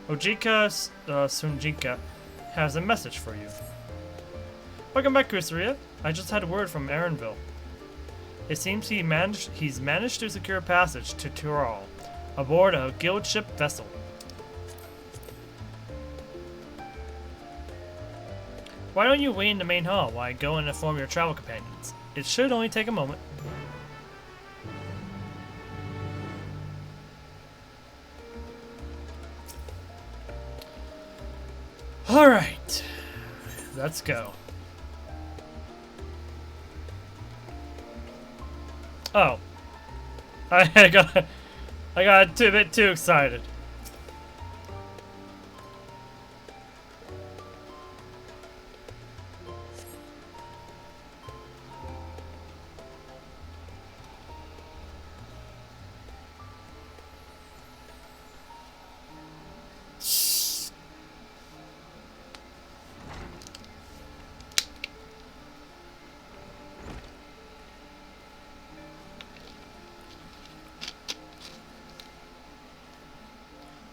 Ojika Sunjika has a message for you. Welcome back, Kusuriya. I just had word from Aaronville. It seems he's managed to secure passage to Tural aboard a guild ship vessel. Why don't you wait in the main hall while I go and inform your travel companions? It should only take a moment. Alright. Let's go. Oh. I got a bit too excited.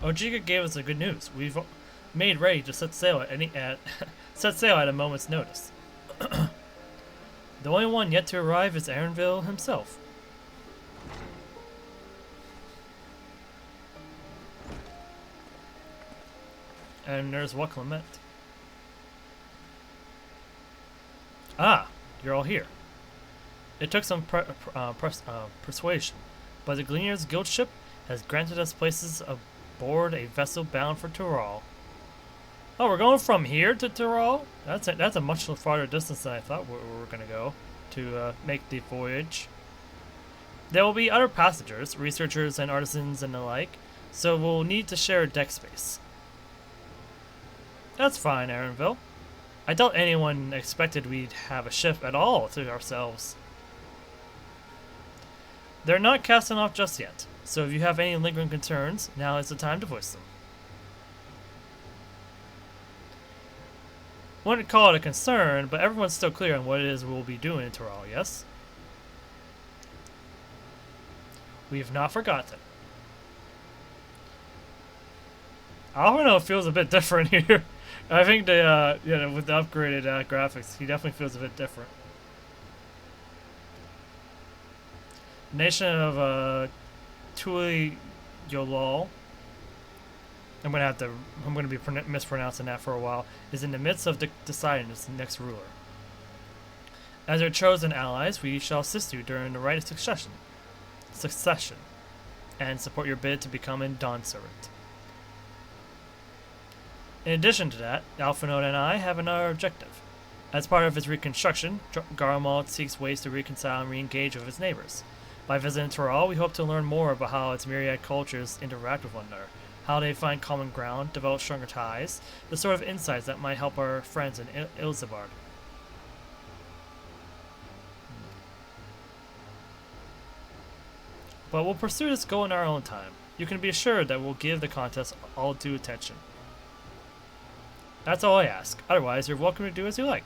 Ojika gave us the good news. We've made ready to set sail at a moment's notice. The only one yet to arrive is Aaronville himself. And there's what Clement. Ah, you're all here. It took some persuasion, but the Gleaner's Guild ship has granted us places aboard a vessel bound for Tural. Oh, we're going from here to Tural? That's a much farther distance than I thought we were going to go to make the voyage. There will be other passengers, researchers and artisans and the like, so we'll need to share deck space. That's fine, Aaronville. I doubt anyone expected we'd have a ship at all to ourselves. They're not casting off just yet, so if you have any lingering concerns, now is the time to voice them. Wouldn't call it a concern, but everyone's still clear on what it is we'll be doing in Tural, yes? We have not forgotten. I don't know, it feels a bit different here. I think the with the upgraded graphics, he definitely feels a bit different. Nation of Tural. I'm gonna be mispronouncing that for a while. Is in the midst of deciding its next ruler. As our chosen allies, we shall assist you during the rite of succession, and support your bid to become a Dawn servant. In addition to that, Alphanode and I have another objective. As part of his reconstruction, Garmald seeks ways to reconcile and re-engage with his neighbors. By visiting Tural, we hope to learn more about how its myriad cultures interact with one another, how they find common ground, develop stronger ties, the sort of insights that might help our friends in Ilzabard. But we'll pursue this goal in our own time. You can be assured that we'll give the contest all due attention. That's all I ask. Otherwise, you're welcome to do as you like.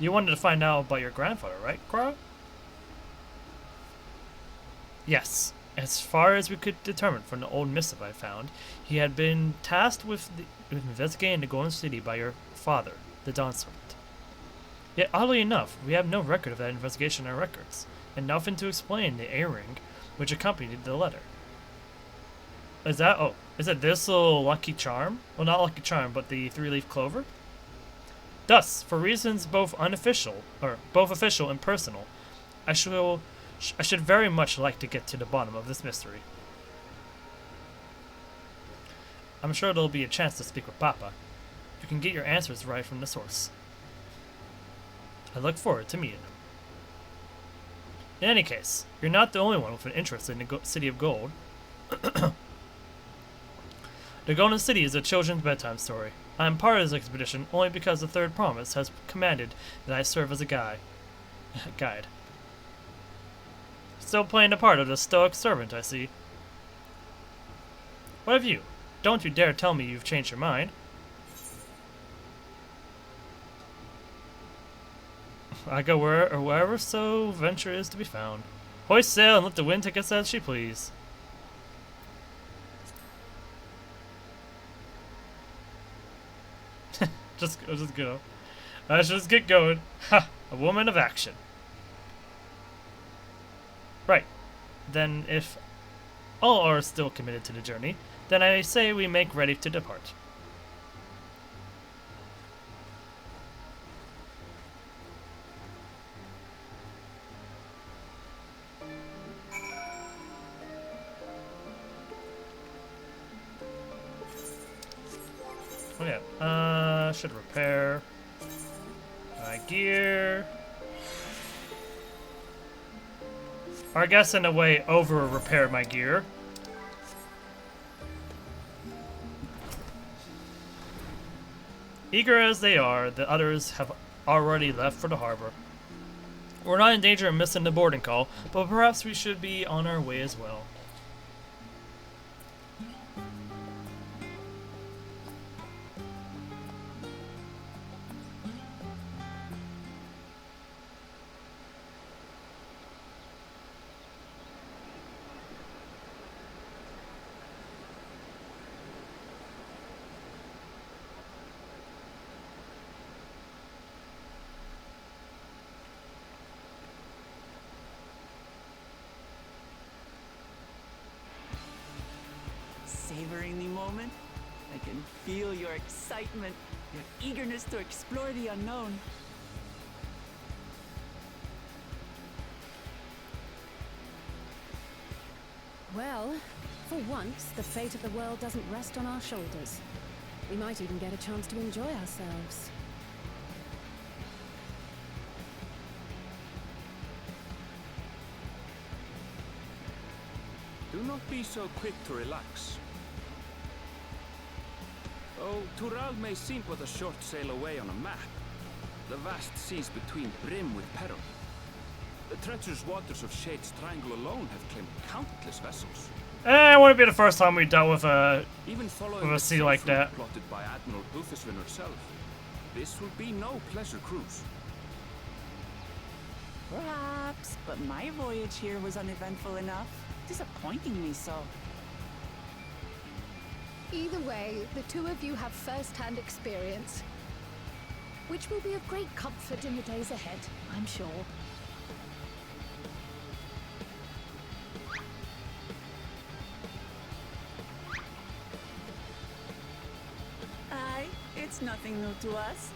You wanted to find out about your grandfather, right, Cora? Yes. As far as we could determine from the old missive I found, he had been tasked with investigating the Golden City by your father, the Dawn Servant. Yet, oddly enough, we have no record of that investigation in our records, and nothing to explain the A-ring which accompanied the letter. Is it this little lucky charm? Well, not lucky charm, but the three-leaf clover? Thus, for reasons both official and personal, I should very much like to get to the bottom of this mystery. I'm sure there'll be a chance to speak with Papa. You can get your answers right from the source. I look forward to meeting him. In any case, you're not the only one with an interest in the City of Gold. The Golden City is a children's bedtime story. I am part of this expedition only because the Third Promise has commanded that I serve as a guide. Still playing the part of the stoic servant, I see. What of you? Don't you dare tell me you've changed your mind. I go wherever so venture is to be found. Hoist sail and let the wind take us as she please. just go. Let's just get going. Ha! A woman of action. Right. Then, if all are still committed to the journey, then I say we make ready to depart. Oh yeah, should repair my gear. Or I guess in a way over repair my gear. Eager as they are, the others have already left for the harbor. We're not in danger of missing the boarding call, but perhaps we should be on our way as well. Savoring the moment? I can feel your excitement, your eagerness to explore the unknown. Well, for once, the fate of the world doesn't rest on our shoulders. We might even get a chance to enjoy ourselves. Do not be so quick to relax. Though Tural may seem but a short sail away on a map, the vast seas between brim with peril. The treacherous waters of Shade's Triangle alone have claimed countless vessels. It wouldn't be the first time we dealt with a Even following a sea like that. plotted by Admiral Bufisvin herself, this will be no pleasure cruise. Perhaps, but my voyage here was uneventful enough, disappointing me so. Either way, the two of you have first-hand experience, which will be of great comfort in the days ahead, I'm sure. Aye, it's nothing new to us.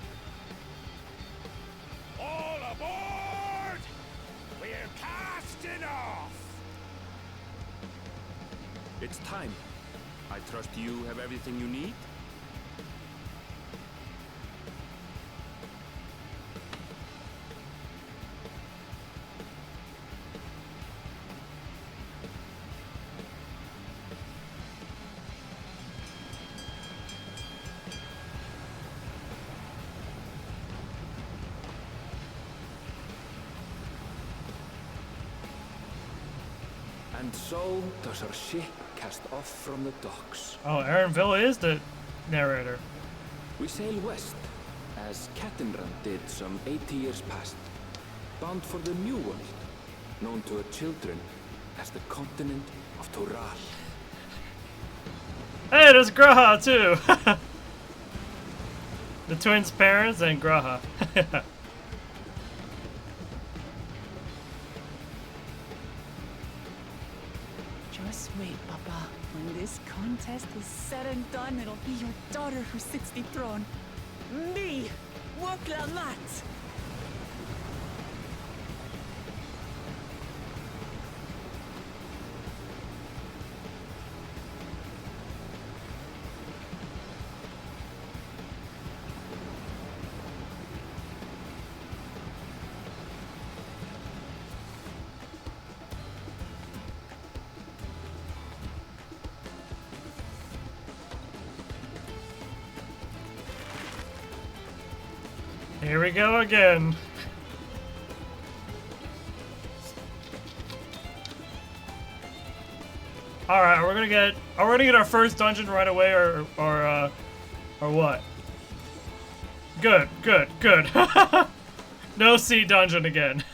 All aboard! We're casting off! It's time. I trust you have everything you need? And so does our ship cast off from the docks. Oh, Aaronville is the narrator. We sail west, as Cattenran did some 80 years past, bound for the New World, known to her children as the continent of Tural. Hey, there's Graha too! The twins' parents and Graha. Just wait, Papa. When this contest is said and done, it'll be your daughter who sits the throne. Me, Woklamat! Here we go again. Alright, we're gonna get our first dungeon right away or what? Good. No sea dungeon again.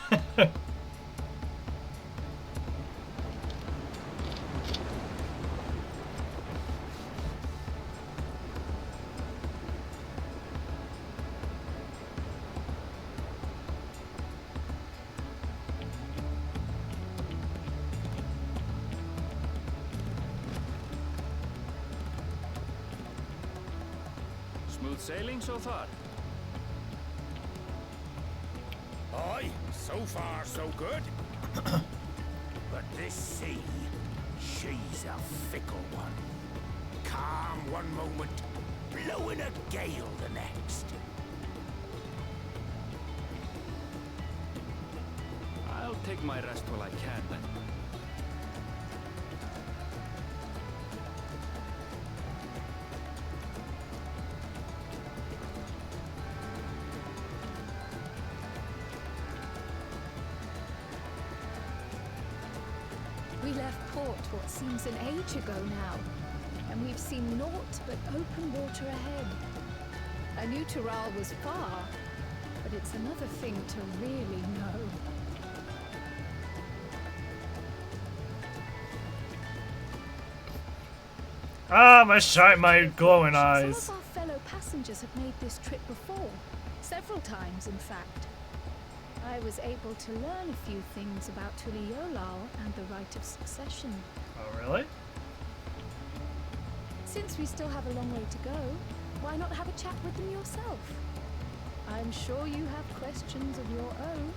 Smooth sailing so far? Aye, so far so good. But this sea, she's a fickle one. Calm one moment, blowing a gale the next. I'll take my rest while I can then. We left port what seems an age ago now, and we've seen naught but open water ahead. I knew Tural was far, but it's another thing to really know. Ah, my glowing eyes. Some of our fellow passengers have made this trip before, several times in fact. I was able to learn a few things about Tural and the rite of succession. Oh, really? Since we still have a long way to go, why not have a chat with them yourself? I'm sure you have questions of your own.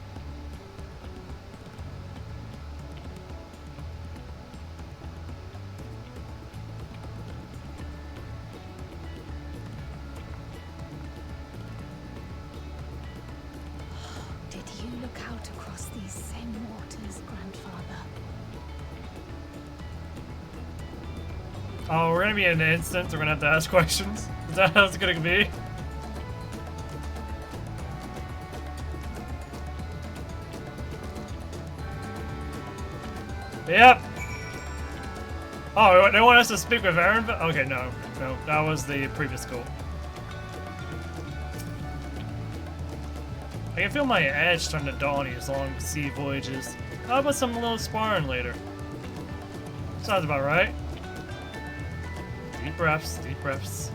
Did you look out across these same waters, Grandfather? Oh, we're gonna be in an instant. We're gonna have to ask questions. Is that how it's gonna be? Yep. Oh, they want us to speak with Aaron? Okay, no, that was the previous goal. I can feel my edge starting to dawn these long sea voyages. How about some little sparring later? Sounds about right. Deep breaths, deep breaths.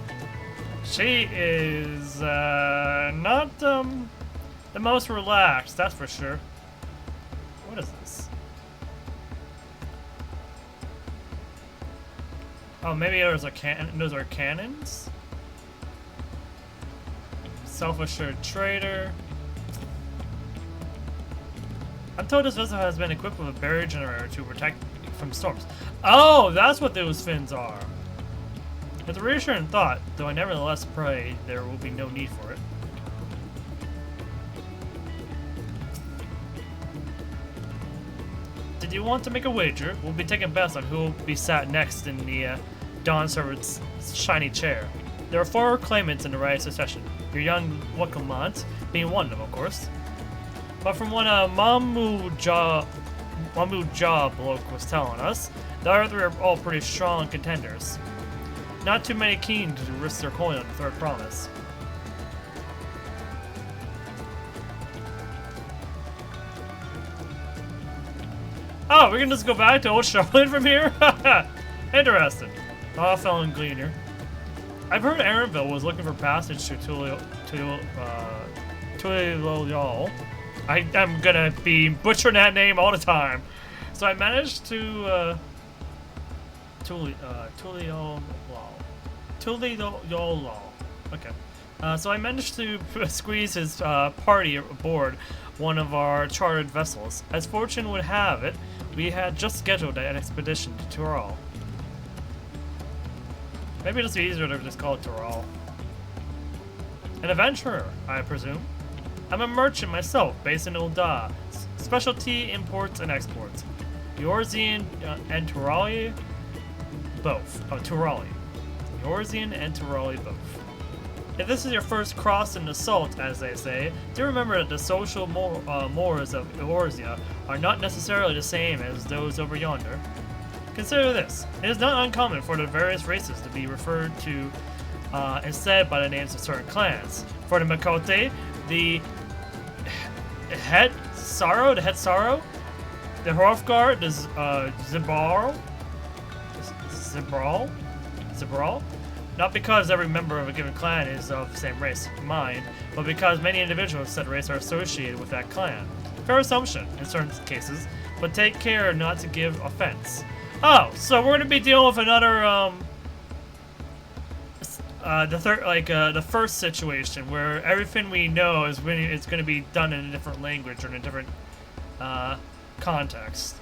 She is not the most relaxed, that's for sure. What is this? Oh, maybe there's a those are cannons? Self-assured trader. I'm told this vessel has been equipped with a barrier generator to protect from storms. Oh, that's what those fins are. It's a reassuring thought, though I nevertheless pray there will be no need for it. Did you want to make a wager? We'll be taking bets on who will be sat next in the Dawn Servant's shiny chair. There are 4 claimants in the rite of succession, your young Wakamant being one of them, of course. But from what Mamu Ja bloke was telling us, the other 3 are all pretty strong contenders. Not too many keen to risk their coin on the 3rd promise. Oh, we can just go back to Old Charlotte from here? Interesting. Oh, felon gleaner. I've heard Aaronville was looking for passage to Tural. I'm gonna be butchering that name all the time. So I managed to Tural. Okay. So I managed to squeeze his party aboard one of our chartered vessels. As fortune would have it, we had just scheduled an expedition to Tural. Maybe it'll be easier to just call it Tural. An adventurer, I presume. I'm a merchant myself, based in Ulda. Specialty imports and exports. Yorzian and Turali, both. Oh, Turali. Yorzian and Turali both. If this is your first cross and assault, as they say, do remember that the social mores of Eorzea are not necessarily the same as those over yonder. Consider this. It is not uncommon for the various races to be referred to instead by the names of certain clans. For the Makote, the Het Sorrow, the Hrothgar, the Zibral. Not because every member of a given clan is of the same race mind, but because many individuals of said race are associated with that clan. Fair assumption, in certain cases, but take care not to give offense. Oh, so we're going to be dealing with another, the first situation where everything we know is when it's going to be done in a different language or in a different context.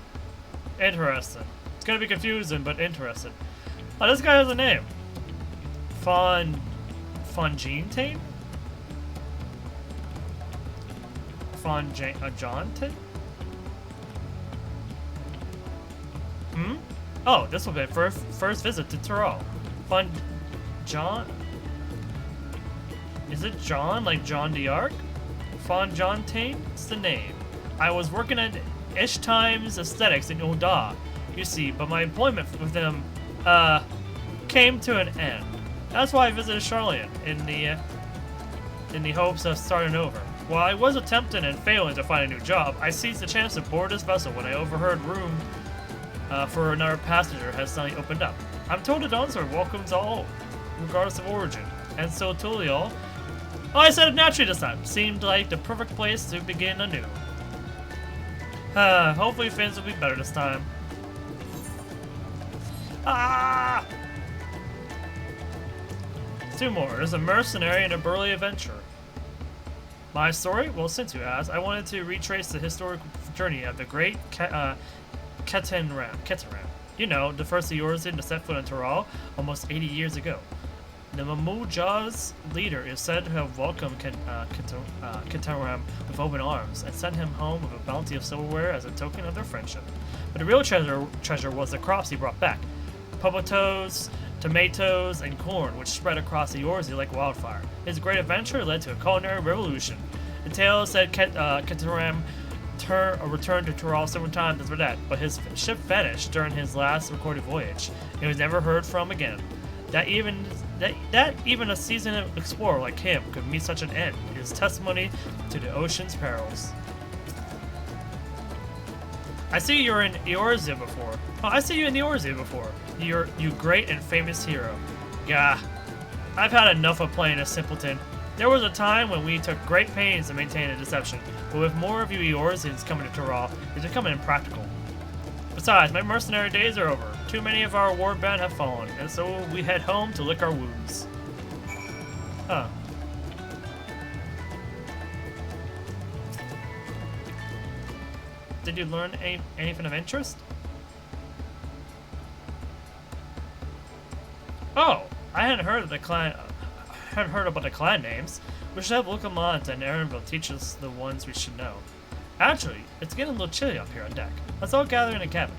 Interesting. It's going to be confusing, but interesting. Oh, this guy has a name. Fonjintane? Jonte? Hmm? Oh, this will be first visit to Tural. John? Is it John, like John the Ark? Fonjintane? It's the name. I was working at Ish Times Aesthetics in Oda, you see, but my employment with them, came to an end. That's why I visited Charlotte in the hopes of starting over. While I was attempting and failing to find a new job, I seized the chance to board this vessel when I overheard room for another passenger has suddenly opened up. I'm told the Dawntrail welcomes all, regardless of origin, and so Tural, oh, I said it naturally this time, seemed like the perfect place to begin anew. Hopefully things will be better this time. Ah! Two more. There's a mercenary and a burly adventurer. My story? Well, since you asked, I wanted to retrace the historic journey of the great Ketenram. You know, the first Eorzean to set foot in Tural almost 80 years ago. The Mamuja's leader is said to have welcomed Ketenram with open arms and sent him home with a bounty of silverware as a token of their friendship. But the real treasure was the crops he brought back. Pomatos, tomatoes, and corn, which spread across the Eorzea like wildfire. His great adventure led to a culinary revolution. The tale said Ketenram returned to Tural several times after that, but his ship vanished during his last recorded voyage. It was never heard from again. That even a seasoned explorer like him could meet such an end is testimony to the ocean's perils. I see you're in Eorzea before. Oh, I see you in Eorzea before. You great and famous hero. Gah. I've had enough of playing a simpleton. There was a time when we took great pains to maintain a deception, but with more of you Eorzeans coming to Tural, it's becoming impractical. Besides, my mercenary days are over. Too many of our warband have fallen, and so we head home to lick our wounds. Huh. Did you learn anything of interest? Oh, I hadn't heard of the clan. Hadn't heard about the clan names. We should have Lukamont and Aaronville teach us the ones we should know. Actually, it's getting a little chilly up here on deck. Let's all gather in a cabin.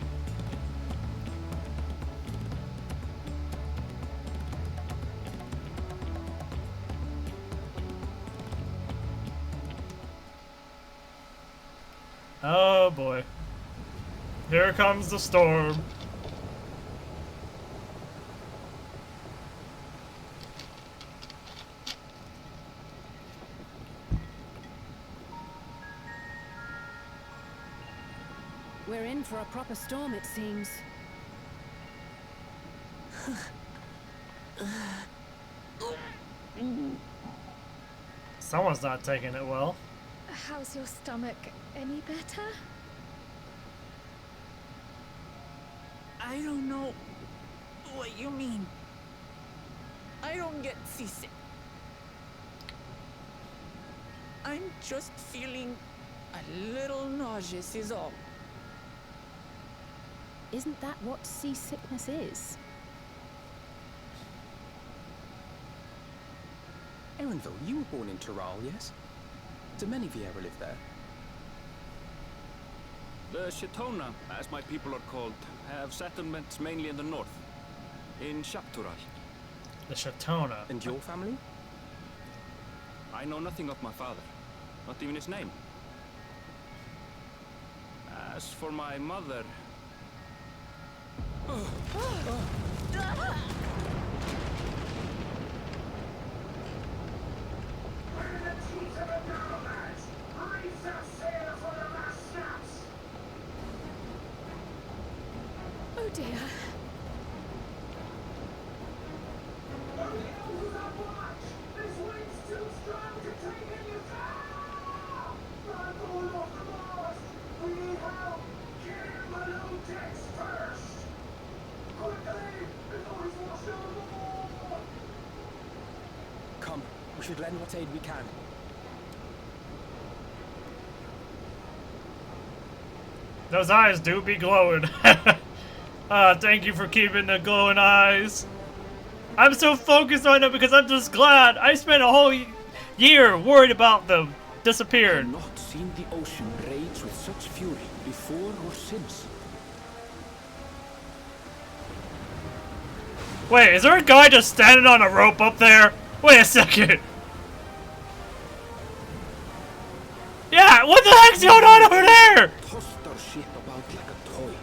Oh boy. Here comes the storm. We're in for a proper storm, it seems. Someone's not taking it well. How's your stomach? Any better? I don't know what you mean. I don't get seasick. I'm just feeling a little nauseous is all. Isn't that what seasickness is? Aaronville, you were born in Tural, yes? Do many Vieira live there? The Shatona, as my people are called, have settlements mainly in the north, in Tural. The Shatona. And your family? I know nothing of my father, not even his name. As for my mother... Oh dear. Quickly! should lend what aid we can. Those eyes do be glowing. Thank you for keeping the glowing eyes. I'm so focused on it because I'm just glad. I spent a whole year worried about them disappearing. I've not seen the ocean rage with such fury before or since. Wait, is there a guy just standing on a rope up there? Wait a second. Yeah, what the heck's going on over there? Tossed our ship about like a toy,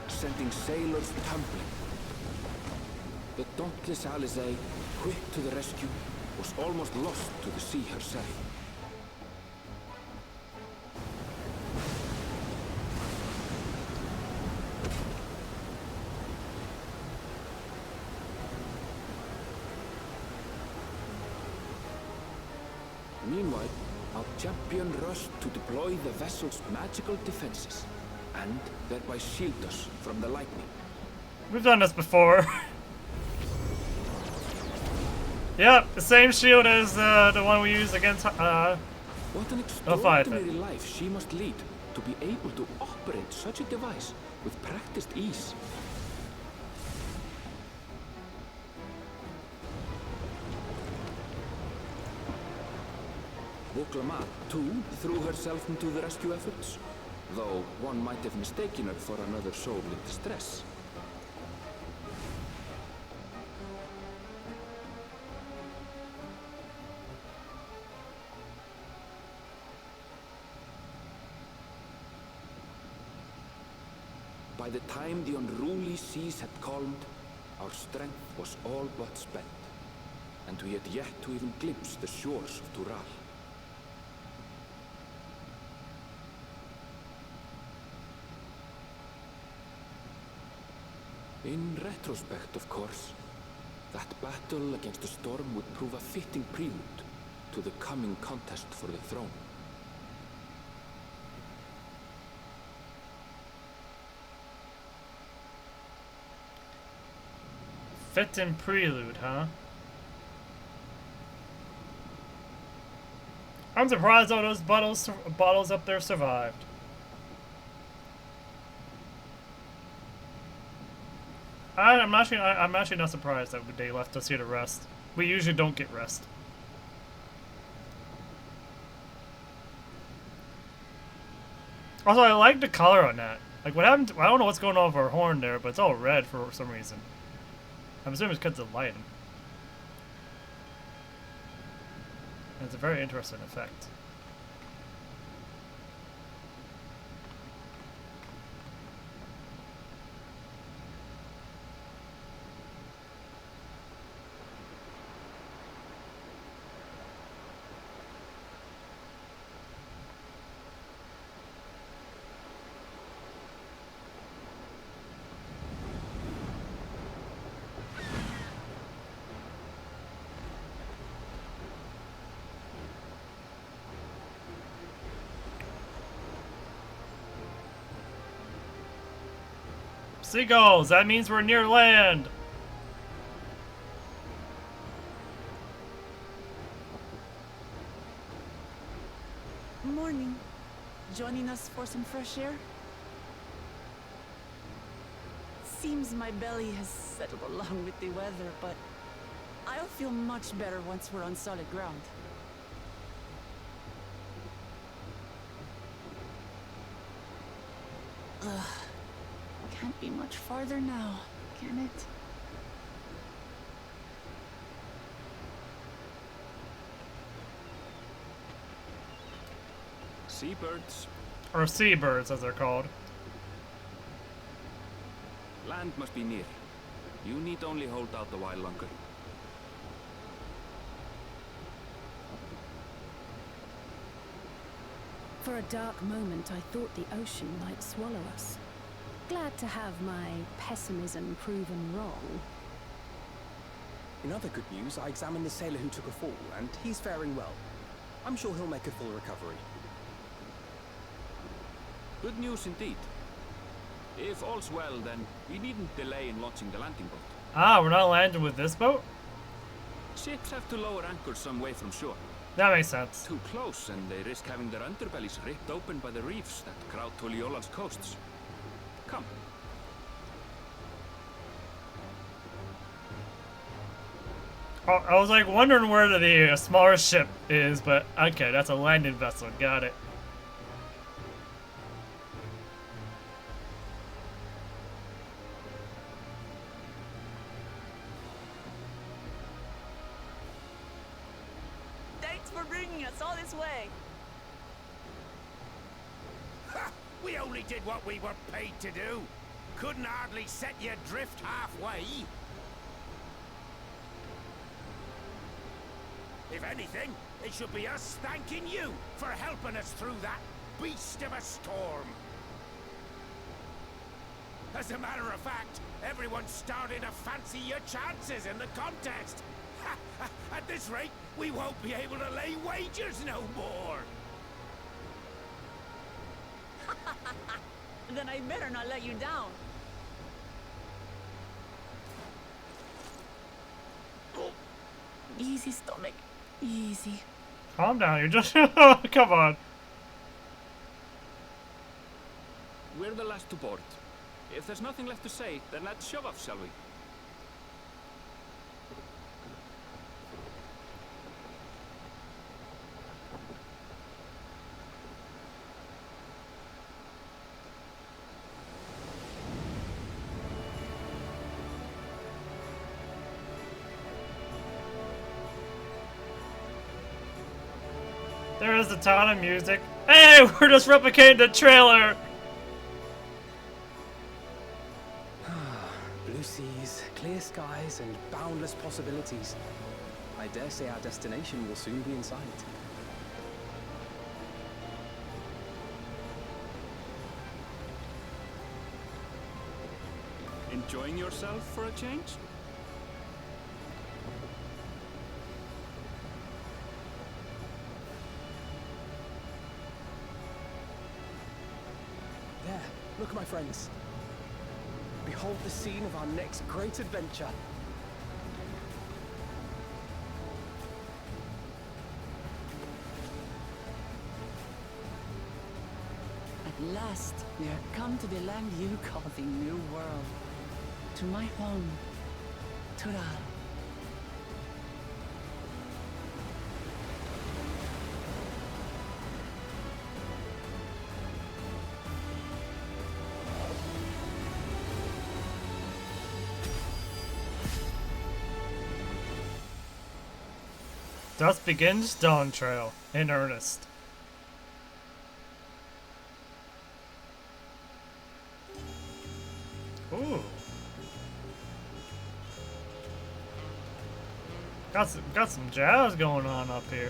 sending sailors tumbling. The dauntless Alizé, quick to the rescue, was almost lost to the sea herself. Meanwhile, our champion rushed to deploy the vessel's magical defenses, and thereby shield us from the lightning. We've done this before. Yep, the same shield as the one we used against What an Leviathan. extraordinary life she must lead to be able to operate such a device with practiced ease. Woklama, too, threw herself into the rescue efforts, though one might have mistaken her for another soul in distress. By the time the unruly seas had calmed, our strength was all but spent, and we had yet to even glimpse the shores of Tural. In retrospect, of course, that battle against the storm would prove a fitting prelude to the coming contest for the throne. Fitting prelude, huh? I'm surprised all those bottles up there survived. I'm actually not surprised that they left us here to rest. We usually don't get rest. Also, I like the color on that. Like, what happened? I don't know what's going on with our horn there, but it's all red for some reason. I'm assuming it's because of the lighting. And it's a very interesting effect. Seagulls! That means we're near land! Morning. Joining us for some fresh air? Seems my belly has settled along with the weather, but I'll feel much better once we're on solid ground. Ugh. Can't be much farther now, can it? Seabirds. Or seabirds, as they're called. Land must be near. You need only hold out a while longer. For a dark moment, I thought the ocean might swallow us. Glad to have my pessimism proven wrong. In other good news, I examined the sailor who took a fall, and he's faring well. I'm sure he'll make a full recovery. Good news indeed. If all's well, then we needn't delay in launching the landing boat. Ah, we're not landing with this boat? Ships have to lower anchors some way from shore. That makes sense. Too close, and they risk having their underbellies ripped open by the reefs that crowd Tuliola's coasts. Come. Oh, I was like wondering where the smaller ship is, but okay, that's a landing vessel. Got it. Thanks for bringing us all this way. Ha! We only did what we were paid to do. Couldn't hardly set you adrift halfway. If anything, it should be us thanking you for helping us through that beast of a storm. As a matter of fact, everyone's starting to fancy your chances in the contest. At this rate, we won't be able to lay wagers no more. Then I better not let you down. Oh, easy, stomach. Easy. Calm down. You're just come on. We're the last to board. If there's nothing left to say, then let's shove off, shall we? There is the ton of music. Hey, we're just replicating the trailer. Blue seas, clear skies, and boundless possibilities. I dare say our destination will soon be in sight. Enjoying yourself for a change? There, look, my friends. Behold the scene of our next great adventure. At last, we are come to the land you call the New World. To my home, Tural. Thus begins Dawntrail in earnest. Ooh. Got some jazz going on up here.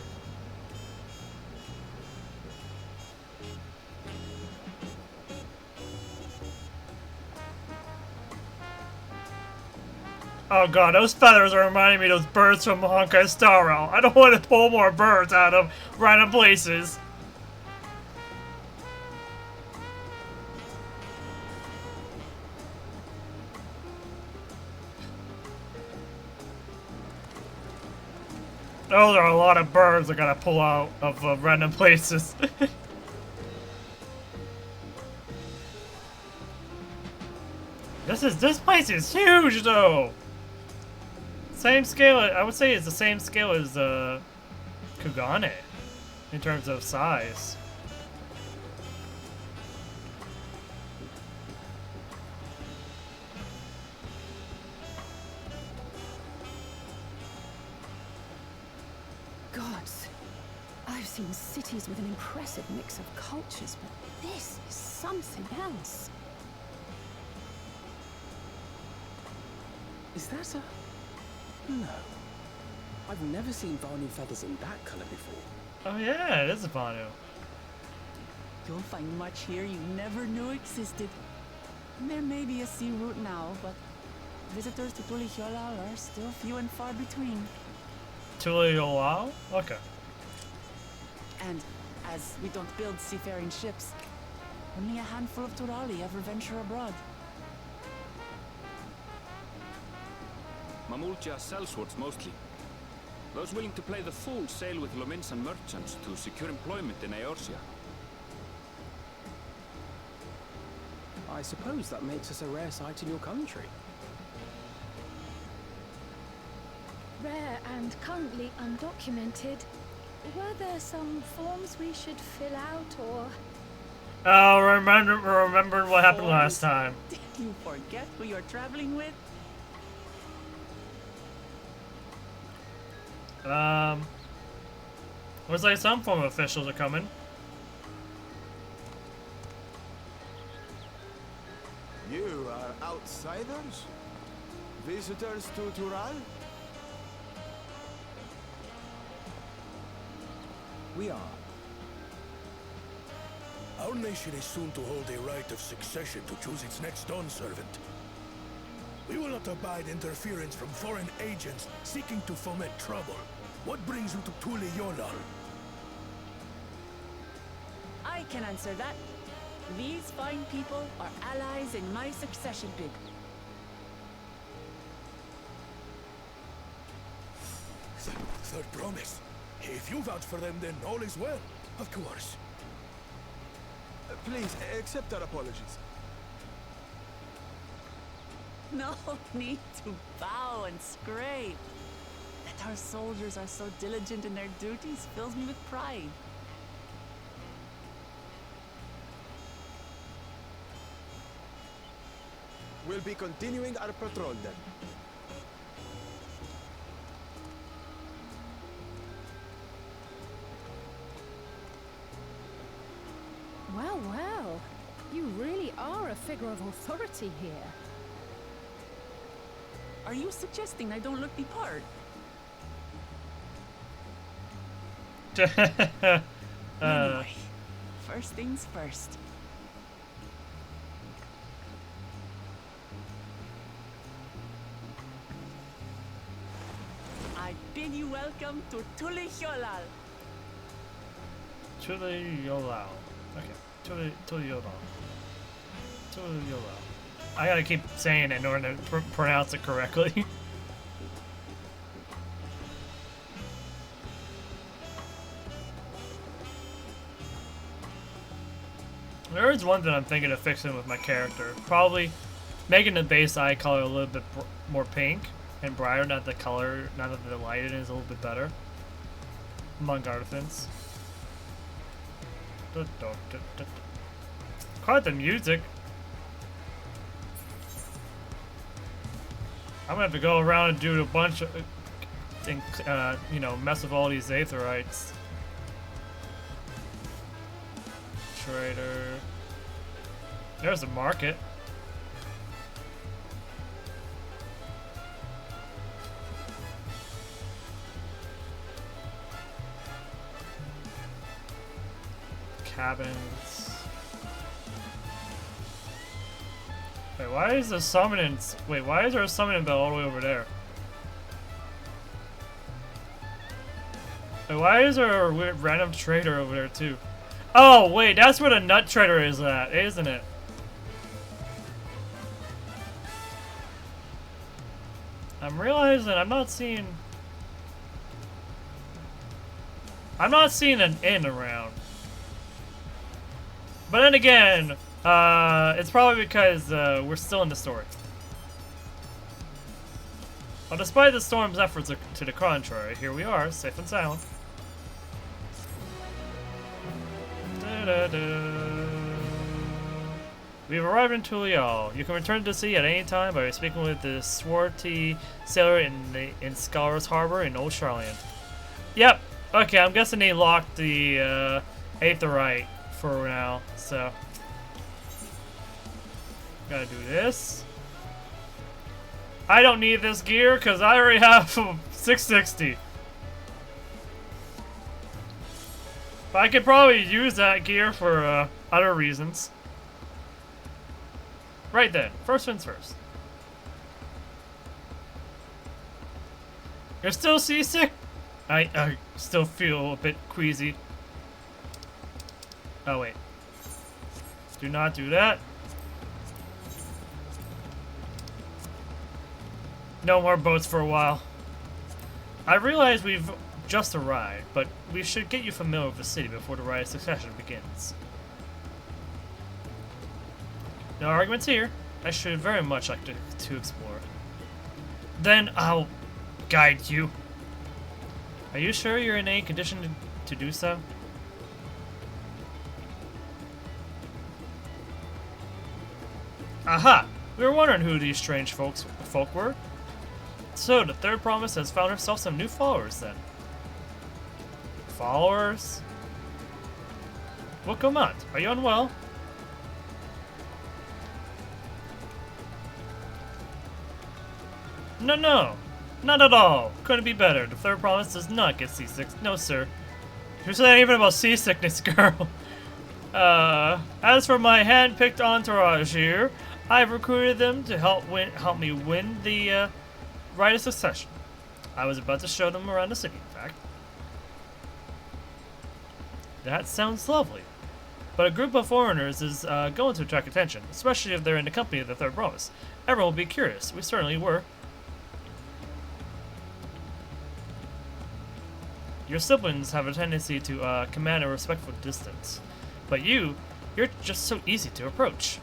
Oh god, those feathers are reminding me of those birds from Honkai Star Rail. I don't want to pull more birds out of random places. Those are a lot of birds I gotta pull out of random places. This place is huge though. Same scale, I would say it's the same scale as Kugane in terms of size. Gods, I've seen cities with an impressive mix of cultures, but this is something else. Is that a... No. I've never seen Vanu feathers in that color before. Oh yeah, it is a Vanu. You'll find much here you never knew existed. There may be a sea route now, but visitors to Tuliyola are still few and far between. Tuliyola? Okay. And as we don't build seafaring ships, only a handful of Turali ever venture abroad. Mamulja sellswords mostly. Those willing to play the fool sail with Lominsan merchants to secure employment in Eorzea. I suppose that makes us a rare sight in your country. Rare and currently undocumented. Were there some forms we should fill out or... Oh, remember what happened last time. Did you forget who you're traveling with? Looks like some form of officials are coming. You are outsiders? Visitors to Tural? We are. Our nation is soon to hold a rite of succession to choose its next Dawn servant. We will not abide interference from foreign agents seeking to foment trouble. What brings you to Tural? I can answer that. These fine people are allies in my succession bid. Third promise. If you vouch for them, then all is well. Of course. Please, accept our apologies. No need to bow and scrape. That our soldiers are so diligent in their duties fills me with pride. We'll be continuing our patrol then. Well, well. You really are a figure of authority here. Are you suggesting I don't look the part? Anyway, first things first. I bid you welcome to Tural. Tural. Okay. Tural. I gotta keep saying it in order to pronounce it correctly. There is one thing I'm thinking of fixing with my character. Probably making the base eye color a little bit more pink and brighter, not that the lighting is a little bit better. Among other things. Quite the music. I'm gonna have to go around and do a bunch of, mess with all these aetherites. Trader. There's a market. Cabins. Wait, why is the summoning? Wait, why is there a summoning bell all the way over there? Wait, why is there a weird random trader over there too? Oh wait, that's where the nut trader is at, isn't it? I'm realizing I'm not seeing an inn around. But then again, it's probably because we're still in the story. But despite the storm's efforts to the contrary, here we are, safe and sound. We've arrived in Tural. You can return to sea at any time by speaking with the swarthy sailor in Scholar's Harbor in Old Charlian. Yep. Okay, I'm guessing they locked the aetherite for now, so gotta do this. I don't need this gear because I already have 660. But I could probably use that gear for other reasons. Right then, first things first. You're still seasick? I still feel a bit queasy. Oh wait. Do not do that. No more boats for a while. I realize we've just arrived, but we should get you familiar with the city before the rite of succession begins. No arguments here. I should very much like to explore. Then I'll guide you. Are you sure you're in any condition to do so? Aha! We were wondering who these strange folk were. So, the third promise has found herself some new followers then. Followers? Well, come on. Are you unwell? No. Not at all. Couldn't be better. The third promise does not get seasick. No, sir. Who said anything about seasickness, girl? As for my hand-picked entourage here, I've recruited them to help me win the rite of succession. I was about to show them around the city, in fact. That sounds lovely. But a group of foreigners is going to attract attention, especially if they're in the company of the third promise. Everyone will be curious. We certainly were. Your siblings have a tendency to command a respectful distance. But you're just so easy to approach.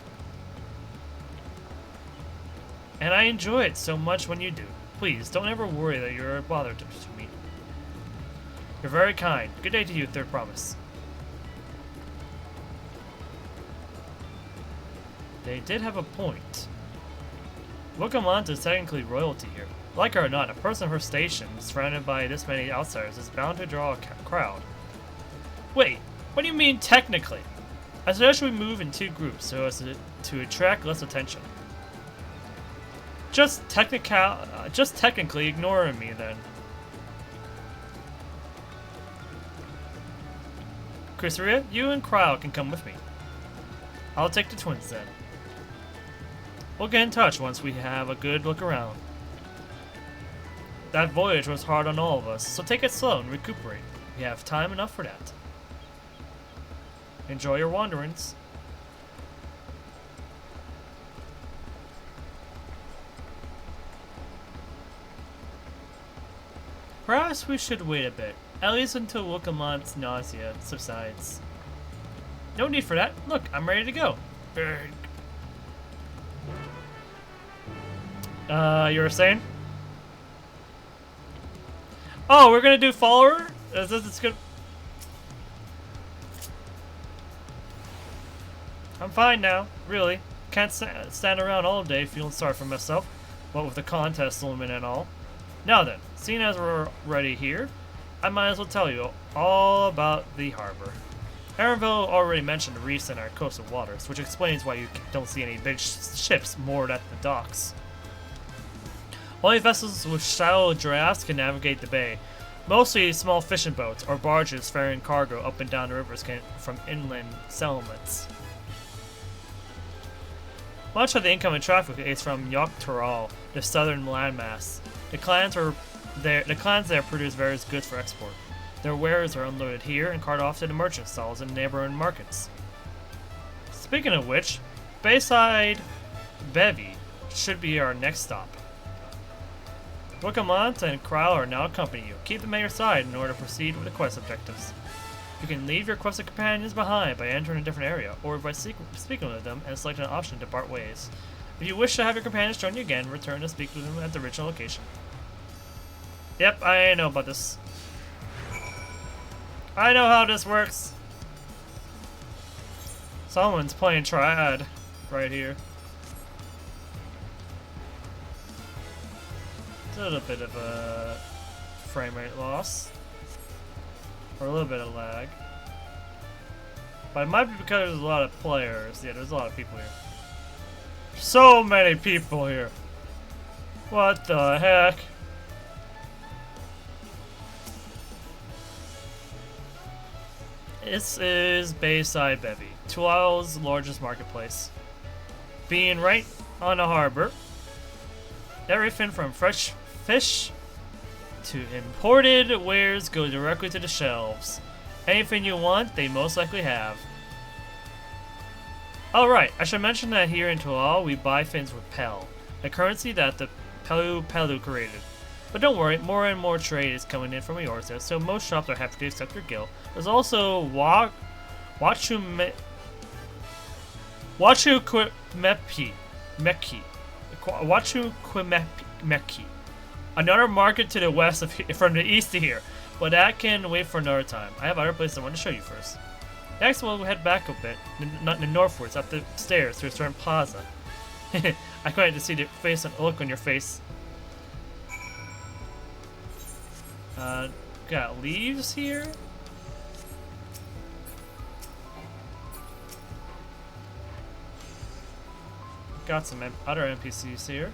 And I enjoy it so much when you do. Please, don't ever worry that you're a bother to me. You're very kind. Good day to you, third promise. They did have a point. Wokamant is technically royalty here. Like her or not, a person of her station, surrounded by this many outsiders, is bound to draw a crowd. Wait, what do you mean technically? I suggest we move in two groups so as to attract less attention. Just technically ignoring me then. Kusuriya, you and Cryle can come with me. I'll take the twins then. We'll get in touch once we have a good look around. That voyage was hard on all of us, so take it slow and recuperate. We have time enough for that. Enjoy your wanderings. Perhaps we should wait a bit, at least until Wokamant's nausea subsides. No need for that. Look, I'm ready to go. You were saying? Oh, we're gonna do follower? It's good. I'm fine now, really. Can't stand around all day feeling sorry for myself, what with the contest looming and all. Now then, seeing as we're already here, I might as well tell you all about the harbor. Aaronville already mentioned the reefs in our coastal waters, which explains why you don't see any big ships moored at the docks. Only vessels with shallow drafts can navigate the bay. Mostly small fishing boats or barges ferrying cargo up and down the rivers from inland settlements. Much of the incoming traffic is from Tural, the southern landmass. The clans there produce various goods for export. Their wares are unloaded here and carted off to the merchant stalls in neighboring markets. Speaking of which, Bayside Bevy should be our next stop. Wokamant and Cryle are now accompanying you. Keep them at your side in order to proceed with the quest objectives. You can leave your quested companions behind by entering a different area, or by speaking with them and selecting an option to part ways. If you wish to have your companions join you again, return to speak with them at the original location. Yep, I know about this. I know how this works. Someone's playing Triad right here. A little bit of a frame rate loss. Or a little bit of lag. But it might be because there's a lot of players. Yeah, there's a lot of people here. So many people here. What the heck? This is Bayside Bevy, Tural's largest marketplace. Being right on a harbor, everything from fresh fish to imported wares go directly to the shelves. Anything you want, they most likely have. Alright, I should mention that here in Tural, we buy things with Pel, a currency that the Pelu created. But don't worry, more and more trade is coming in from Eorzea, so most shops are happy to accept your guild. There's also Wachukwemeki. Wachukwemeki. Another market to the west from the east to here, but that can wait for another time. I have other places I want to show you first. Next, we'll head back a bit, northwards, up the stairs to a certain plaza. I can't wait to see the look on your face. Got leaves here. Got some other NPCs here.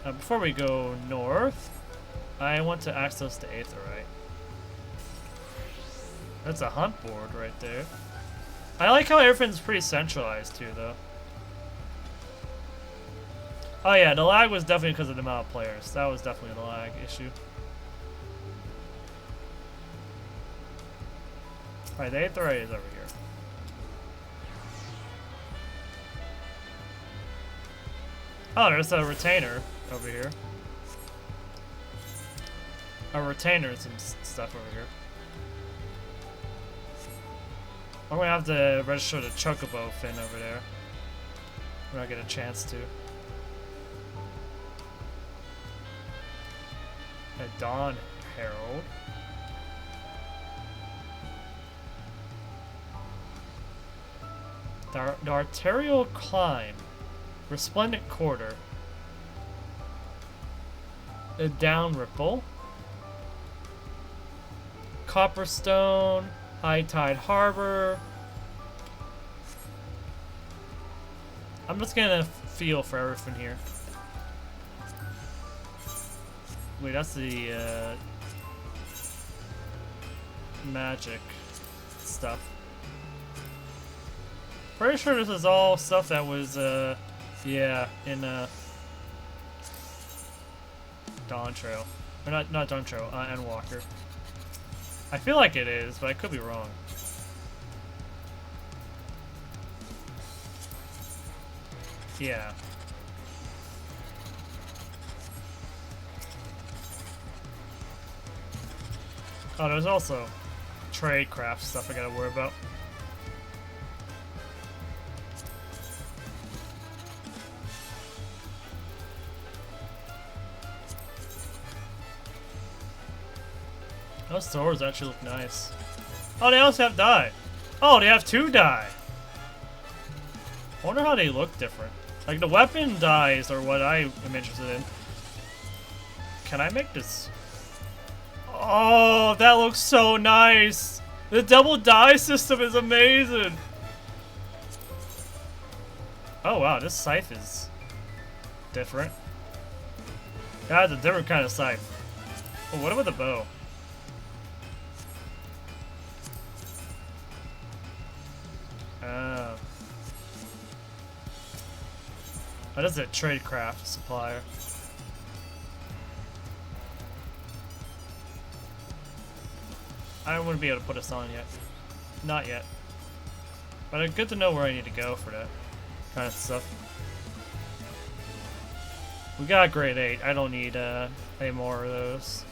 Before we go north, I want to access the Aetherite. That's a hunt board right there. I like how everything's pretty centralized too, though. Oh yeah, the lag was definitely because of the amount of players. That was definitely the lag issue. Alright, the Aetherite is over here. Oh, there's a retainer over here. A retainer and some stuff over here. I'm gonna have to register the Chocobo fin over there when I get a chance to. A Dawn Herald. The Arterial Climb. Resplendent Quarter. The Down Ripple. Copperstone. High Tide Harbor. I'm just gonna feel for everything here. Wait, that's the magic stuff. Pretty sure this is all stuff that was yeah, in Dawntrail. Or not Dawntrail, Endwalker. I feel like it is, but I could be wrong. Yeah. Oh, there's also tradecraft stuff I gotta worry about. Those swords actually look nice. Oh, they also have dye. Oh, they have 2 dye. I wonder how they look different. Like, the weapon dyes are what I am interested in. Can I make this? Oh, that looks so nice. The double dye system is amazing. Oh, wow, this scythe is different. That's a different kind of scythe. Oh, what about the bow? Oh, that's a tradecraft supplier. I wouldn't be able to put this on yet. Not yet. But it's good to know where I need to go for that kind of stuff. We got grade 8. I don't need any more of those.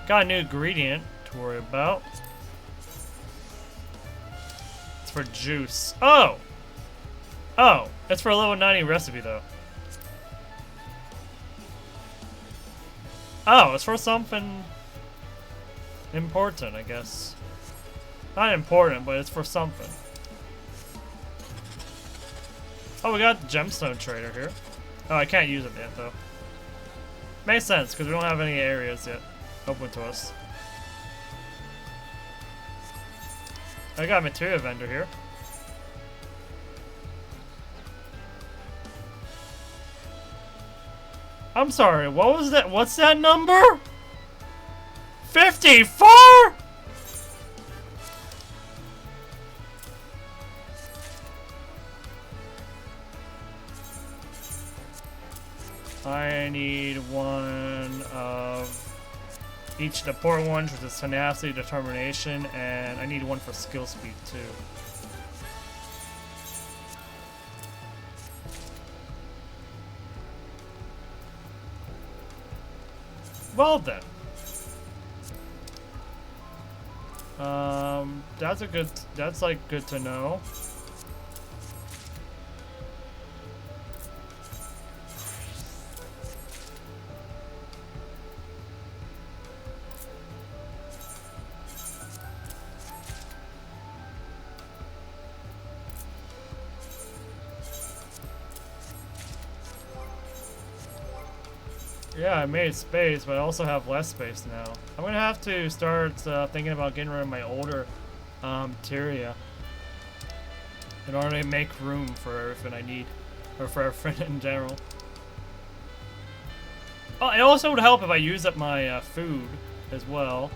Got a new ingredient to worry about. It's for juice. Oh! Oh! It's for a level 90 recipe though. Oh, it's for something important, I guess. Not important, but it's for something. Oh, we got the gemstone trader here. Oh, I can't use it yet, though. Makes sense, because we don't have any areas yet open to us. I got a material vendor here. I'm sorry, what was that? What's that number? 54? I need one of each of the poor ones, which is tenacity, determination, and I need one for skill speed too. Well then. That's like good to know. Yeah, I made space, but I also have less space now. I'm gonna have to start thinking about getting rid of my older Tyria in order to make room for everything I need, or for everything in general. Oh, it also would help if I use up my food as well.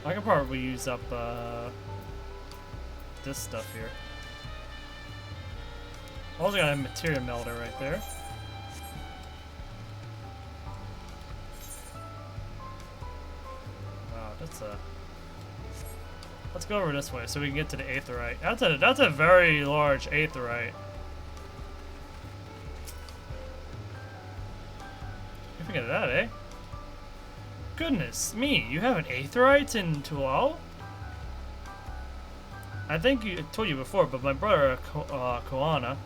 I can probably use up this stuff here. Also got a materia melter right there. Wow, that's a... Let's go over this way so we can get to the aetheryte. That's a very large aetheryte. You forget that, eh? Goodness me, you have an aetheryte in Tural? I think I told you before, but my brother, Koana...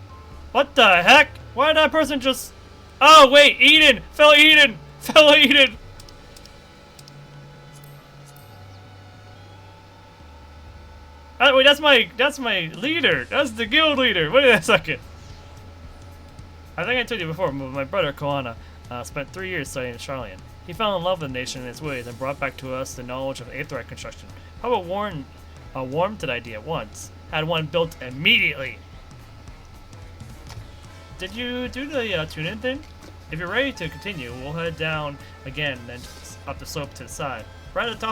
What the heck? Why did that person just... Oh, wait, Eden! Fellow Eden! Fellow Eden! Wait, that's my leader! That's the guild leader! Wait a second! I think I told you before, but my brother, Koana, spent 3 years studying Charlian. He fell in love with the nation and its ways and brought back to us the knowledge of aetheryte construction. How about warm to the idea once? Had one built immediately! Did you do the tune-in thing? If you're ready to continue, we'll head down again, then up the slope to the side. Right at the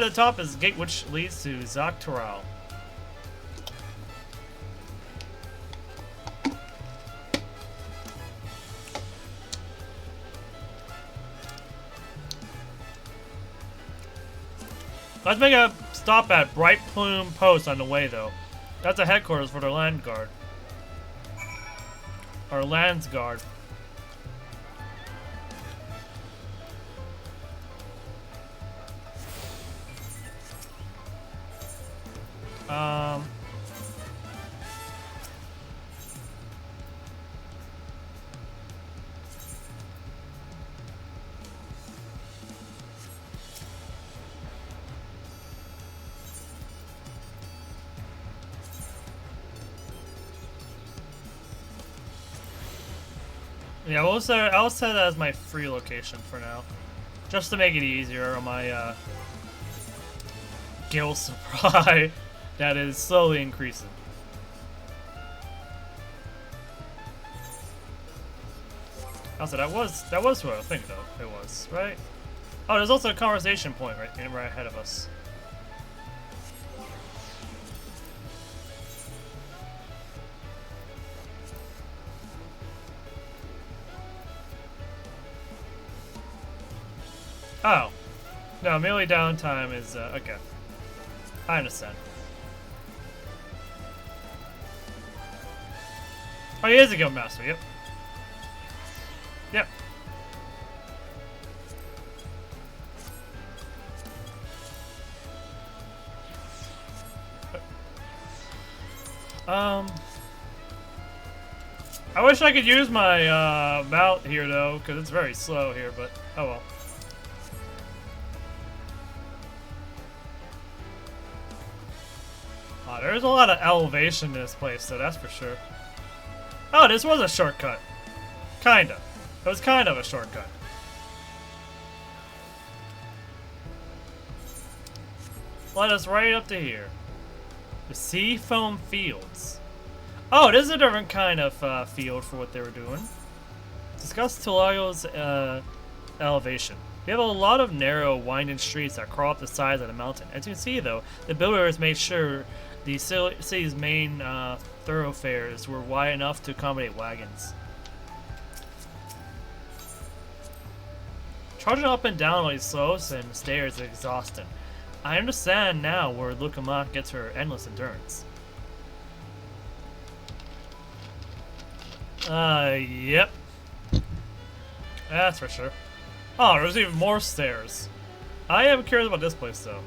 top is the gate which leads to Tural. Let's make a stop at Bright Plume Post on the way, though. That's a headquarters for the land guard. Or lands guard. Yeah, I'll set that as my free location for now. Just to make it easier on my guild supply that is slowly increasing. Also, that was who I think though it was, right? Oh, there's also a conversation point right ahead of us. Oh. No, melee downtime is, okay. I understand. Oh, he is a guild master, yep. Yep. I wish I could use my, mount here, though, because it's very slow here, but oh well. There's a lot of elevation in this place, so that's for sure. Oh, this was a shortcut. Kinda. It was kind of a shortcut. Led us right up to here. The Sea Foam Fields. Oh, this is a different kind of field for what they were doing. Discuss Tulal's elevation. We have a lot of narrow, winding streets that crawl up the sides of the mountain. As you can see, though, the builders made sure the city's main thoroughfares were wide enough to accommodate wagons. Charging up and down all these slopes and stairs is exhausting. I understand now where Lukamak gets her endless endurance. Yep. That's for sure. Oh, there's even more stairs. I am curious about this place, though.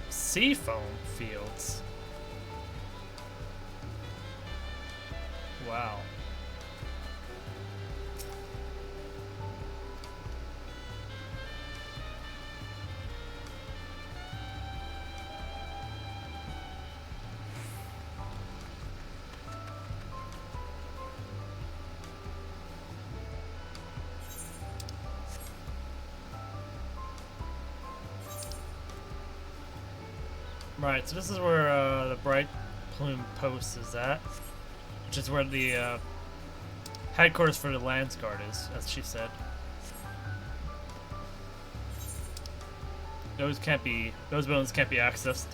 Seafoam fields. Wow. Right, so this is where the Bright Plume Post is at, which is where the headquarters for the Lands Guard is, as she said. Those buildings can't be accessed.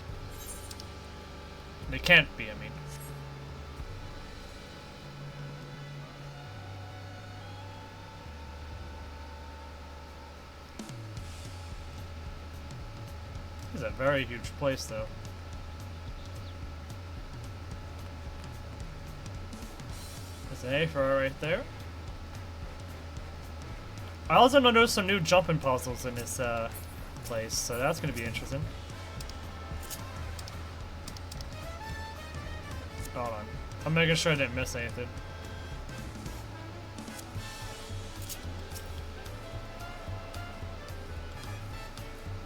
They can't be, I mean. This is a very huge place, though. There's an A right there. I also noticed some new jumping puzzles in this place, so that's going to be interesting. Hold on. I'm making sure I didn't miss anything.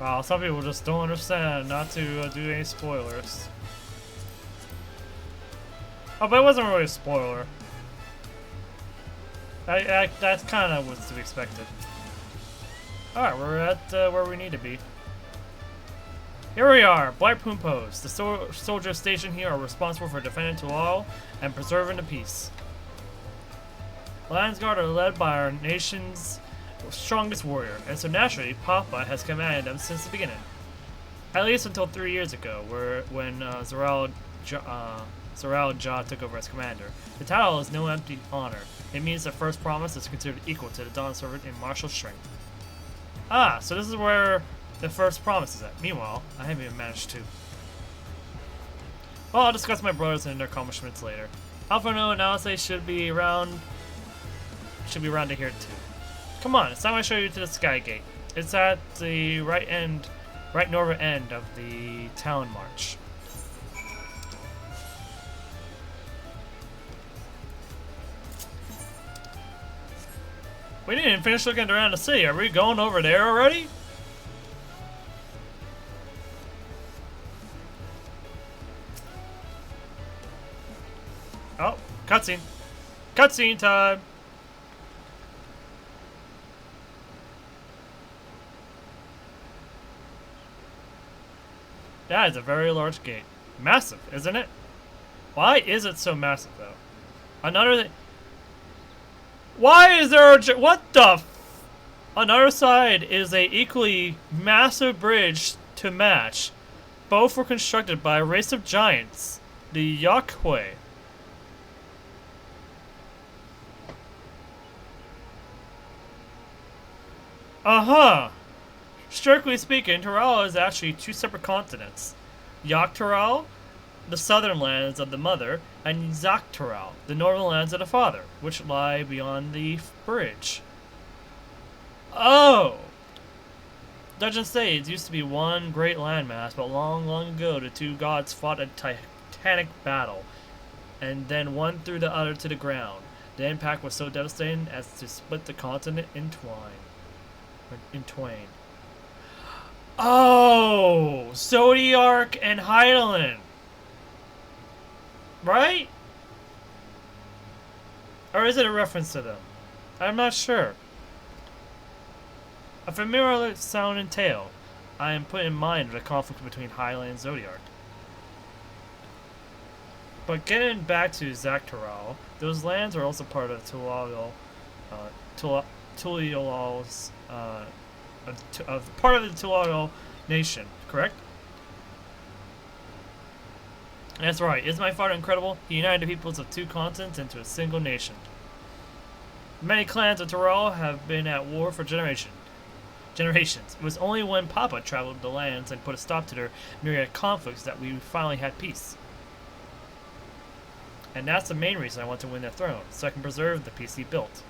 Wow, some people just don't understand not to do any spoilers. Oh, but it wasn't really a spoiler. That's kind of what's to be expected. Alright, we're at where we need to be. Here we are, Bright Plume Post. The soldiers stationed here are responsible for defending Tural and preserving the peace. Lands Guard are led by our nation's strongest warrior, and so naturally, Papa has commanded them since the beginning. At least until 3 years ago, when Zoral Ja took over as commander. The title is no empty honor. It means the first promise is considered equal to the Dawn Servant in martial strength. Ah, so this is where the first promise is at. Meanwhile, I haven't even managed to. Well, I'll discuss my brothers and their accomplishments later. Alphano and Alice should be around to here too. Come on, it's time I show you to the Sky Gate. It's at the right northern end of the town march. We didn't even finish looking around the city. Are we going over there already? Oh, cutscene. Cutscene time. That is a very large gate. Massive, isn't it? Why is it so massive, though? Another thing. Why is there a... What the f... Another side is a equally massive bridge to match. Both were constructed by a race of giants. The Yahweh. Uh-huh. Strictly speaking, Tural is actually two separate continents. Tural, the southern lands of the mother, and Tural, the northern lands of the father, which lie beyond the bridge. Oh! Legends say it used to be one great landmass, but long, long ago the two gods fought a titanic battle, and then one threw the other to the ground. The impact was so devastating as to split the continent in twain. Oh! Zodiark and Hydaelyn. Right? Or is it a reference to them? I'm not sure. A familiar sound and tale. I am put in mind of the conflict between Hydaelyn and Zodiark. But getting back to Tural, those lands are also part of Tulal's part of the Tulal nation, correct? That's right. Isn't my father incredible? He united the peoples of two continents into a single nation. Many clans of Tural have been at war for generations. It was only when Papa traveled the lands and put a stop to their myriad conflicts that we finally had peace. And that's the main reason I want to win the throne, so I can preserve the peace he built.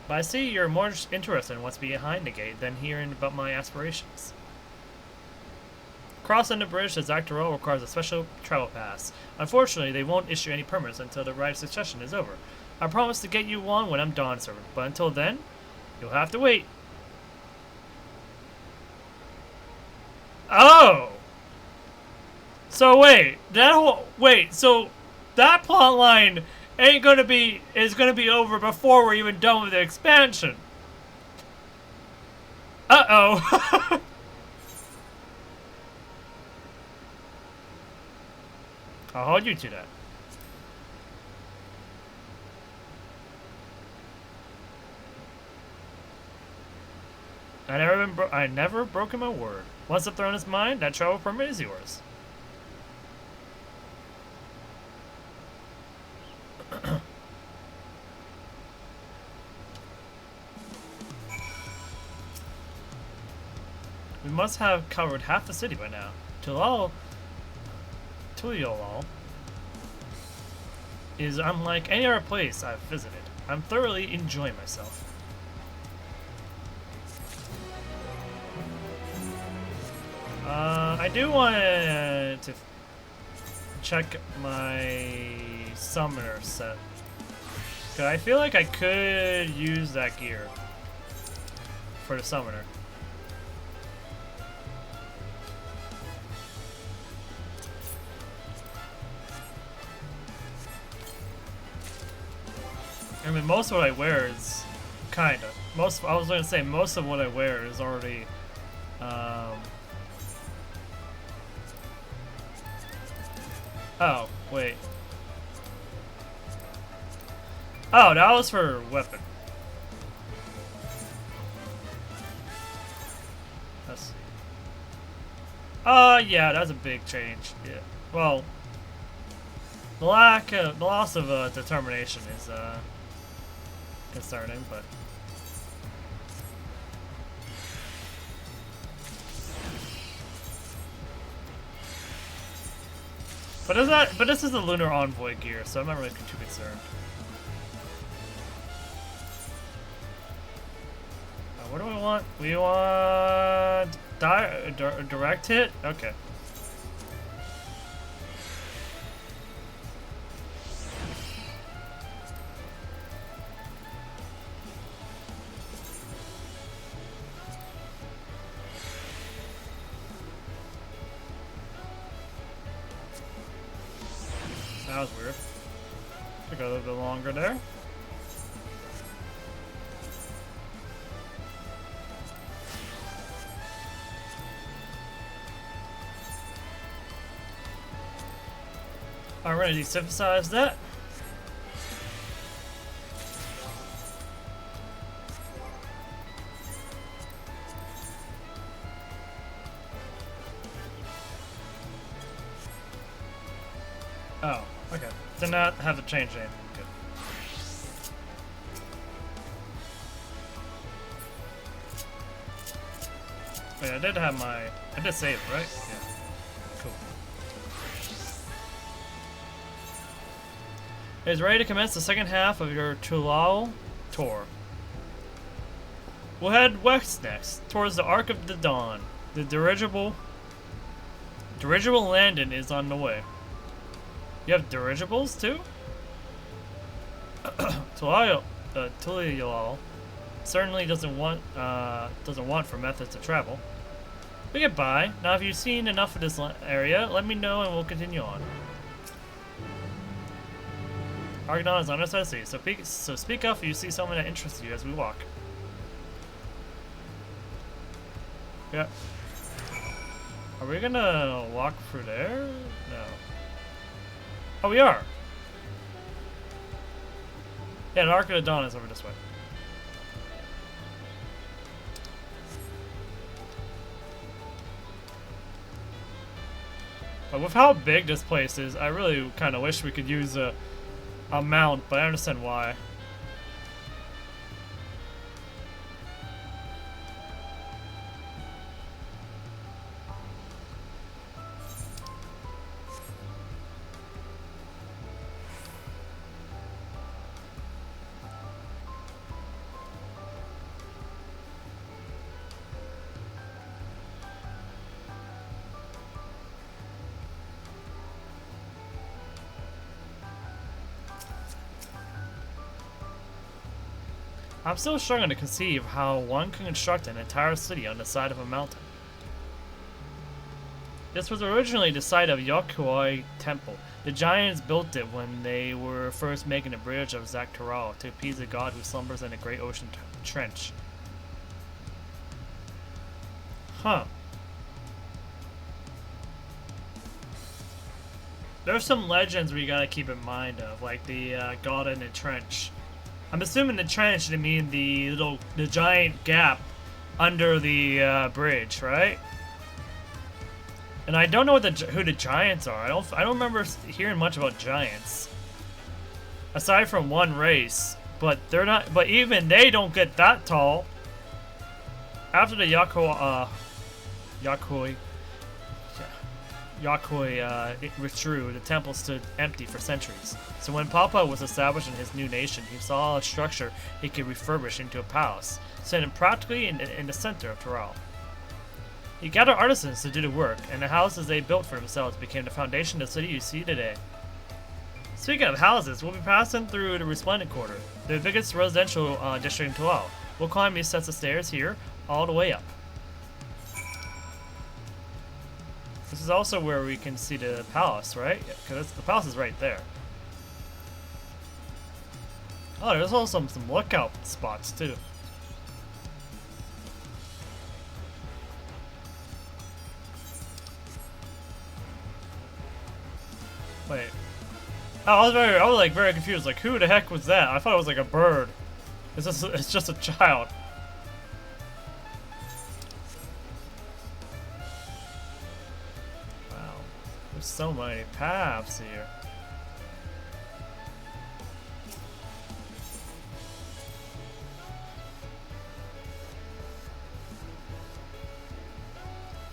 But I see you're more interested in what's behind the gate than hearing about my aspirations. Crossing the bridge to Tural requires a special travel pass. Unfortunately, they won't issue any permits until the rite of succession is over. I promise to get you one when I'm Dawnservant, but until then, you'll have to wait. Oh! So wait, so that plot line is gonna be over before we're even done with the expansion. Uh-oh. I'll hold you to that. I never broken my word. Once the throne is mine, that travel permit is yours. We must have covered half the city by now. Tural is unlike any other place I've visited. I'm thoroughly enjoying myself. I do want to check my summoner set. 'Cause I feel like I could use that gear for the summoner. I mean, most of what I wear is kinda. I was gonna say most of what I wear is already. Oh, wait. Oh, that was for weapon. Let's see. Yeah, that's a big change. Yeah. Well, the loss of determination is concerning, but. But this is the Lunar Envoy gear, so I'm not really too concerned. What do we want? We want direct hit? Okay. That was weird. Took a little bit longer there. Alright, desynthesize that. Oh, okay. Did not have to change anything. Good. Wait, I did save, right? Yeah. Cool. It is ready to commence the second half of your Tural tour. We'll head west next, towards the Arc of the Dawn. The dirigible landing is on the way. You have dirigibles too? Tural certainly doesn't want for methods to travel. We get by. Now, if you've seen enough of this area, let me know and we'll continue on. Argonauts is on our side of the city, so speak up if you see someone that interests you as we walk. Yeah. Are we gonna walk through there? No. Oh, we are! Yeah, the Arc of the Dawn is over this way. But with how big this place is, I really kind of wish we could use a mount, but I understand why. I'm still struggling to conceive how one can construct an entire city on the side of a mountain. This was originally the site of Yokoi Temple. The giants built it when they were first making the bridge of Tural to appease the god who slumbers in the great ocean trench. Huh. There's some legends we gotta keep in mind of, like the god in the trench. I'm assuming the trench to mean the giant gap under the bridge, right? And I don't know who the giants are. I don't remember hearing much about giants, aside from one race. But they're not. But even they don't get that tall. After the Yokoi withdrew, the temple stood empty for centuries. So when Papa was established in his new nation, he saw a structure he could refurbish into a palace, sitting practically in the center of Tural. He gathered artisans to do the work, and the houses they built for themselves became the foundation of the city you see today. Speaking of houses, we'll be passing through the Resplendent Quarter, the biggest residential district in Tural. We'll climb these sets of stairs here, all the way up. This is also where we can see the palace, right? Because the palace is right there. Oh, there's also some lookout spots, too. Wait. Oh, I was like very confused. Like, who the heck was that? I thought it was like a bird. It's just a child. Wow. There's so many paths here.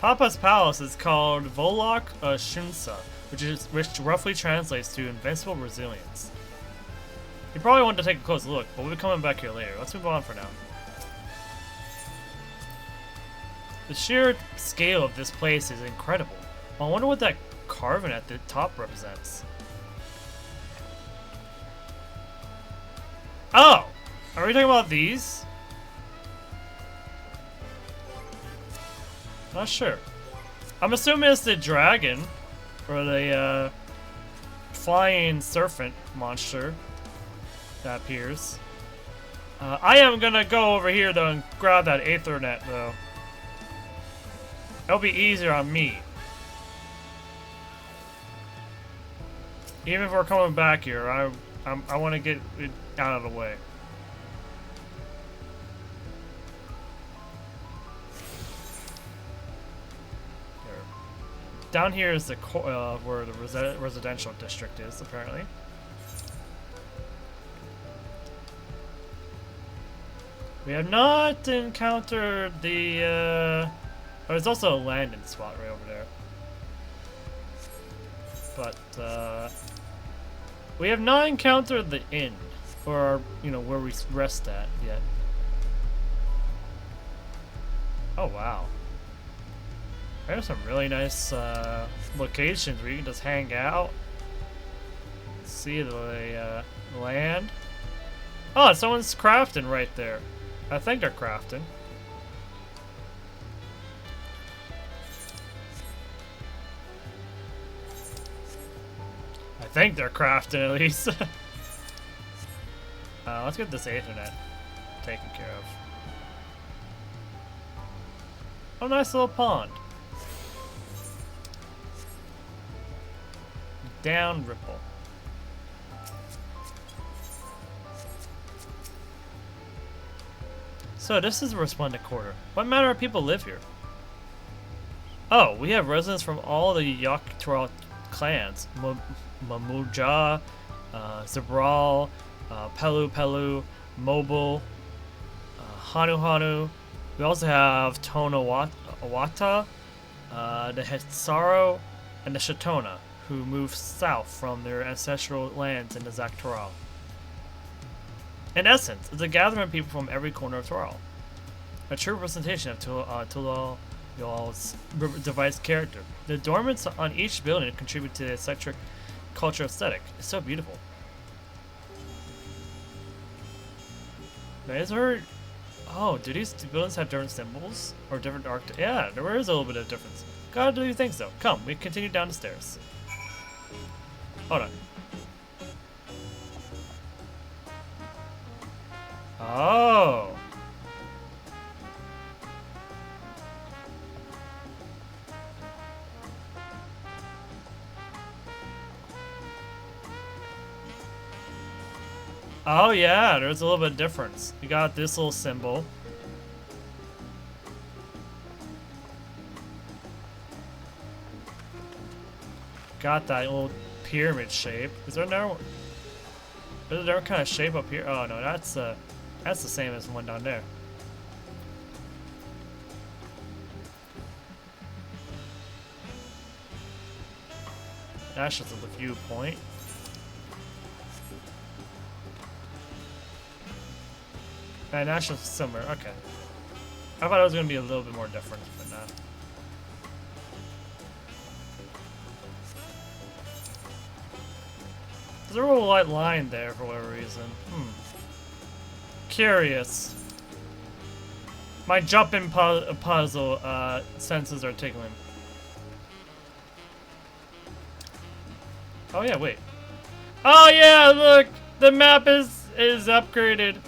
Papa's palace is called Volok Shunsa, which roughly translates to invincible resilience. You probably want to take a close look, but we'll be coming back here later. Let's move on for now. The sheer scale of this place is incredible. I wonder what that carving at the top represents. Oh! Are we talking about these? Not sure. I'm assuming it's the dragon, or the flying serpent monster that appears. I am gonna go over here though and grab that Aethernet though. It'll be easier on me. Even if we're coming back here, I want to get it out of the way. Down here is the where the residential district is, apparently. We have not encountered the. Oh, there's also a landing spot right over there. But we have not encountered the inn, or where we rest at yet. Oh wow. There's some really nice locations where you can just hang out, see the land. Oh, someone's crafting right there. I think they're crafting. I think they're crafting at least. Let's get this Aethernet taken care of. Oh, nice little pond. Down ripple. So this is the Resplendent Quarter. What manner of people live here? Oh, we have residents from all the Tural clans. Mamuja, Zabral, Pelu Pelu, Mobile, Hanu Hanu. We also have Tonawata, the Hetsaro, and the Shatona, who moved south from their ancestral lands into Tural. In essence, it's a gathering of people from every corner of Tural. A true representation of Tural's devised character. The adornments on each building contribute to the eccentric culture aesthetic. It's so beautiful. Now, is there... Oh, do these buildings have different symbols? Or different arc... Yeah, there is a little bit of difference. Gotta do things, though. Come, we continue down the stairs. Hold on. Oh! Oh yeah, there's a little bit of difference. You got this little symbol. Got that little pyramid shape. Is there another kind of shape up here? Oh no, that's the same as the one down there. That's just a viewpoint. And that's just similar. Okay. I thought it was going to be a little bit more different, but not. There's a real light line there for whatever reason. Curious. My jumping puzzle senses are tickling. Oh yeah, wait. Oh yeah, look! The map is upgraded.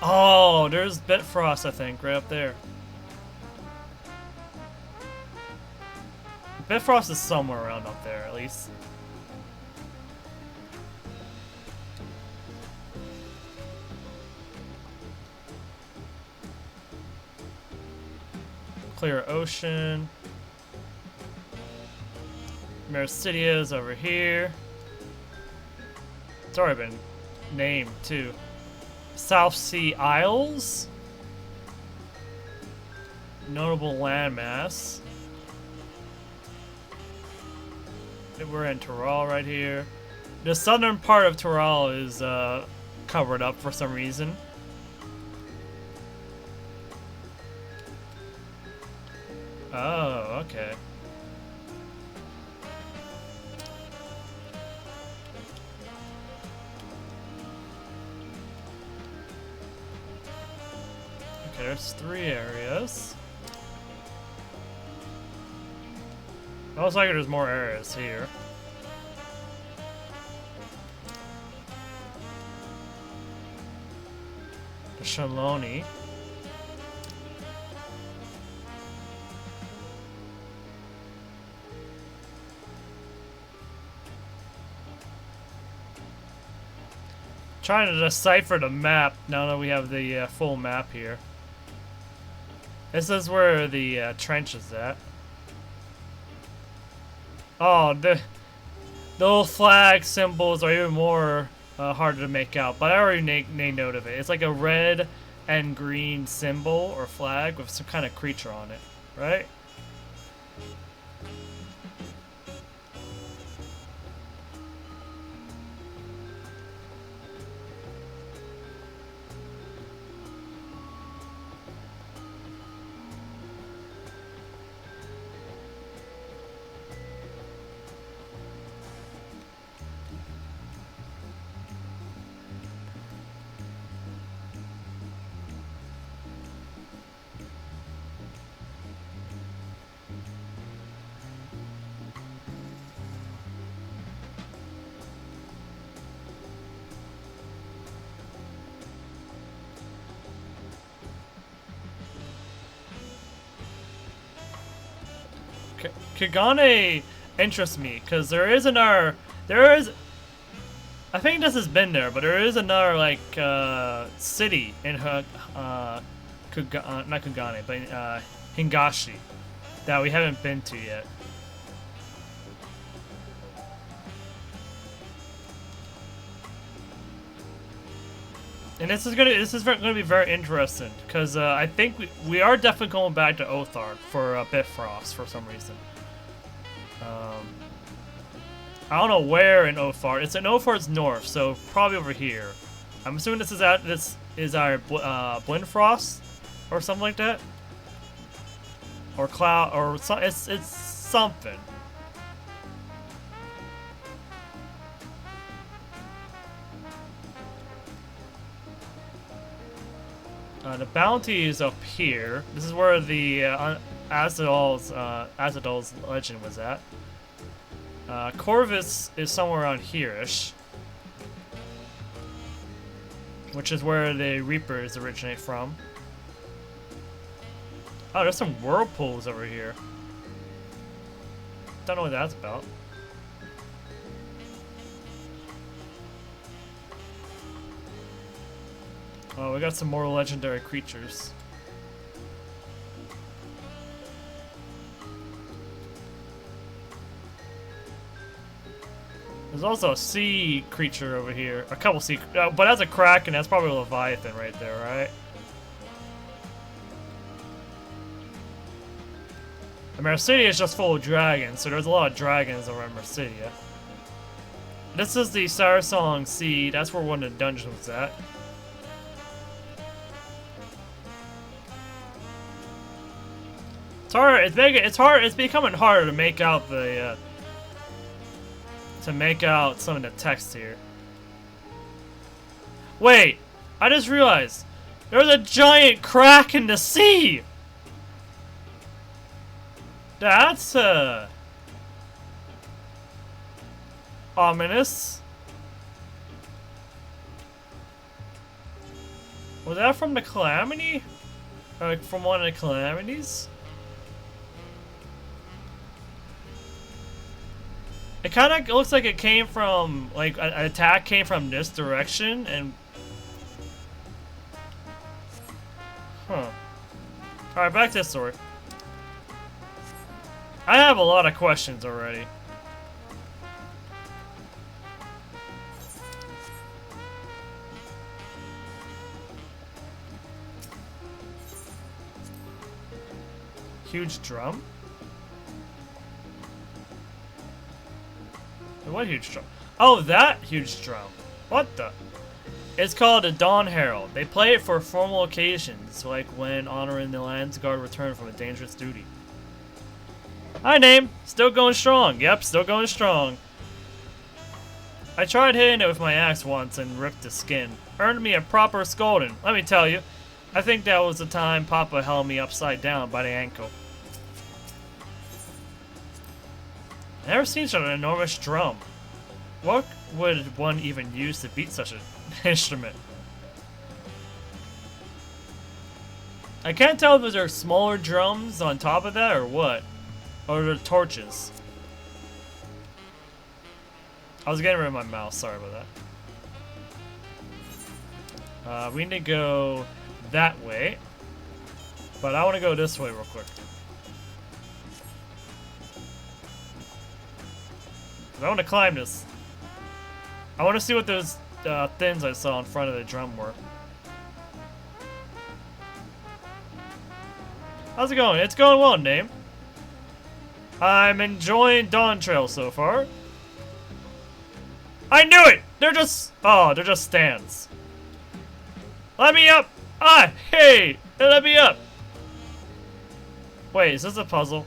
Oh, there's Bitfrost, I think, right up there. Bitfrost is somewhere around up there, at least. Clear Ocean. Mercidia is over here. It's already been named, too. South Sea Isles. Notable landmass. We're in Tural right here. The southern part of Tural is covered up for some reason. Oh, okay. Okay, there's 3 areas. Looks like there's more areas here. The Shaloni. Trying to decipher the map now that we have the full map here. This is where the trench is at. Oh, the little flag symbols are even more harder to make out, but I already made note of it. It's like a red and green symbol or flag with some kind of creature on it, right? Kagane interests me because there is I think this has been there, but there is another like city in not Kagane, but Hingashi that we haven't been to yet. And this is gonna be very interesting because I think we are definitely going back to Othard for Bifrost for some reason. I don't know where in Othard. It's in Othard's north, so probably over here. I'm assuming this is our Blindfrost or something like that, or Cloud, or it's something. The bounty is up here. This is where the Azadol's legend was at. Corvus is somewhere around here-ish. Which is where the Reapers originate from. Oh, there's some whirlpools over here. Don't know what that's about. Oh, we got some more legendary creatures. There's also a sea creature over here. A couple sea... but that's a Kraken. That's probably a Leviathan right there, right? Mercedia is just full of dragons, so there's a lot of dragons around Mercedia. This is the Sarsong Sea. That's where one of the dungeons was at. It's hard. It's hard. It's becoming harder to make out the some of the text here. Wait, I just realized there's a giant crack in the sea. That's ominous. Was that from the Calamity? Or like from one of the Calamities? It kind of looks like it came from, like, an attack came from this direction, and... Huh. Alright, back to the story. I have a lot of questions already. Huge drum? What huge drum? Oh, that huge drum. What the? It's called a Dawn Herald. They play it for formal occasions, like when honoring the Lands Guard return from a dangerous duty. Hi, name. Still going strong. Yep, still going strong. I tried hitting it with my axe once and ripped the skin. Earned me a proper scolding. Let me tell you, I think that was the time Papa held me upside down by the ankle. Never seen such an enormous drum. What would one even use to beat such an instrument? I can't tell if those are smaller drums on top of that or what. Or the torches. I was getting rid of my mouse, sorry about that. We need to go that way. But I want to go this way real quick. I want to climb this. I want to see what those thins I saw in front of the drum were. How's it going? It's going well, name. I'm enjoying Dawntrail so far. I knew it! They're just... oh, they're just stands. Let me up! Ah, hey! Let me up! Wait, is this a puzzle?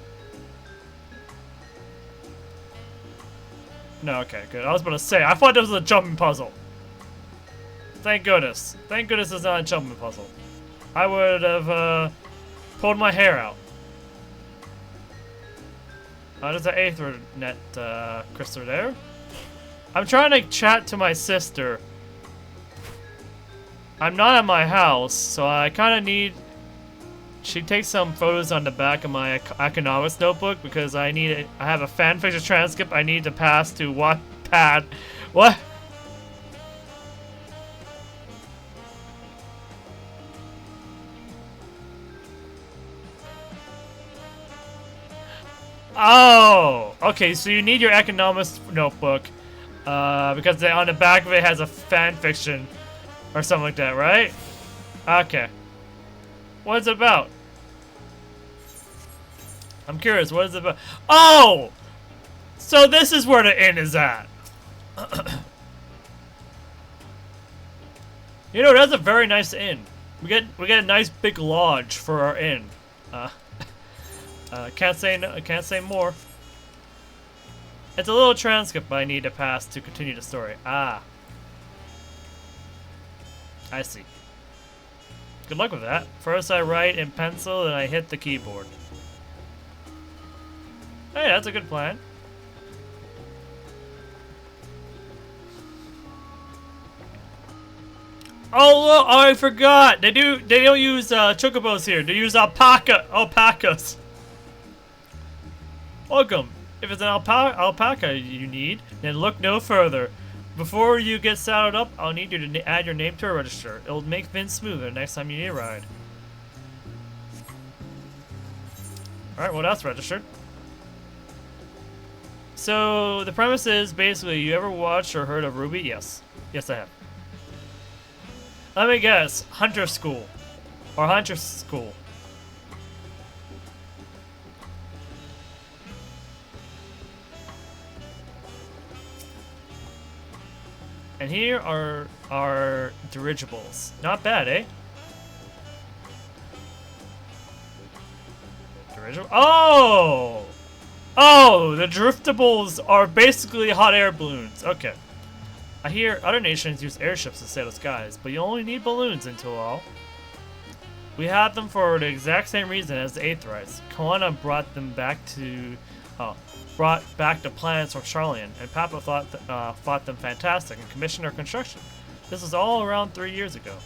No, okay, good. I was about to say, I thought this was a jumping puzzle. Thank goodness. Thank goodness it's not a jumping puzzle. I would have pulled my hair out. There's an Aethernet crystal there. I'm trying to chat to my sister. I'm not at my house, so I kind of need... She takes some photos on the back of my economics notebook because I have a fanfiction transcript I need to pass to Wattpad. What? Oh, okay. So you need your economics notebook because on the back of it has a fanfiction or something like that, right? Okay. What is it about? I'm curious, what is it about? Oh! So this is where the inn is at. You know, that's a very nice inn. We get a nice big lodge for our inn. Can't say more. It's a little transcript I need to pass to continue the story. Ah. I see. Good luck with that. First I write in pencil, then I hit the keyboard. Hey, that's a good plan. Oh look! Oh, I forgot. They don't use chocobos here. They use alpacas. Welcome. If it's an alpaca you need, then look no further. Before you get saddled up, I'll need you to add your name to a register. It'll make things smoother next time you need a ride. Alright, well that's registered. So, the premise is basically, you ever watched or heard of Ruby? Yes. Yes, I have. Let me guess. Hunter School. Or Hunter School. And here are our dirigibles. Not bad, eh? Dirigible. Oh! Oh! The driftables are basically hot air balloons. Okay. I hear other nations use airships to sail the skies, but you only need balloons in Tural. We have them for the exact same reason as the Aetherites. Kawana brought them back to... brought back the planets from Charlian, and Papa thought them fantastic and commissioned their construction. This was all around 3 years ago.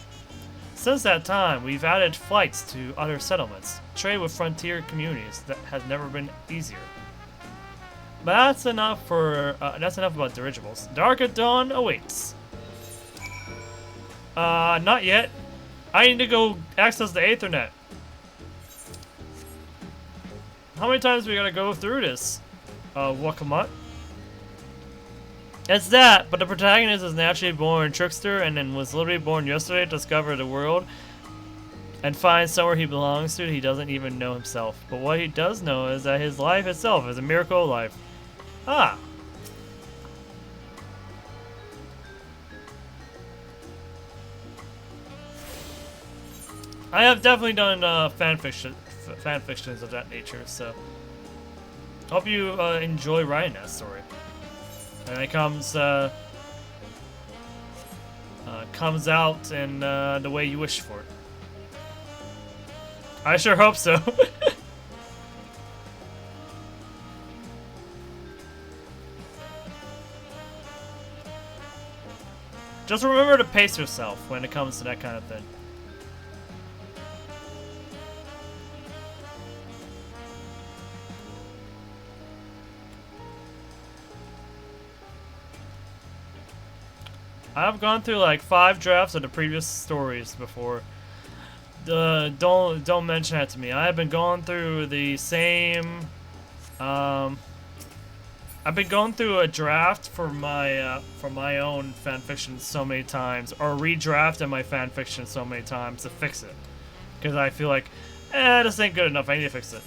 Since that time, we've added flights to other settlements. Trade with frontier communities that has never been easier. But that's enough about dirigibles. The Ark of Dawn awaits. Not yet. I need to go access the Aethernet. How many times we gotta go through this? Wakamut? It's that, but the protagonist is naturally born trickster and then was literally born yesterday to discover the world and find somewhere he belongs to he doesn't even know himself. But what he does know is that his life itself is a miracle of life. Ah. I have definitely done fanfictions of that nature, so hope you enjoy writing that story. And it comes out in the way you wish for it. I sure hope so. Just remember to pace yourself when it comes to that kind of thing. I've gone through like 5 drafts of the previous stories before. Don't mention that to me. I've been going through the same. I've been going through a draft for my own fanfiction so many times, or redrafted my fanfiction so many times to fix it, because I feel like, this ain't good enough. I need to fix it.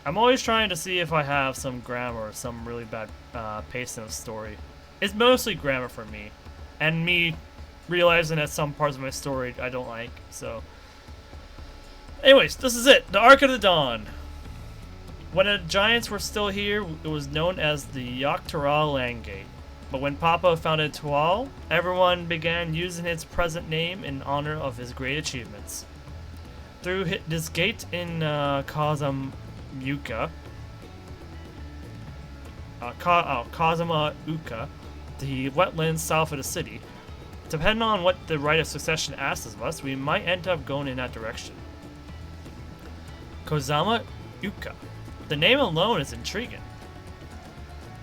I'm always trying to see if I have some grammar or some really bad pacing of story. It's mostly grammar for me, and me realizing that some parts of my story I don't like, so. Anyways, this is it. The Ark of the Dawn. When the Giants were still here, it was known as the Tural Land Gate. But when Papa founded Tural, everyone began using its present name in honor of his great achievements. Through this gate in Kazama Uka, the wetlands south of the city. Depending on what the rite of succession asks of us, we might end up going in that direction. Kozama Uka. The name alone is intriguing.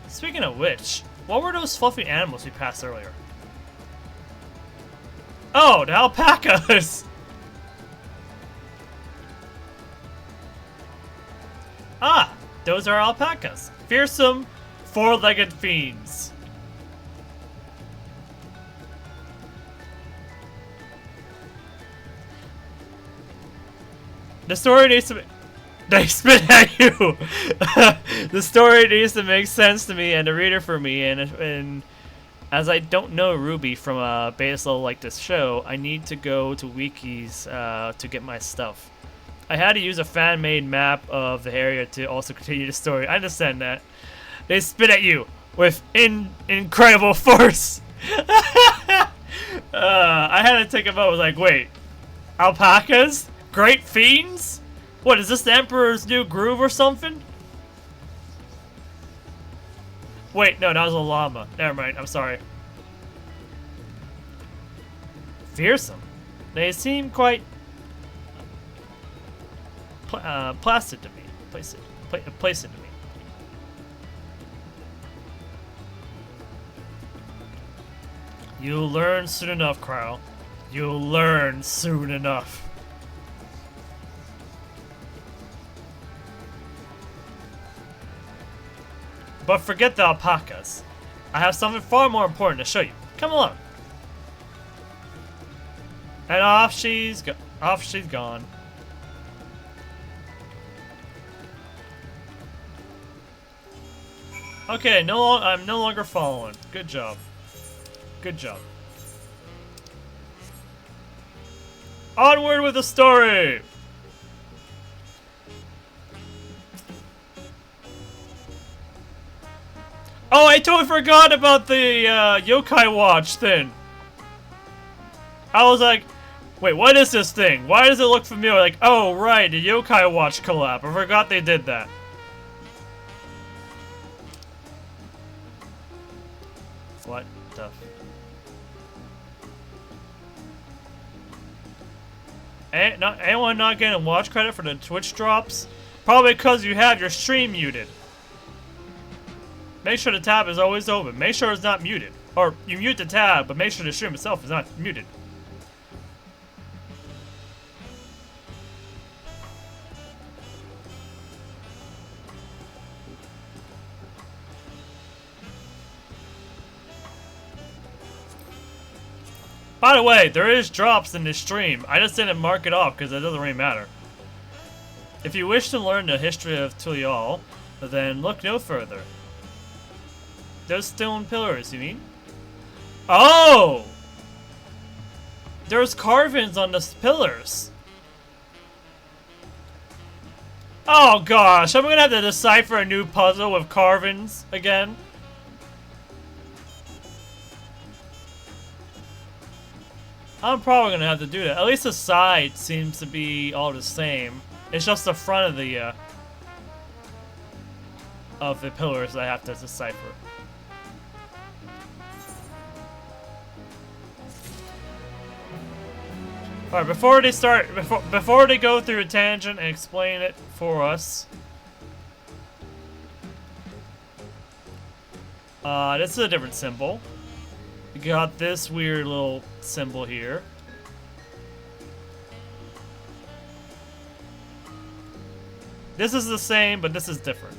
Speaking of which, what were those fluffy animals we passed earlier? Oh, the alpacas! Ah, those are alpacas. Fearsome, four-legged fiends. The story needs to... They spit at you! The story needs to make sense to me and the reader for me, and as I don't know Ruby from a base level like this show, I need to go to wikis to get my stuff. I had to use a fan-made map of the area to also continue the story. I understand that. They spit at you with incredible force. I had to take a moment. I was like, wait, alpacas? Great fiends? What, is this the Emperor's New Groove or something? Wait, no, that was a llama. Never mind, I'm sorry. Fearsome. They seem quite placid to me. Placid to me. You'll learn soon enough, Kyle. You'll learn soon enough. But forget the alpacas. I have something far more important to show you. Come along. And off she's gone. Okay, I'm no longer following. Good job. Good job. Onward with the story! Oh, I totally forgot about the yokai watch thing. I was like, wait, what is this thing? Why does it look familiar? Like, oh, right, the yokai watch collab. I forgot they did that. What the... Anyone not getting watch credit for the Twitch drops? Probably because you have your stream muted. Make sure the tab is always open. Make sure it's not muted. Or you mute the tab, but make sure the stream itself is not muted. By the way, there is drops in this stream. I just didn't mark it off because it doesn't really matter. If you wish to learn the history of Tural, then look no further. Those stone pillars, you mean? Oh! There's carvings on the pillars. Oh gosh, I'm gonna have to decipher a new puzzle with carvings again. I'm probably gonna have to do that. At least the side seems to be all the same. It's just the front of the pillars that I have to decipher. Alright, before they go through a tangent and explain it for us. This is a different symbol. We got this weird little symbol here. This is the same, but this is different.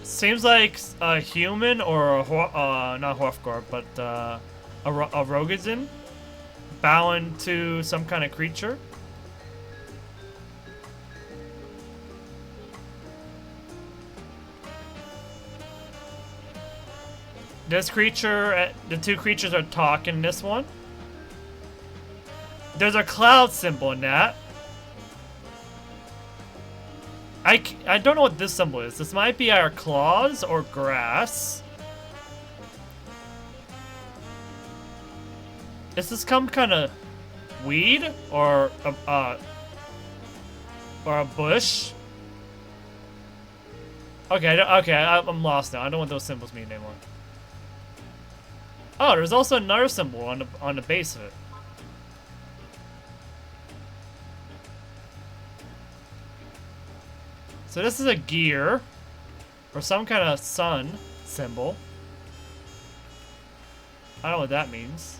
Seems like a human or a not Hofgor, but a Rogazin bowing to some kind of creature. This creature, the two creatures are talking in this one. There's a cloud symbol in that. I don't know what this symbol is. This might be our claws or grass. Is this some kind of weed or a bush? Okay, I'm lost now. I don't know what those symbols mean anymore. Oh, there's also another symbol on the base of it. So this is a gear, or some kind of sun symbol. I don't know what that means.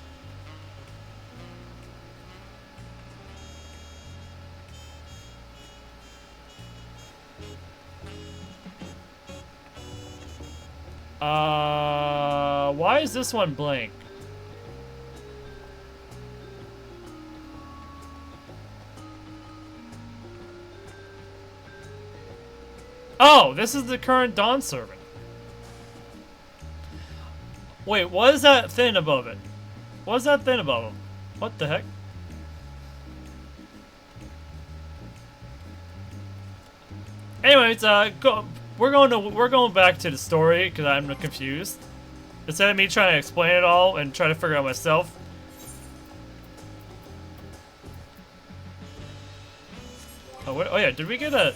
Why is this one blank? Oh, this is the current Dawn servant. Wait, what is that thing above it? What is that thing above him? What the heck? Anyways, we're going back to the story because I'm confused. Instead of me trying to explain it all and try to figure it out myself. Oh, what, oh yeah, did we get a...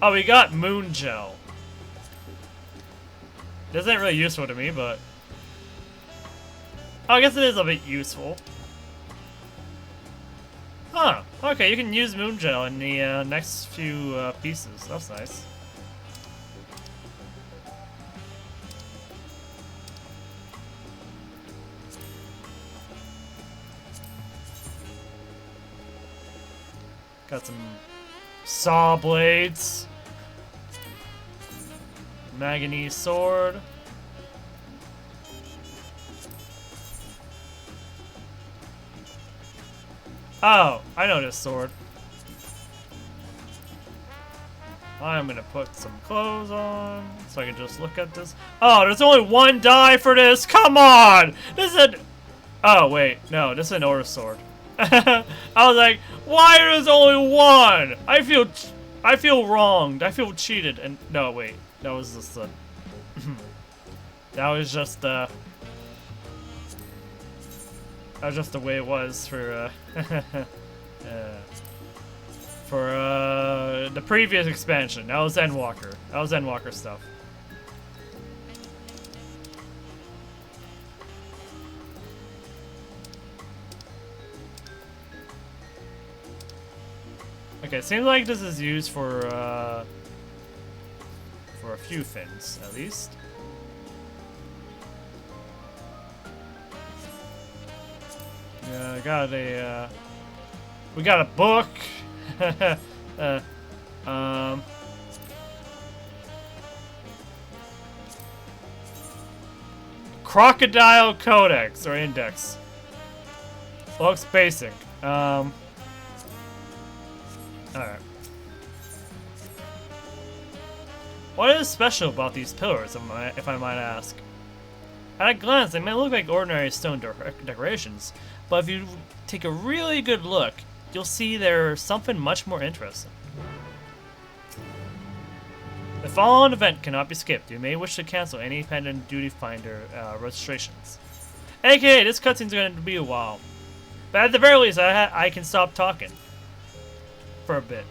Oh, we got moon gel. This isn't really useful to me, but... Oh, I guess it is a bit useful. Huh. Okay, you can use moon gel in the next few pieces. That's nice. Got some saw blades. Manganese sword. Oh, I know this sword. I'm gonna put some clothes on so I can just look at this. Oh, there's only one die for this. Come on! This is a... Oh, wait. No, this is an order sword. I was like, why there's only one? I feel wronged. I feel cheated. And no, wait, that was just that was just the way it was for the previous expansion. That was Endwalker. That was Endwalker stuff. Okay, it seems like this is used for a few things, at least. Yeah, we got a book. Crocodile Codex or Index. Looks basic. Alright. What is special about these pillars, if I might ask? At a glance, they may look like ordinary stone decorations, but if you take a really good look, you'll see there's something much more interesting. The following event cannot be skipped. You may wish to cancel any pending duty finder registrations. AKA, this cutscene's going to be a while. But at the very least, I can stop talking. For a bit.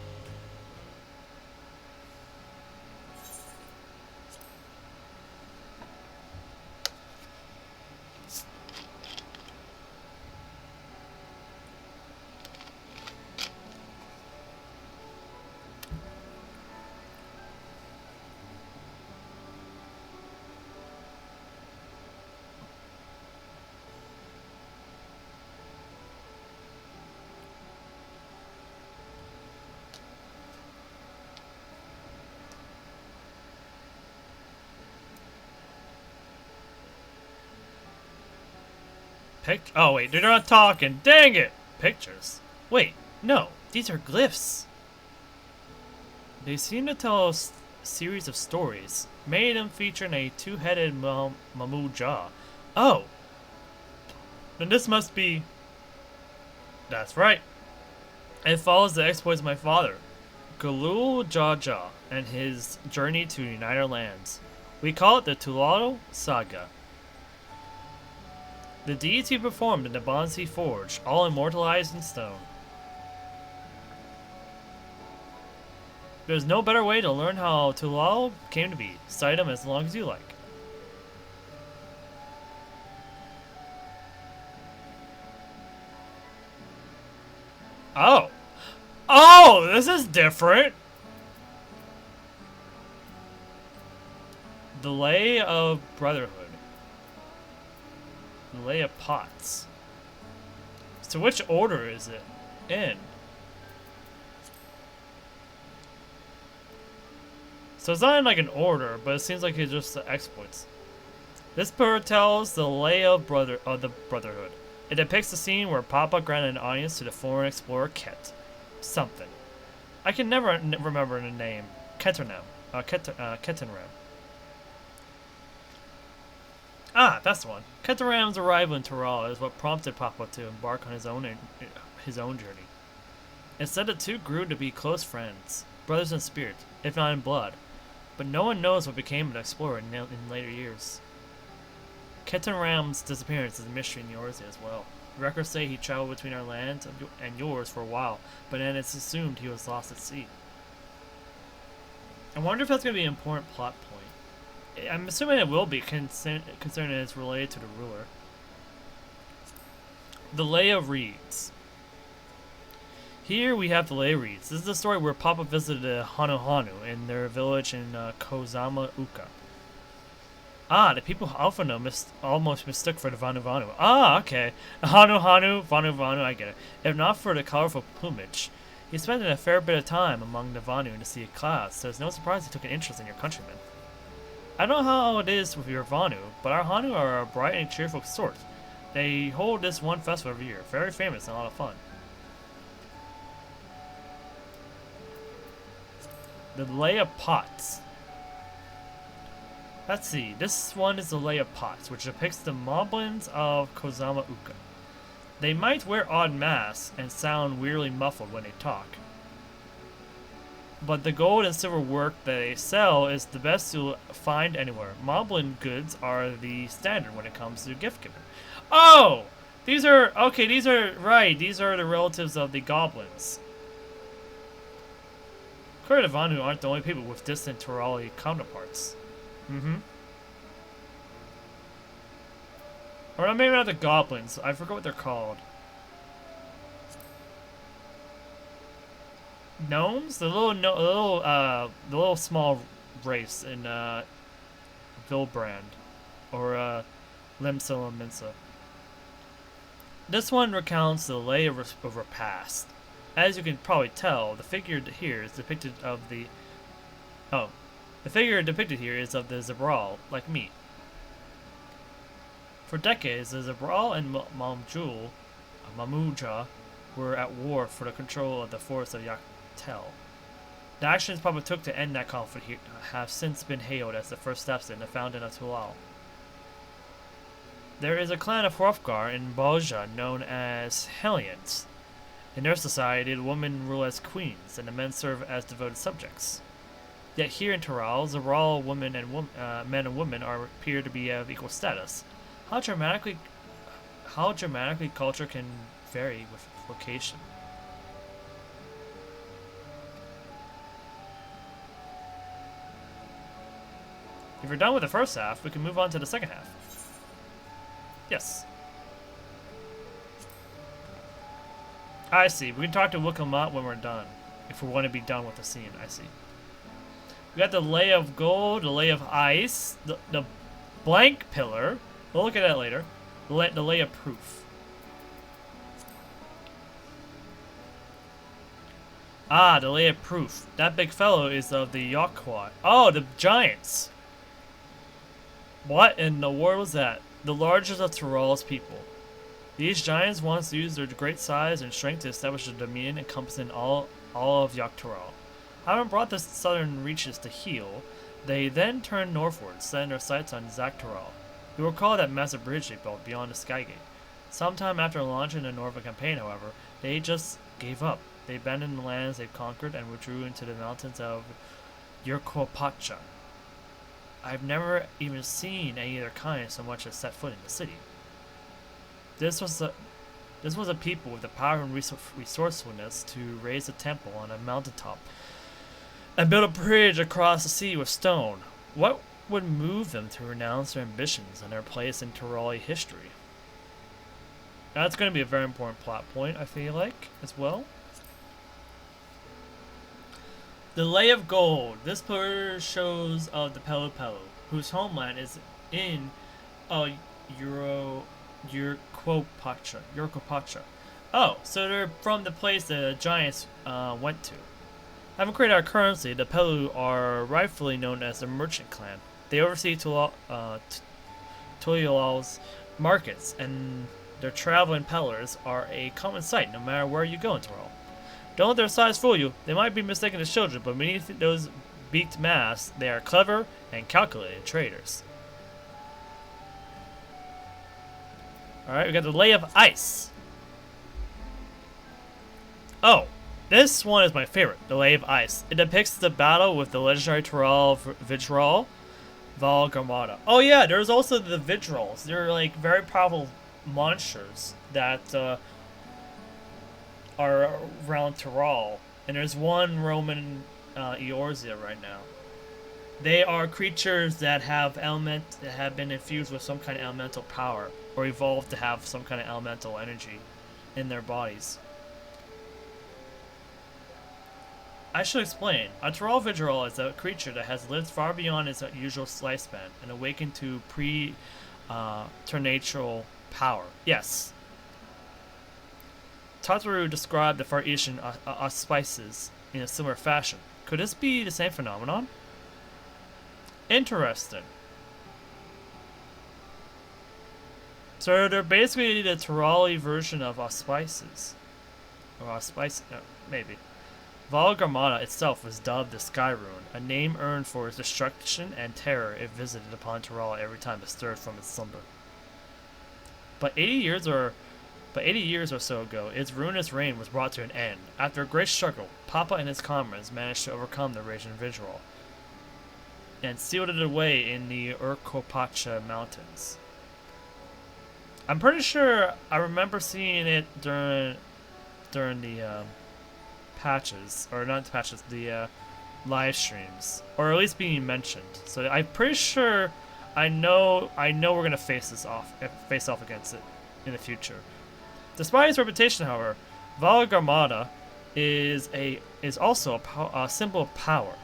Oh wait, they're not talking. Dang it! Pictures. Wait, no, these are glyphs. They seem to tell us a series of stories. Many of them featuring a two-headed Mamu jaw. Oh, then this must be. That's right. It follows the exploits of my father, Galul Jaja, and his journey to United Lands. We call it the Tural Saga. The deeds he performed in the bonds he forged, all immortalized in stone. There's no better way to learn how Tural came to be. Cite him as long as you like. Oh! Oh, this is different! The Lay of Brotherhood. Lay of Pots. So which order is it in? So it's not in like an order, but it seems like it's just the exploits. This bird tells the Lay of the Brotherhood. It depicts the scene where Papa granted an audience to the foreign explorer Ket. Something. I can never remember the name. Keternam. Ketenram. Ah, that's the one. Ketaram's arrival in Tural is what prompted Papa to embark on his own journey. Instead, the two grew to be close friends, brothers in spirit, if not in blood. But no one knows what became of the explorer in later years. Ketaram's disappearance is a mystery in Eorzea as well. Records say he traveled between our land and yours for a while, but then it's assumed he was lost at sea. I wonder if that's going to be an important plot point. I'm assuming it will be, considering it's related to the ruler. The Leia reads. Here we have the Leia reads. This is the story where Papa visited Hanu Hanu in their village in Kozama Uka. Ah, the people of Alphano almost mistook for the Vanu Vanu. Ah, okay. Hanu Hanu, Vanu Vanu, I get it. If not for the colorful plumage, he spent a fair bit of time among the Vanu in the Sea of Clouds, so it's no surprise he took an interest in your countrymen. I don't know how it is with your Vanu, but our Hanu are a bright and cheerful sort. They hold this one festival every year, very famous and a lot of fun. The Leia Pots. Let's see, this one is the Leia Pots, which depicts the moblins of Kozama Uka. They might wear odd masks and sound weirdly muffled when they talk. But the gold and silver work that they sell is the best you'll find anywhere. Moblin goods are the standard when it comes to gift giving. Oh! These are the relatives of the goblins. Clearly the Vanu aren't the only people with distant Turali counterparts. Or maybe not the goblins. I forgot what they're called. Gnomes? The little small race in Vilbrand or Limsa Minsa. This one recounts the Leia of her past. As you can probably tell, the figure here is depicted of the Zabral, like me. For decades, the Zabral and Mamuja were at war for the control of the forest of Yaktel. The actions Papa took to end that conflict here have since been hailed as the first steps in the founding of Tural. There is a clan of Hrothgar in Balja known as Hellions. In their society, the women rule as queens, and the men serve as devoted subjects. Yet here in Tural, Zabral women and men and women appear to be of equal status. How dramatically culture can vary with location. If we're done with the first half, we can move on to the second half. Yes. I see. We can talk to Wookamat when we're done. If we want to be done with the scene, I see. We got the Lay of Gold, the Lay of Ice, the Blank Pillar. We'll look at that later. The Lay of Proof. Ah, the Lay of Proof. That big fellow is of the Yokwa. Oh, the Giants. What in the world was that? The largest of Tural's people. These giants once used their great size and strength to establish a dominion encompassing all of Yaktural. Having brought the southern reaches to heel, they then turned northward, setting their sights on Zaktural. You will recall that massive bridge they built beyond the Skygate. Sometime after launching the northern campaign, however, they just gave up. They abandoned the lands they've conquered and withdrew into the mountains of Yurkopacha. I've never even seen any of their kind so much as set foot in the city. This was a people with the power and resourcefulness to raise a temple on a mountaintop and build a bridge across the sea with stone. What would move them to renounce their ambitions and their place in Turali history? That's going to be a very important plot point, I feel like, as well. The Lay of Gold. This pillar shows of the Pelu Pelu, whose homeland is in Yurkopacha. Oh, so they're from the place the giants went to. Having created our currency, the Pelu are rightfully known as the Merchant Clan. They oversee Tulal's markets, and their traveling peddlers are a common sight no matter where you go in Tural. Don't let their size fool you. They might be mistaken as children, but beneath those beaked masks, they are clever and calculated traders. Alright, we got the Lay of Ice. Oh, this one is my favorite, the Lay of Ice. It depicts the battle with the legendary Tural Vitral Valgarmata. Oh yeah, there's also the Vitrals. They're like very powerful monsters that are around Tural. And there's one Roman Eorzea right now. They are creatures that have been infused with some kind of elemental power, or evolved to have some kind of elemental energy in their bodies. I should explain. A Tural Vigil is a creature that has lived far beyond its usual lifespan and awakened to preternatural power. Yes. Tataru described the Far Eastern auspices in a similar fashion. Could this be the same phenomenon? Interesting. So they're basically the Turali version of auspices. Or auspice, no, maybe. Valgarmata itself was dubbed the Sky Rune, a name earned for its destruction and terror it visited upon Tural every time it stirred from its slumber. But 80 years or so ago, its ruinous reign was brought to an end. After a great struggle, Papa and his comrades managed to overcome the raging Vigil and sealed it away in the Urkopacha Mountains. I'm pretty sure I remember seeing it during the patches, or not patches, the live streams, or at least being mentioned. So I'm pretty sure I know we're gonna face off against it in the future. Despite its reputation, however, Valgarmata is also a symbol of power.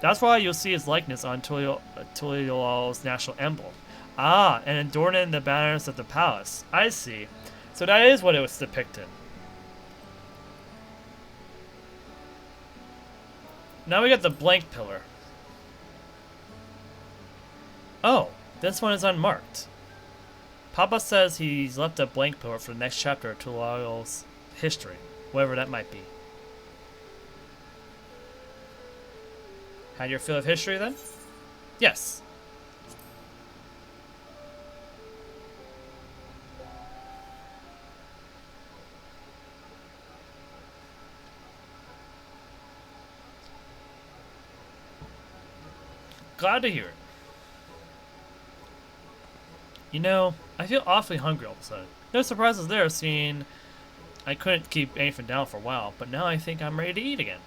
That's why you'll see its likeness on Tulal's national emblem. Ah, and adorning the banners of the palace. I see. So that is what it was depicted. Now we got the blank pillar. Oh, this one is unmarked. Papa says he's left a blank pillar for the next chapter of Tulal's history, whatever that might be. Had your fill of history then? Yes. Glad to hear it. You know, I feel awfully hungry all of a sudden. No surprises there, seeing I couldn't keep anything down for a while, but now I think I'm ready to eat again.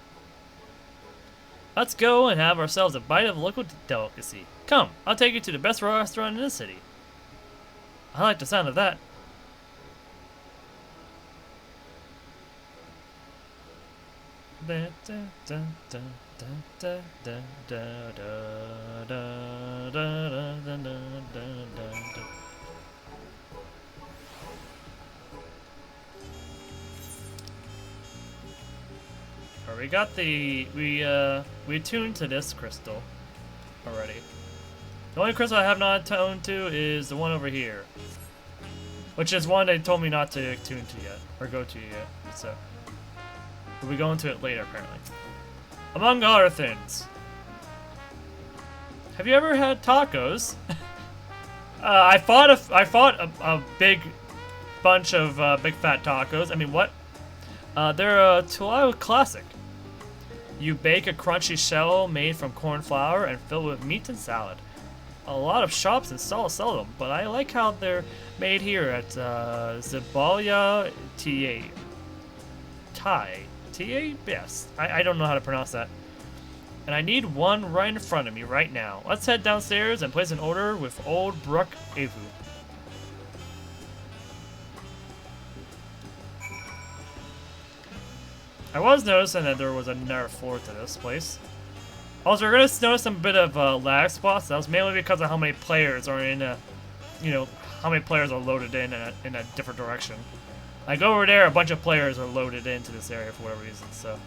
Let's go and have ourselves a bite of local delicacy. Come, I'll take you to the best restaurant in the city. I like the sound of that. We got we attuned to this crystal already. The only crystal I have not attuned to is the one over here, which is one they told me not to attune to yet or go to yet. So we'll be going to it later apparently. Among other things, have you ever had tacos? I fought a big bunch of big fat tacos. I mean, what? They're a Tural classic. You bake a crunchy shell made from corn flour and fill with meat and salad. A lot of shops and stalls sell them, but I like how they're made here at Zabalya Thai. Yes. I don't know how to pronounce that. And I need one right in front of me right now. Let's head downstairs and place an order with Old Brook Evu. I was noticing that there was another floor to this place. Also, we're gonna notice some bit of lag spots. That was mainly because of how many players are in a, how many players are loaded in a different direction. Like over there, a bunch of players are loaded into this area for whatever reason. So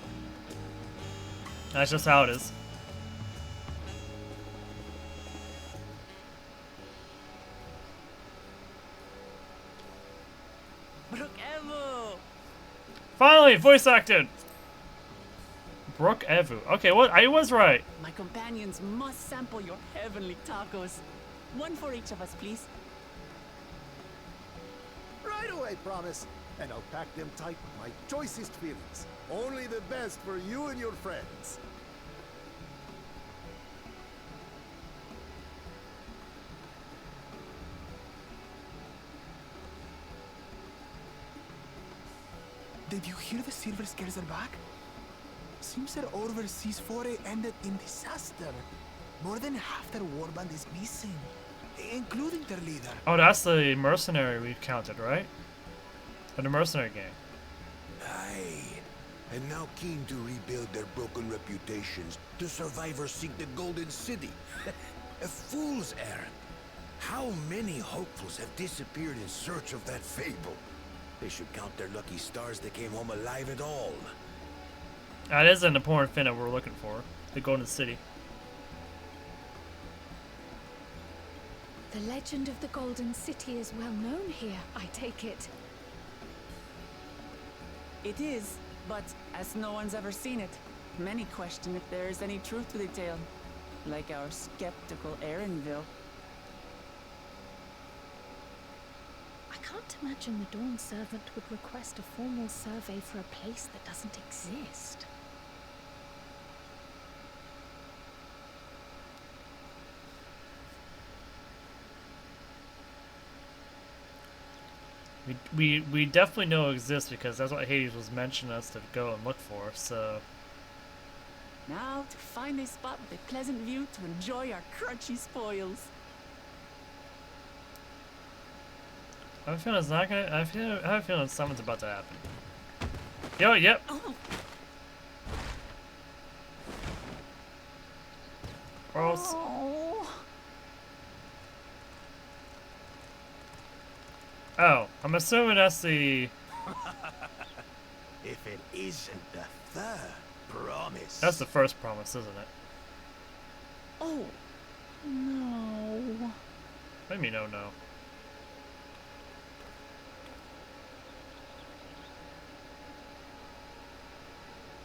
that's just how it is. Finally, voice acted. Brook Evu. Okay, what? I was right. My companions must sample your heavenly tacos. One for each of us, please. right away, promise. And I'll pack them tight with my choicest feelings. Only the best for you and your friends. Did you hear the Silver Scares are back? Seems their overseas foray ended in disaster. More than half their warband is missing, including their leader. Oh, that's the mercenary we counted, right? Or the mercenary gang. Aye. And now keen to rebuild their broken reputations, the survivors seek the Golden City. A fool's errand. How many hopefuls have disappeared in search of that fable? They should count their lucky stars they came home alive at all. That is an important thing that we're looking for. The Golden City. The legend of the Golden City is well known here, I take it. It is, but as no one's ever seen it, many question if there is any truth to the tale. Like our skeptical Erinville. I can't imagine the Dawn Servant would request a formal survey for a place that doesn't exist. We definitely know it exists because that's what Hades was mentioning us to go and look for, so... Now to find a spot with a pleasant view to enjoy our crunchy spoils. I have a feeling it's not gonna... I have a feeling something's about to happen. Yo, yep! Oh. Or else... Oh. Oh, I'm assuming that's the... If it isn't the third promise. That's the first promise, isn't it? Oh. No. What do you mean, oh no?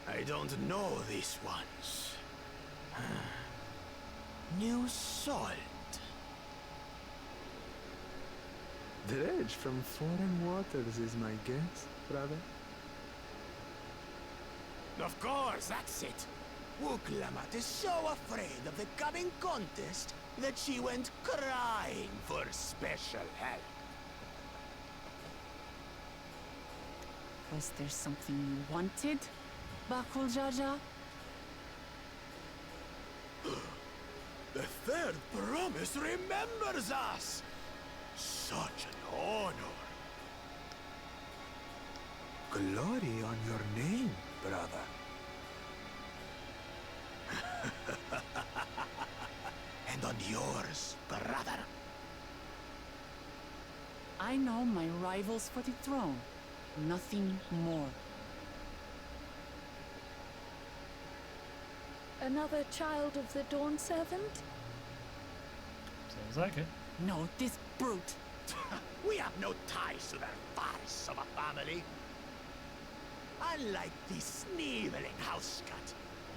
I don't know these ones. New salt. Dredge from foreign waters is my guess, brother. Of course, that's it. Wuklamat is so afraid of the coming contest that she went crying for special help. Was there something you wanted, Bakul Jaja? The third promise remembers us. Such an honor. Glory on your name, brother. And on yours, brother. I know my rivals for the throne. Nothing more. Another child of the Dawn Servant? Seems like it. No, this brute. We have no ties to their farce of a family. Unlike the sneevling house cat,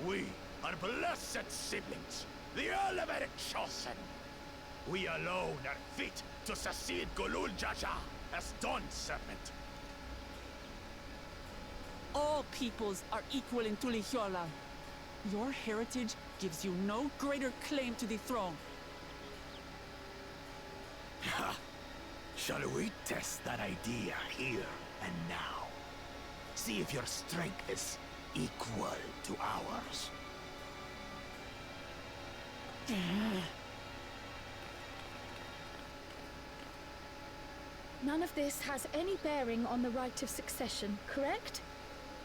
we are blessed siblings, the elevated chosen. We alone are fit to succeed Golul Jaja as Dawn Servant. All peoples are equal in Tulihiola. Your heritage gives you no greater claim to the throne. Shall we test that idea here and now? See if your strength is equal to ours. None of this has any bearing on the rite of succession, correct?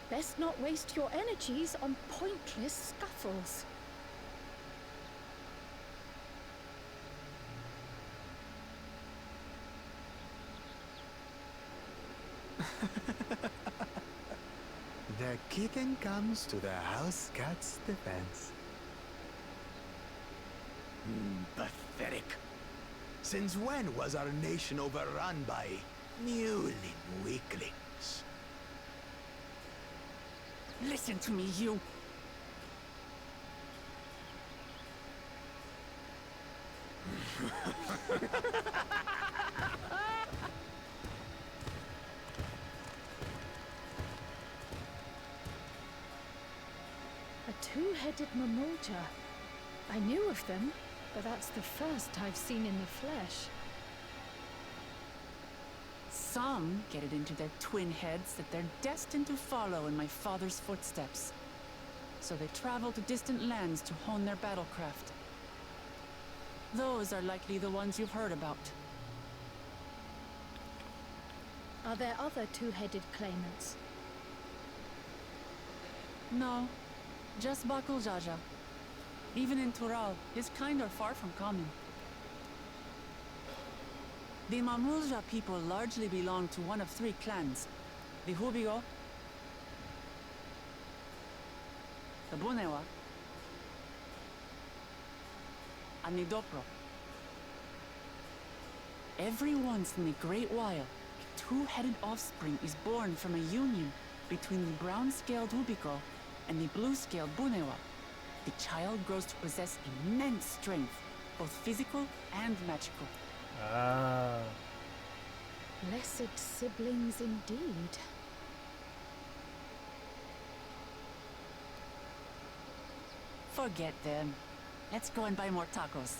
Best not waste your energies on pointless scuffles. The kitten comes to the house cat's defense. Pathetic. Since when was our nation overrun by mewling weaklings? Listen to me, you. two-headed Mamulja. I knew of them, but that's the first I've seen in the flesh. Some get it into their twin heads that they're destined to follow in my father's footsteps. So they travel to distant lands to hone their battlecraft. Those are likely the ones you've heard about. Are there other two-headed claimants? No, just Bakul Jaja. Even in Tural, his kind are far from common. The Mamulja people largely belong to one of three clans. The Hubigo, the Bunewa, and the Dopro. Every once in a great while, a two-headed offspring is born from a union between the brown-scaled Hubigo and the blue-scaled Bunewa. The child grows to possess immense strength, both physical and magical. Ah. Blessed siblings indeed. Forget them. Let's go and buy more tacos.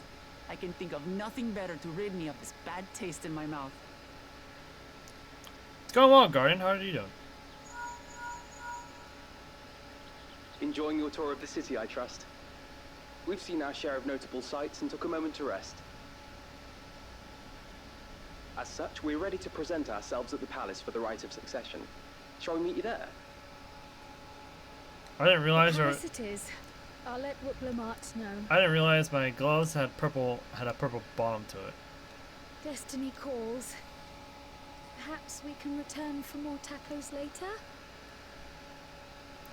I can think of nothing better to rid me of this bad taste in my mouth. It's going well, Guardian. How are you doing? Enjoying your tour of the city, I trust. We've seen our share of notable sights and took a moment to rest. As such, we're ready to present ourselves at the palace for the rite of succession. Shall we meet you there? I didn't realize Yes, it is. I'll let Wuplamart know. I didn't realize my gloves had a purple bottom to it. Destiny calls. Perhaps we can return for more tacos later?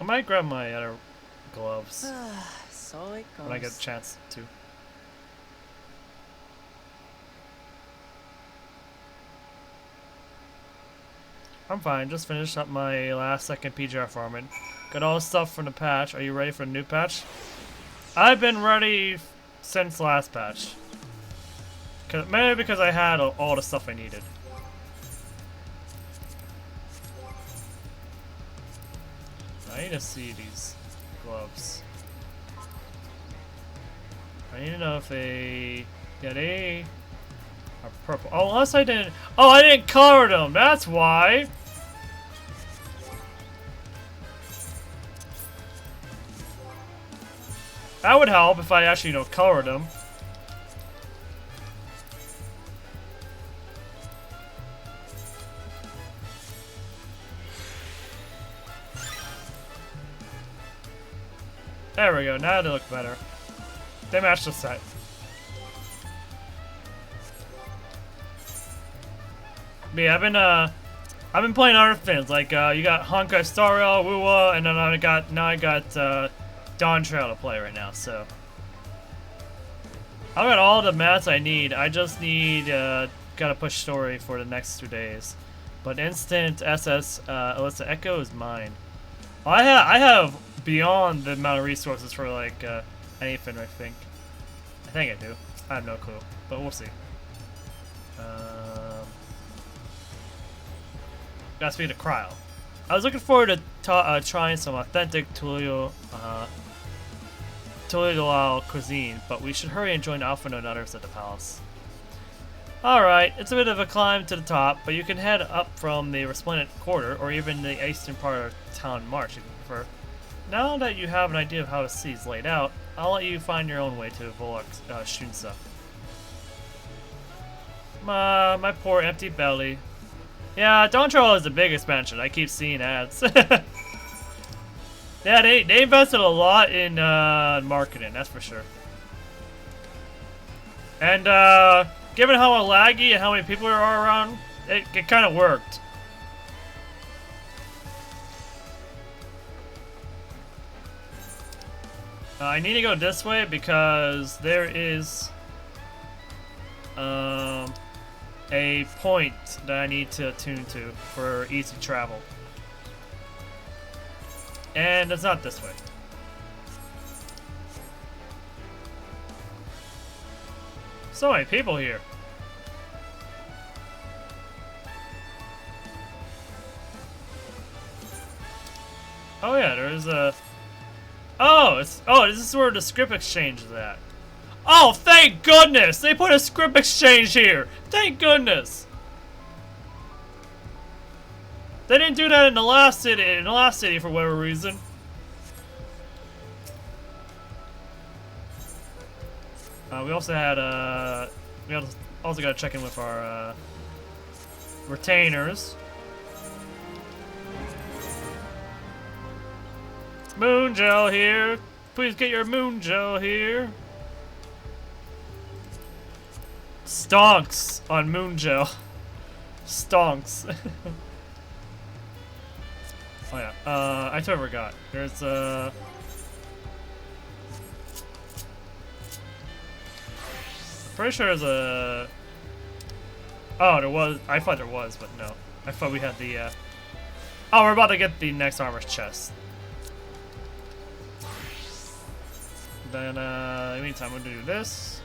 I might grab my other gloves So it goes. when I get a chance to. I'm fine. Just finished up my last second PGR farming. Got all the stuff from the patch. Are you ready for the new patch? I've been ready since last patch. Mainly because I had all the stuff I needed. I need to see these gloves. I need to know if they are purple. Oh, unless I didn't. Oh, I didn't color them. That's why. That would help if I actually, colored them. There we go. Now they look better. They match the set. But yeah, I've been playing other things like you got Honkai Star Rail, Wuwa, and then I got Dawntrail to play right now. So I've got all the mats I need. I just need gotta push story for the next 2 days. But instant SS Alyssa Echo is mine. I have beyond the amount of resources for like anything. I think I do. I have no clue, but we'll see. Gotta speak to Cryo. I was looking forward to trying some authentic Tural cuisine, but we should hurry and join Alpha and others at the palace. Alright, it's a bit of a climb to the top, but you can head up from the Resplendent Quarter, or even the eastern part of Town March if you prefer. Now that you have an idea of how the sea is laid out, I'll let you find your own way to Volok Shunsa. My poor empty belly. Yeah, Dawntrail is the big expansion. I keep seeing ads. Yeah, they invested a lot in marketing, that's for sure. And given how laggy and how many people there are around, it kind of worked. I need to go this way because there is a point that I need to attune to for easy travel. And it's not this way. So many people here. Oh yeah, there's a... Oh, this is where the script exchange is at. Oh, thank goodness! They put a script exchange here! Thank goodness! They didn't do that in the last city for whatever reason. We also had we also got to check in with our retainers. Moon gel here. Please get your moon gel here. Stonks on moon gel. Stonks. Oh yeah. I totally forgot. There's pretty sure there's a. Oh, there was. I thought there was, but no. I thought we had the. Oh, we're about to get the next armor's chest. Then, in the meantime, I'm gonna do this.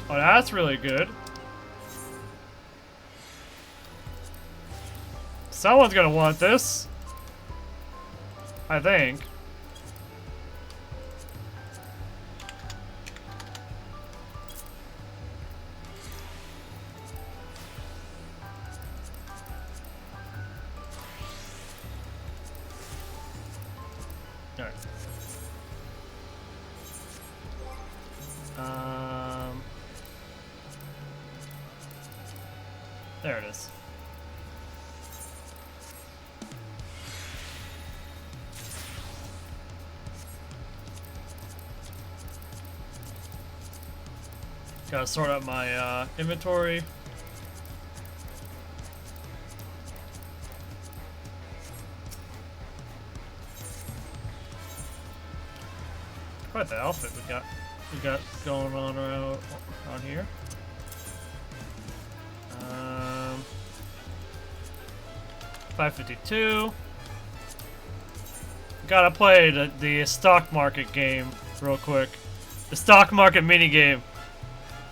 Oh, that's really good. Someone's gonna want this. I think. Alright. There it is. Gotta sort out my inventory. Quite the outfit we got going on around here. 552. Gotta play the stock market game real quick. The stock market mini game.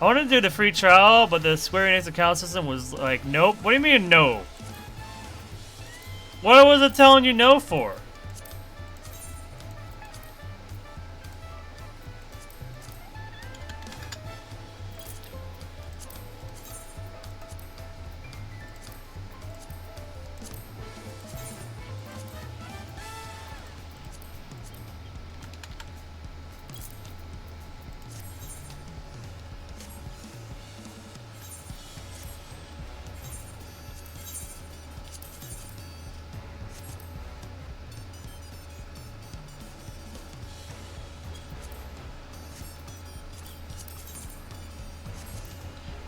I wanted to do the free trial, but the Square Enix account system was like, nope. What do you mean no? What was it telling you no for?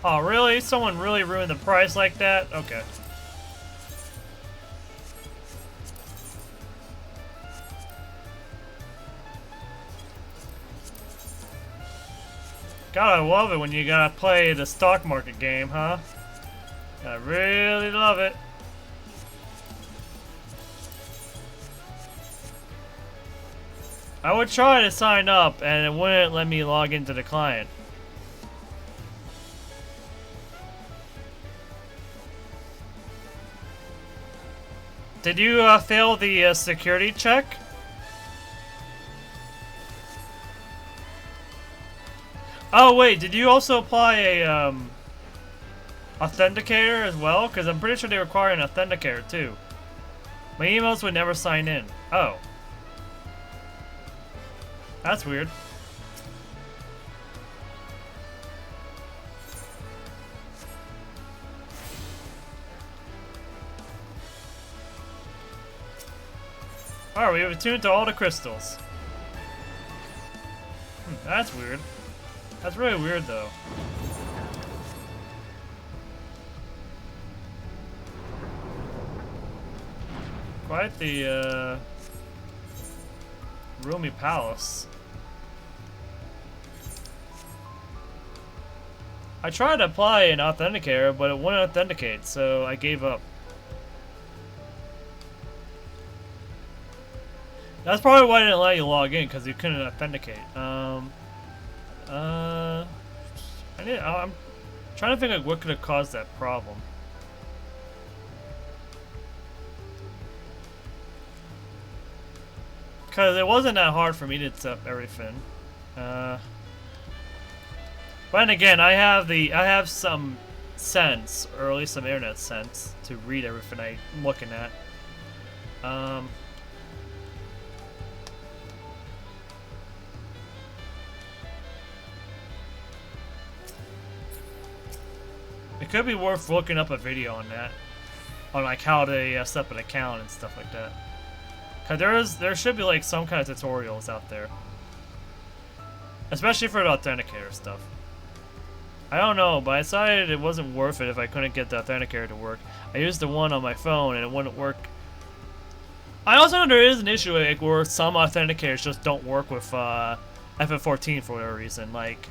Oh, really? Someone really ruined the price like that? Okay. Gotta love it when you gotta play the stock market game, huh? I really love it. I would try to sign up and it wouldn't let me log into the client. Did you fail the security check? Oh wait, did you also apply a authenticator as well? Because I'm pretty sure they require an authenticator too. My emails would never sign in. Oh. That's weird. Alright, we have attuned to all the crystals. That's weird. That's really weird, though. Quite the, roomy palace. I tried to apply an authenticator, but it wouldn't authenticate, so I gave up. That's probably why I didn't let you log in, because you couldn't authenticate. I'm trying to think of what could have caused that problem. Because it wasn't that hard for me to set up everything. But then again, I have some sense, or at least some internet sense, to read everything I'm looking at. It could be worth looking up a video on that, on like how to set up an account and stuff like that. Cause there should be like some kind of tutorials out there, especially for the authenticator stuff. I don't know, but I decided it wasn't worth it if I couldn't get the authenticator to work. I used the one on my phone and it wouldn't work. I also know there is an issue like, where some authenticators just don't work with FF14 for whatever reason. Like,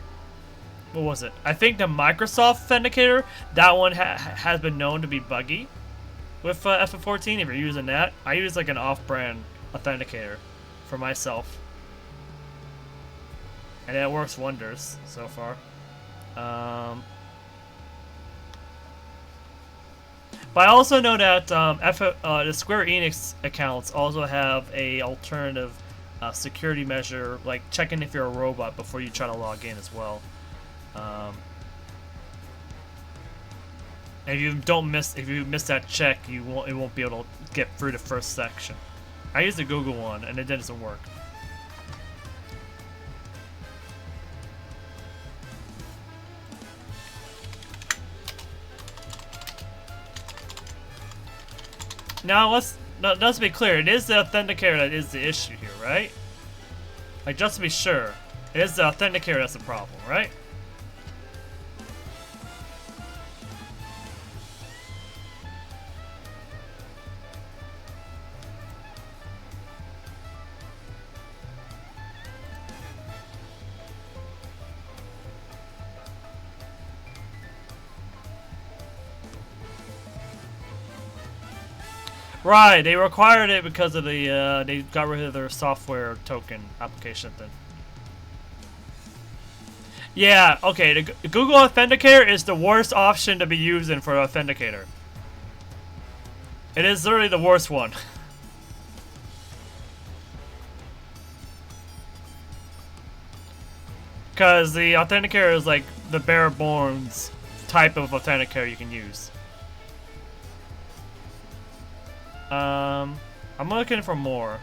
what was it? I think the Microsoft Authenticator, that one has been known to be buggy with FF14 if you're using that. I use like an off-brand authenticator for myself. And it works wonders so far. But I also know that the Square Enix accounts also have a alternative security measure, like checking if you're a robot before you try to log in as well. And if you miss that check, it won't be able to get through the first section. I used the Google one and it doesn't work. Now let's be clear. It is the authenticator that is the issue here, right? Like, just to be sure, it is the authenticator that's the problem, right? Right, they required it because of the, they got rid of their software token application thing. Yeah, okay, the Google Authenticator is the worst option to be using for Authenticator. It is literally the worst one. Because the Authenticator is like the bare bones type of Authenticator you can use. I'm looking for more.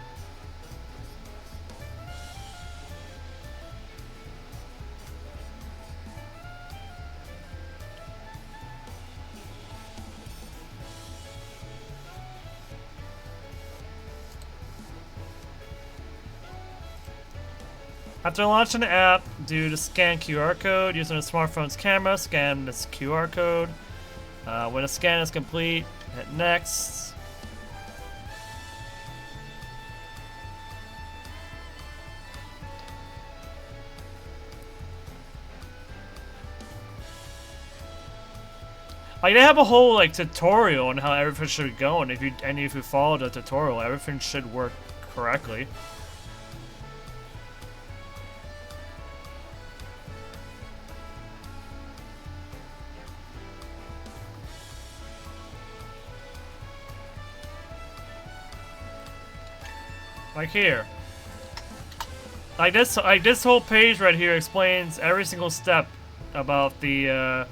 After launching the app, do the scan QR code using a smartphone's camera. Scan this QR code. When the scan is complete, hit next. Like, they have a whole like tutorial on how everything should go, and if you follow the tutorial, everything should work correctly. Like here. Like this whole page right here explains every single step about the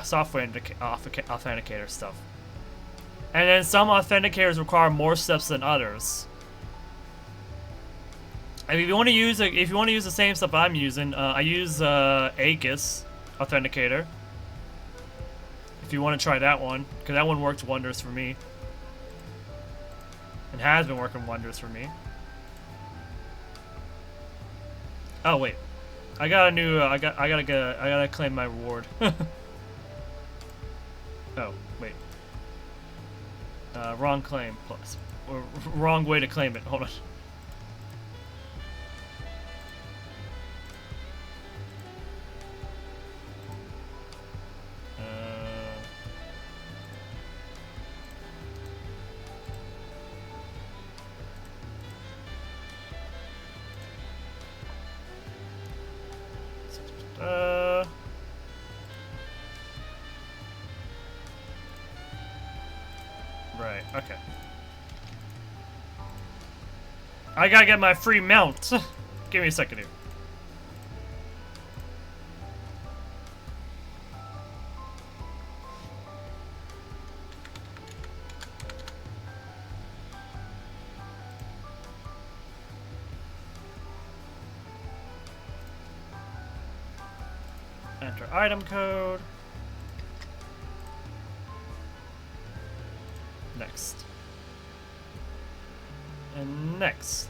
software authenticator stuff. And then some authenticators require more steps than others. And if you want to use the same stuff I'm using, I use Aegis Authenticator. If you want to try that one, because that one works wonders for me. And has been working wonders for me. Oh wait, I got a new. I gotta claim my reward. Oh wait. Wrong claim plus. Or wrong way to claim it. Hold on. Right, okay. I gotta get my free mount. Give me a second here. Enter item code. Next. And next.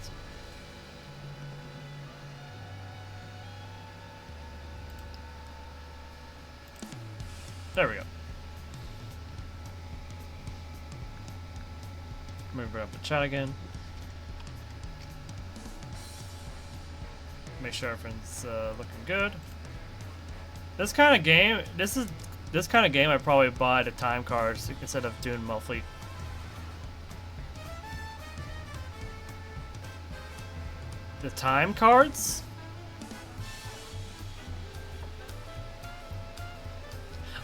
There we go. Move it up the chat again. Make sure everything's looking good. This kind of game, this kind of game I probably buy the time cards instead of doing monthly. The time cards?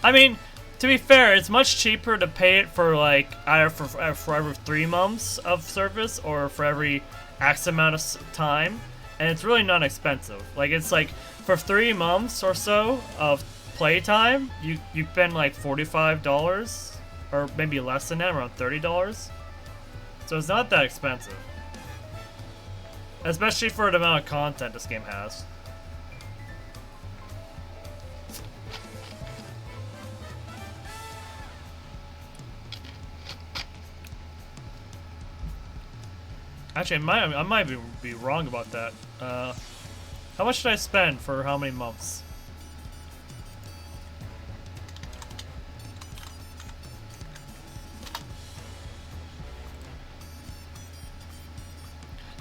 I mean, to be fair, it's much cheaper to pay it for like either for every 3 months of service or for every X amount of time, and it's really not expensive. Like it's like for 3 months or so of playtime, you spend like $45 or maybe less than that, around $30. So it's not that expensive. Especially for the amount of content this game has. Actually, I might be wrong about that. How much did I spend for how many months?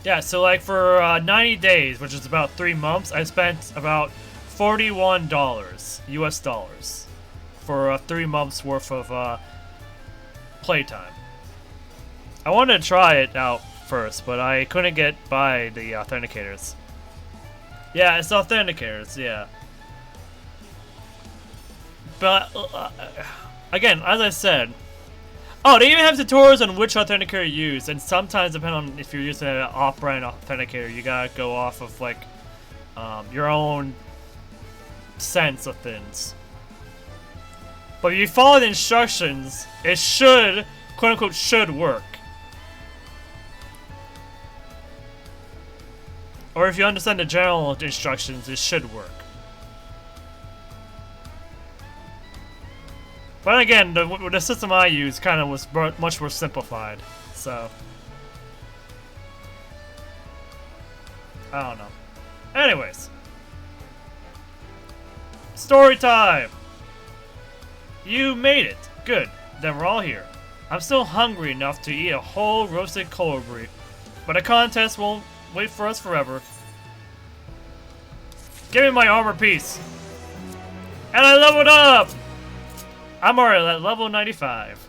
Yeah, so like for 90 days, which is about 3 months, I spent about $41 US dollars for 3 months worth of playtime. I wanted to try it out first, but I couldn't get by the authenticators. Yeah, it's authenticators, yeah. But again, as I said, oh, they even have tutorials on which authenticator you use, and sometimes depending on if you're using an off-brand authenticator, you gotta go off of like your own sense of things. But if you follow the instructions, it should, quote unquote, should work. Or if you understand the general instructions, it should work. But again, the system I use kind of was much more simplified, so I don't know. Anyways, story time. You made it. Good. Then we're all here. I'm still hungry enough to eat a whole roasted colibri, but the contest won't wait for us forever. Give me my armor piece. And I leveled up! I'm already at level 95.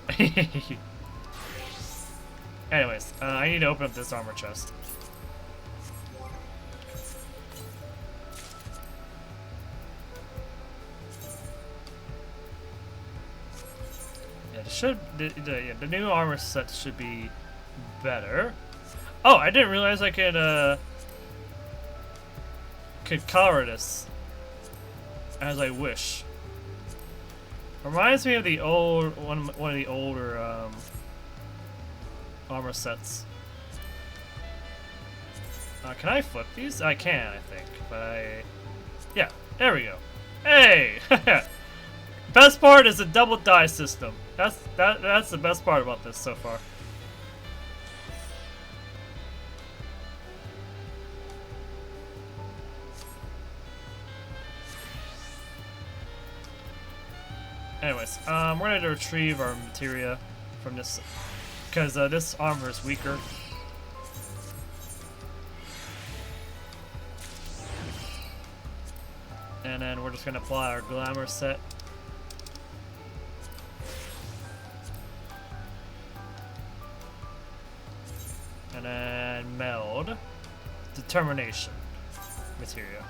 Anyways, I need to open up this armor chest. Yeah, the new armor set should be better. Oh, I didn't realize I could color this as I wish. Reminds me of the old one of the older armor sets. Can I flip these? I can, I think, but yeah, there we go. Hey, best part is the double die system. That's the best part about this so far. Anyways, we're gonna retrieve our materia from this, because this armor is weaker. And then we're just gonna apply our glamour set. And then meld determination materia.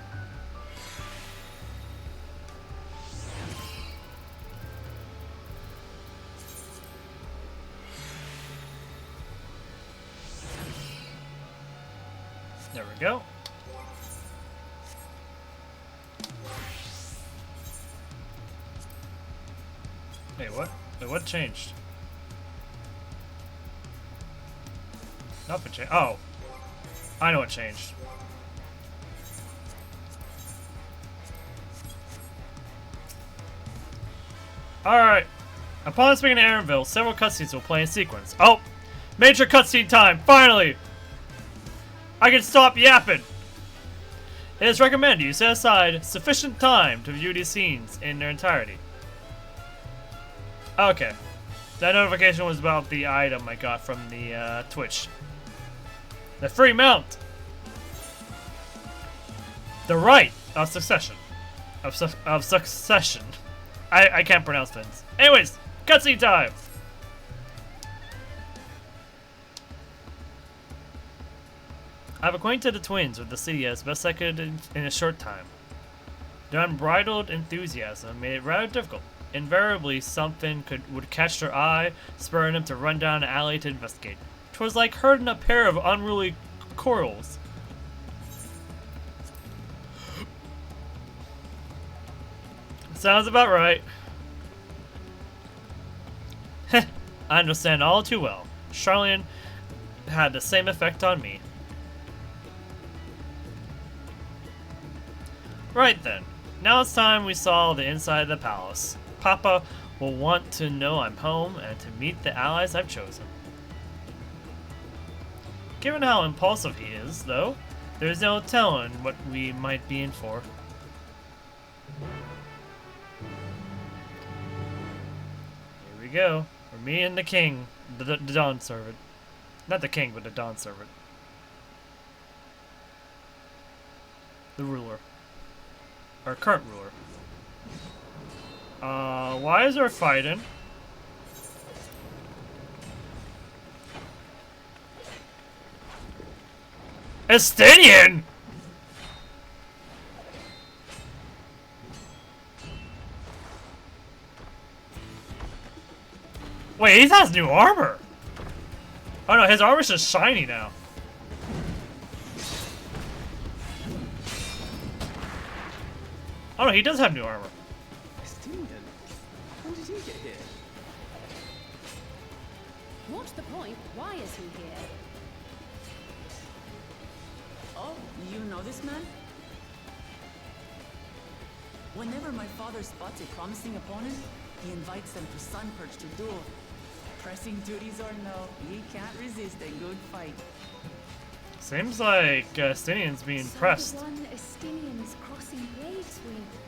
There we go. Hey, what? Wait, what changed? Nothing changed. Oh. I know what changed. Alright. Upon speaking to Aaronville, several cutscenes will play in sequence. Oh! Major cutscene time! Finally! I can stop yapping! It is recommended you set aside sufficient time to view these scenes in their entirety. Okay. That notification was about the item I got from the Twitch. The free mount! The rite of succession. Of succession. I can't pronounce things. Anyways, cutscene time! I've acquainted the twins with the city as best I could in a short time. Their unbridled enthusiasm made it rather difficult. Invariably, something would catch their eye, spurring them to run down an alley to investigate. 'Twas like herding a pair of unruly corals. Sounds about right. Heh, I understand all too well. Charlene had the same effect on me. Right then. Now it's time we saw the inside of the palace. Papa will want to know I'm home and to meet the allies I've chosen. Given how impulsive he is, though, there's no telling what we might be in for. Here we go. For me and the king, the Dawn Servant. Not the king, but the Dawn Servant. The ruler. Our current ruler. Why is there fighting? Estinian! Wait, he has new armor! Oh no, his armor's just shiny now. Oh no, he does have new armor. Estinian? How did he get here? What's the point? Why is he here? Oh, you know this man? Whenever my father spots a promising opponent, he invites them to Sunperch to duel. Pressing duties or no, he can't resist a good fight. Seems like Estinian's being So pressed. the one Estinian is crossing blades with.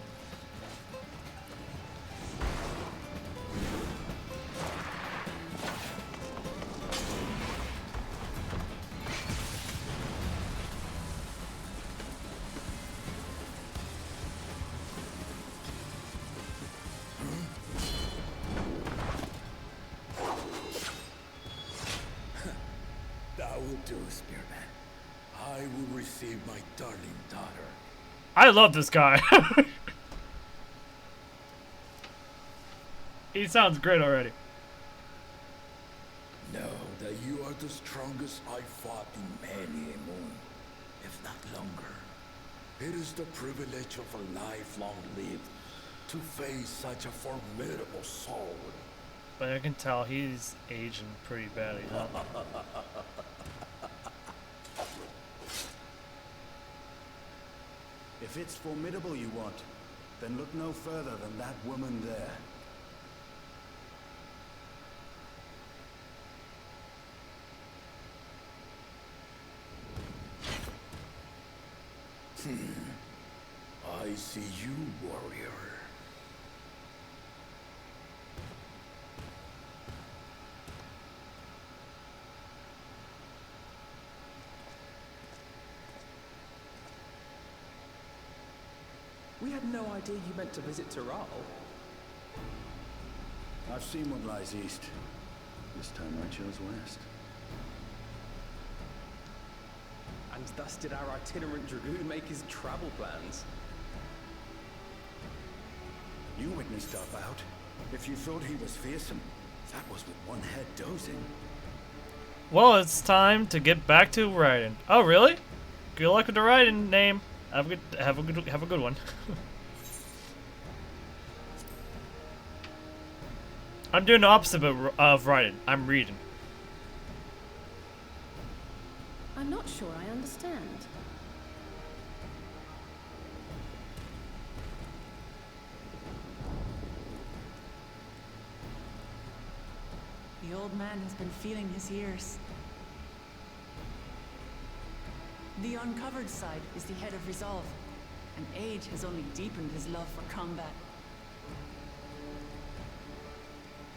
That will do, Spearman. I will receive my darling daughter. I love this guy. He sounds great already. Know that you are the strongest I fought in many a moon, if not longer. It is the privilege of a lifelong lived to face such a formidable soul. But I can tell he's aging pretty badly, huh? If it's formidable you want, then look no further than that woman there. I see you, warrior. We had no idea you meant to visit Tural. I've seen what lies east. This time I chose west. And thus did our itinerant dragoon make his travel plans. You witnessed our bout. If you thought he was fearsome, that was with one head dozing. Well, it's time to get back to writing. Oh, really? Good luck with the writing name. Have a good one. I'm doing the opposite of writing. I'm reading. I'm not sure I understand. The old man has been feeling his years. The uncovered side is the head of resolve, and age has only deepened his love for combat.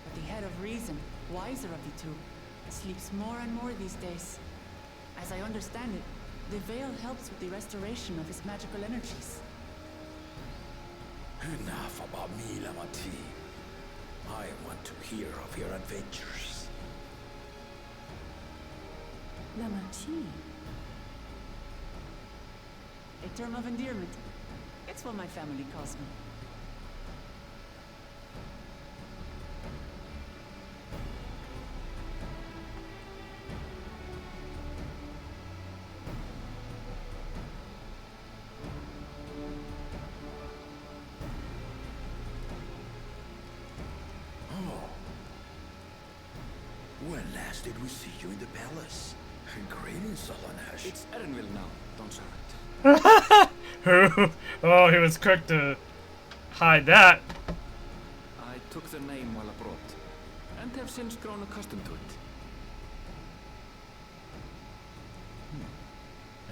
But the head of reason, wiser of the two, sleeps more and more these days. As I understand it, the veil helps with the restoration of his magical energies. Enough about me, Lamati. I want to hear of your adventures. Lamati. A term of endearment. It's what my family calls me. When last did we see you in the palace? Greetings, Solanash. It's Erenville now, Dawntrail. Who? Oh, he was quick to hide that. I took the name while abroad, and have since grown accustomed to it.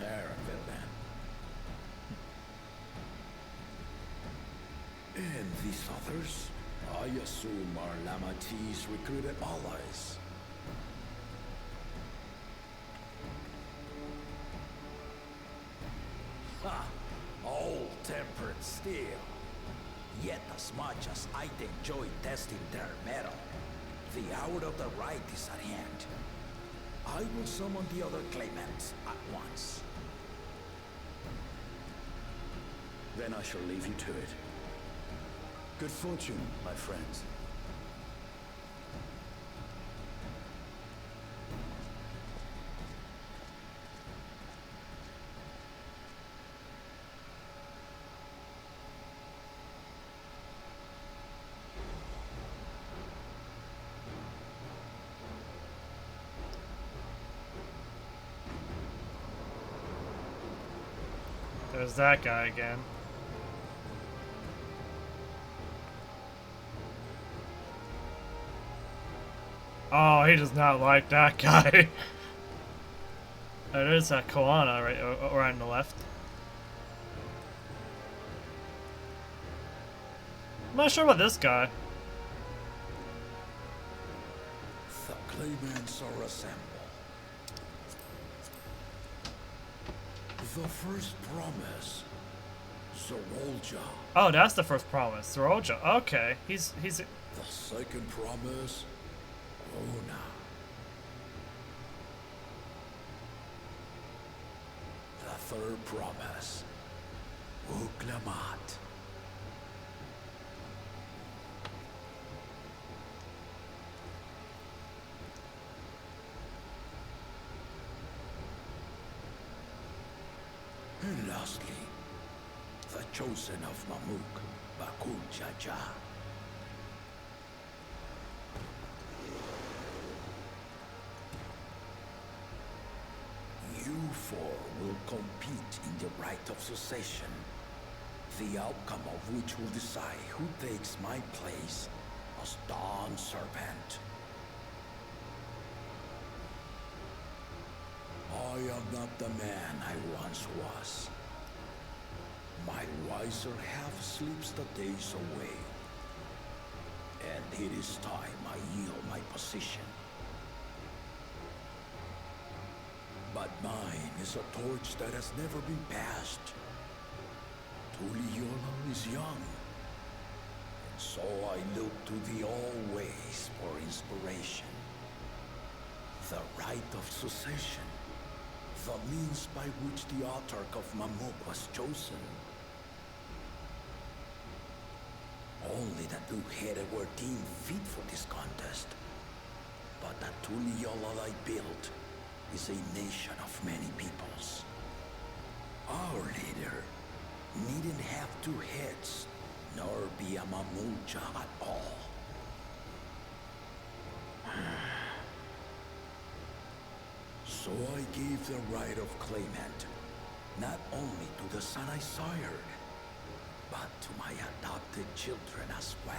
Erenville, then. And these others? I assume are Lamati's recruited allies. Ha! Old-tempered steel. Yet as much as I enjoy testing their metal, the hour of the rite is at hand. I will summon the other claimants at once. Then I shall leave you to it. Good fortune, my friends. There's that guy again. Oh, he does not like that guy. There's that koala right on the left. I'm not sure about this guy. The claimants are assembled. The first promise, Zorolja. Oh, that's the first promise. Zorolja. Okay, he's. The second promise, Ona. The third promise, Uklamat. And lastly, the chosen of Mamuk, Bakul Jaja. You four will compete in the rite of succession, the outcome of which will decide who takes my place as Dawn Serpent. I am not the man I once was. My wiser half sleeps the days away. And it is time I yield my position. But mine is a torch that has never been passed. Tuliyola is young. And so I look to the always for inspiration. The rite of succession. The means by which the autarch of Mamuk was chosen. Only the two-headed were deemed fit for this contest. But the Tuliyola I built is a nation of many peoples. Our leader needn't have two heads, nor be a Mamuja at all. So I gave the right of claimant, not only to the son I sired, but to my adopted children as well.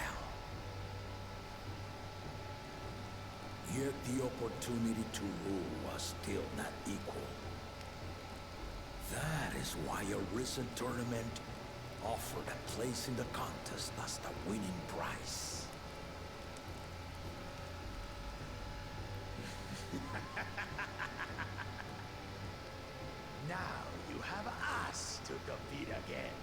Yet the opportunity to rule was still not equal. That is why a recent tournament offered a place in the contest as the winning prize. Now you have us to compete against.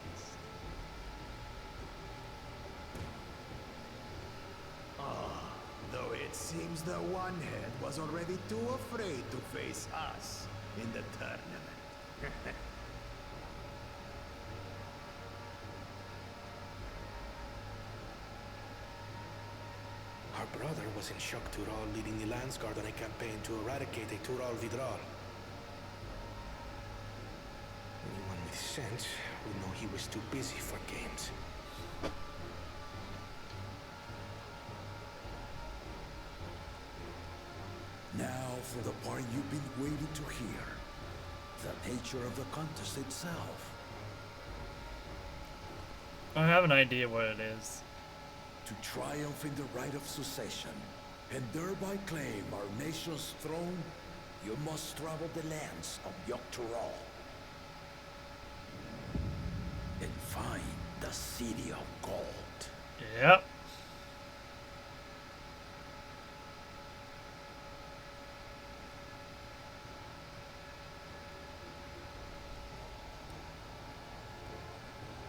Though it seems the one head was already too afraid to face us in the tournament. Our brother was in shock Tural leading the Landsguard on a campaign to eradicate a Tural Vidral. Anyone with sense would know he was too busy for games. Now for the part you've been waiting to hear. The nature of the contest itself. I have an idea what it is. To triumph in the right of succession, and thereby claim our nation's throne, you must travel the lands of Tural and find the City of Gold. Yep.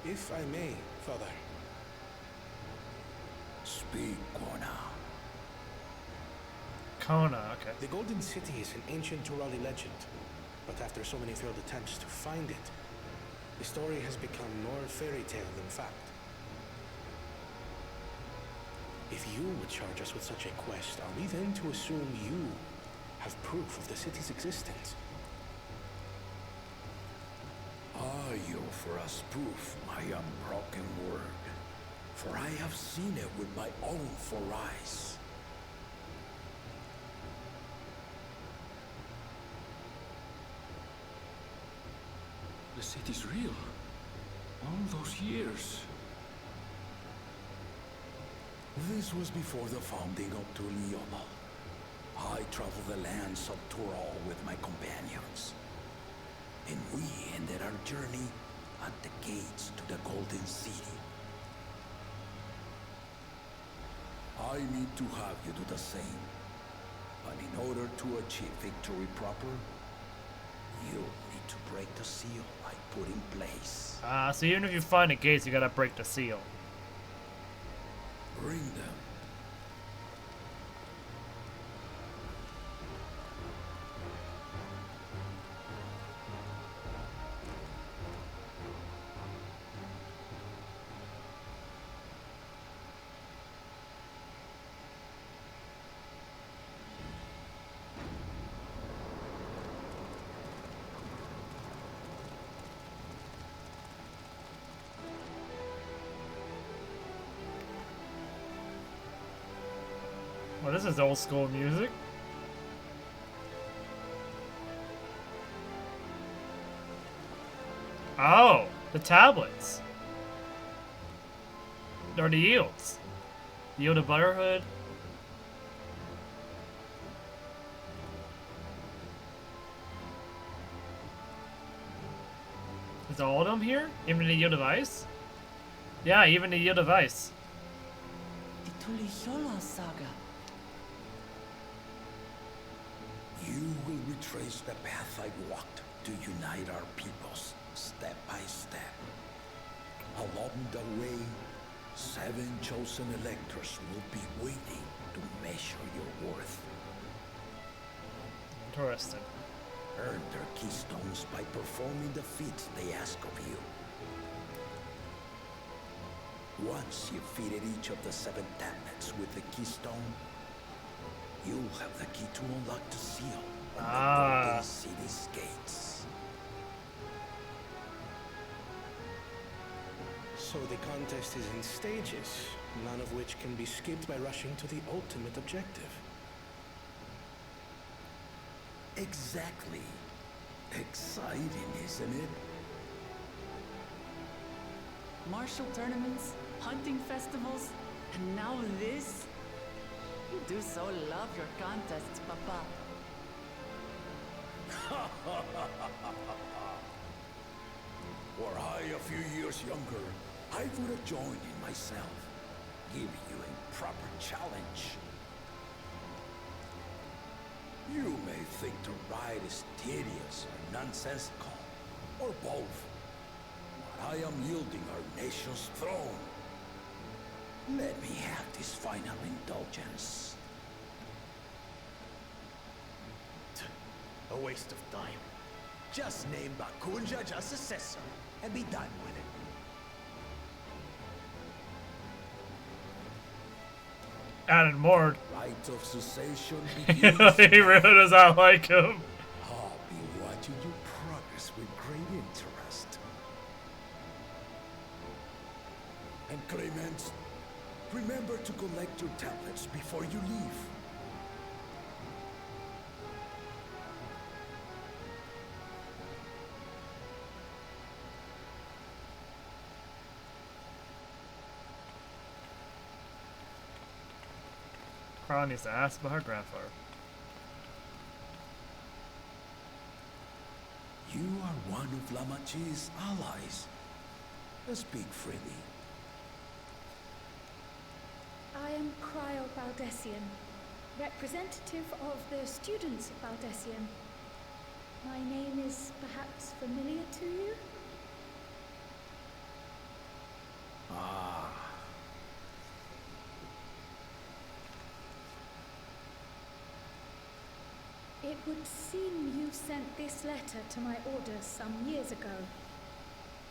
If I may, Father. Speak, Kona. Kona, okay. The Golden City is an ancient Turali legend, but after so many failed attempts to find it, the story has become more fairy tale than fact. If you would charge us with such a quest, are we then to assume you have proof of the city's existence? Are you for us proof my unbroken word? For I have seen it with my own four eyes. The city's real. All those years. This was before the founding of Tuliyoba. I traveled the lands of Tural with my companions. And we ended our journey at the gates to the Golden City. I need to have you do the same. But in order to achieve victory proper, you'll need to break the seal I put in place. So even if you find the gates, you gotta break the seal. Bring them. Well, this is old school music. Oh, the tablets. Or the yields. Yield of Brotherhood. Is all of them here? Even the Yield of Ice? Yeah, even the Yield of Ice. The Tuliyola saga. You will retrace the path I walked to unite our peoples, step by step. Along the way, 7 chosen electors will be waiting to measure your worth. Interesting. Earn their keystones by performing the feats they ask of you. Once you've fitted each of the 7 tablets with the keystone, you'll have the key to unlock the seal on the Golden City's gates. So the contest is in stages, none of which can be skipped by rushing to the ultimate objective. Exactly. Exciting, isn't it? Martial tournaments, hunting festivals, and now this? You do so love your contests, Papa. Were I a few years younger, I would have joined in myself, giving you a proper challenge. You may think the ride is tedious or nonsensical, or both. But I am yielding our nation's throne. Let me have this final indulgence. A waste of time. Just name Bakunja as successor and be done with it. Added more. Rite of cessation He begins. really does not like him. I'll be watching your progress with great interest. And Clemens, remember to collect your tablets before you leave. Crow needs to ask about her grandfather. You are one of Lamachi's allies. Speak freely. I am Cryo Baldessian, representative of the students of Baldessian. My name is perhaps familiar to you? Ah. It would seem you sent this letter to my orders some years ago.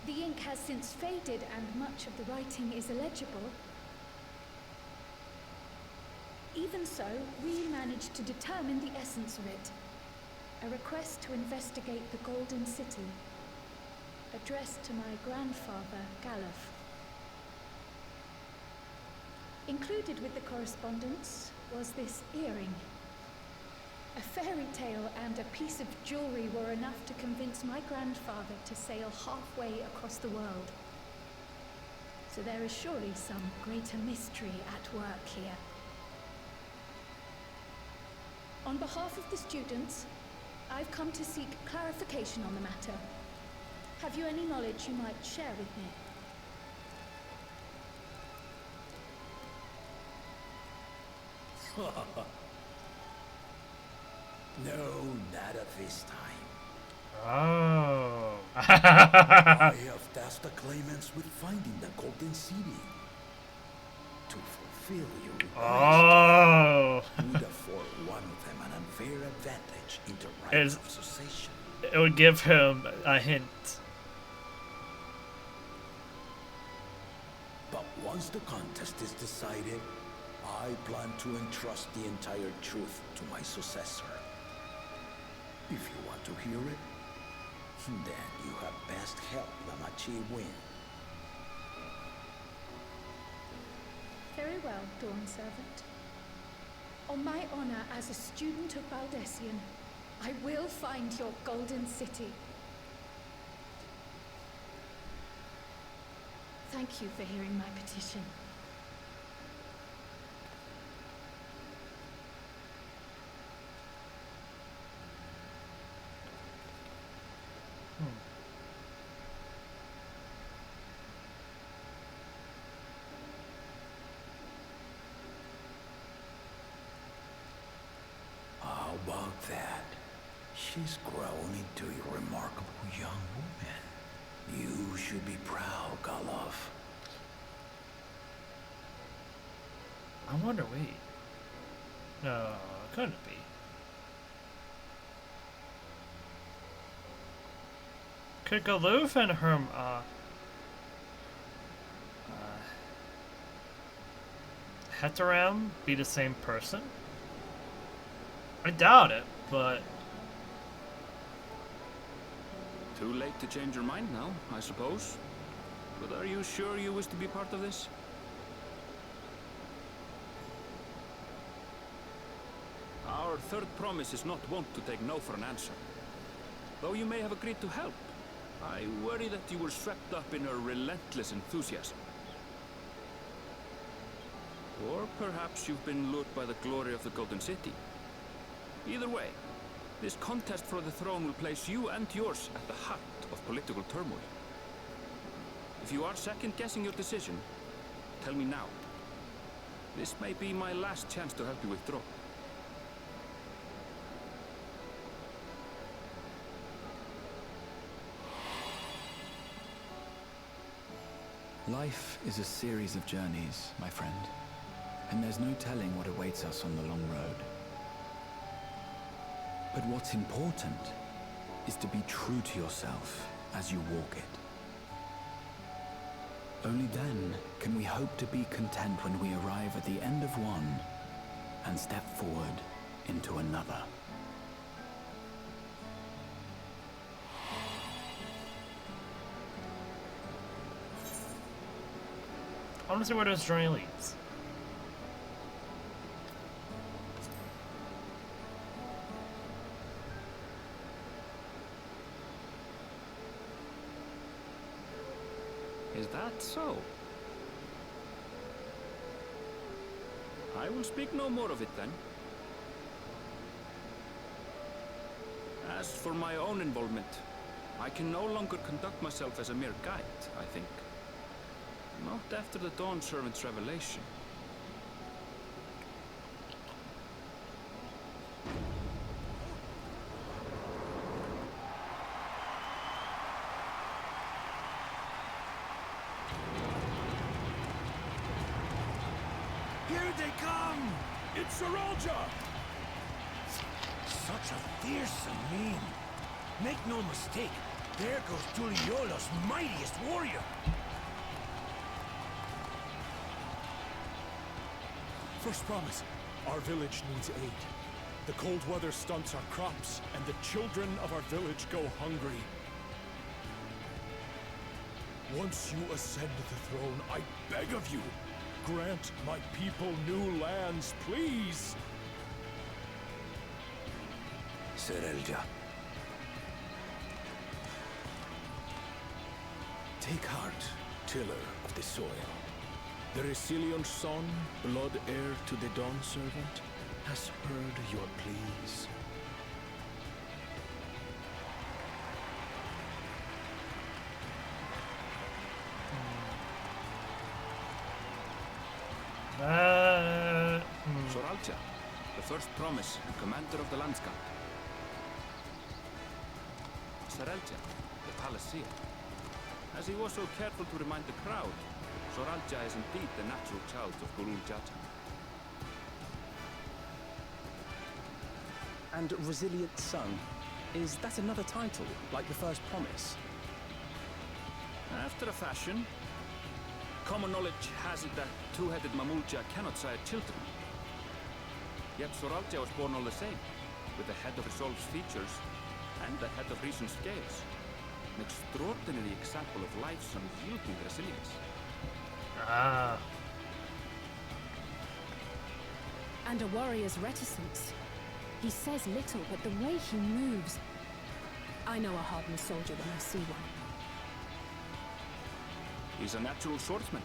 The ink has since faded and much of the writing is illegible. Even so, we managed to determine the essence of it. A request to investigate the Golden City, addressed to my grandfather, Galuf. Included with the correspondence was this earring. A fairy tale and a piece of jewelry were enough to convince my grandfather to sail halfway across the world. So there is surely some greater mystery at work here. On behalf of the students, I've come to seek clarification on the matter. Have you any knowledge you might share with me? No, not at this time. Oh. I have tasked the claimants with finding the Golden City. To fulfill your request, Oh. would afford one of them an unfair advantage in the right of succession. It would give him a hint. But once the contest is decided, I plan to entrust the entire truth to my successor. If you want to hear it, then you have best help Lamachi win. Very well, Dawn Servant. On my honor as a student of Baldessian, I will find your Golden City. Thank you for hearing my petition. How about that? She's grown into a remarkable young woman. You should be proud, Galuf. I wonder, wait. No, it couldn't be. Could Galuf and her, Heteram be the same person? I doubt it, but... Too late to change your mind now, I suppose. But are you sure you wish to be part of this? Our third promise is not wont to take no for an answer. Though you may have agreed to help, I worry that you were swept up in her relentless enthusiasm. Or perhaps you've been lured by the glory of the Golden City. Either way, this contest for the throne will place you and yours at the heart of political turmoil. If you are second-guessing your decision, tell me now. This may be my last chance to help you withdraw. Life is a series of journeys, my friend. And there's no telling what awaits us on the long road. But what's important is to be true to yourself as you walk it. Only then can we hope to be content when we arrive at the end of one and step forward into another. I want to see where this journey leads. Is that so? I will speak no more of it then. As for my own involvement, I can no longer conduct myself as a mere guide, I think. Not after the Dawn Servant's revelation. Here they come! It's Saralja! Such a fearsome name. Make no mistake, there goes Tuliola's mightiest warrior. First promise, our village needs aid. The cold weather stunts our crops, and the children of our village go hungry. Once you ascend the throne, I beg of you, grant my people new lands, please! Saralja. Take heart, tiller of the soil. The resilient son, blood heir to the Dawn Servant, has heard your pleas. Soraltia, the first promise, commander of the Landscape. Saraltia, the Palacia. As he was so careful to remind the crowd, Soraltia is indeed the natural child of Gurul Jata. And Resilient Son, is that another title, like the first promise? After a fashion, common knowledge has it that two-headed Mamulja cannot sire children. Yet Soraltia was born all the same, with the head of Resolve's features and the head of Reason's scales. An extraordinary example of life's unyielding resilience. Ah. And a warrior's reticence. He says little, but the way he moves... I know a hardened soldier when I see one. He's a natural swordsman,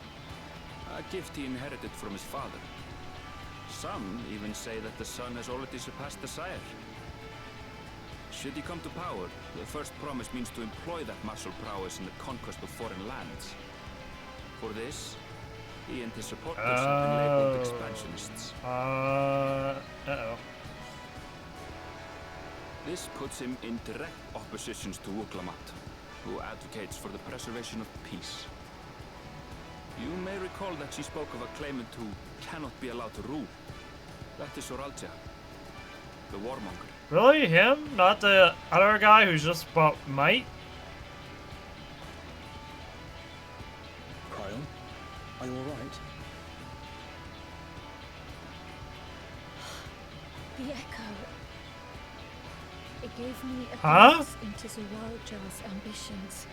a gift he inherited from his father. Some even say that the son has already surpassed the sire. Should he come to power, the first promise means to employ that martial prowess in the conquest of foreign lands. For this, he and his supporters have been labeled expansionists. Uh-oh. This puts him in direct opposition to Wuklamat, who advocates for the preservation of peace. You may recall that she spoke of a claimant who cannot be allowed to rule. That is Soraltia, the warmonger. Really? Him? Not the other guy who's just about might? Cryon, are you alright? The echo. It gave me a Huh? glimpse into Zoralja's ambitions.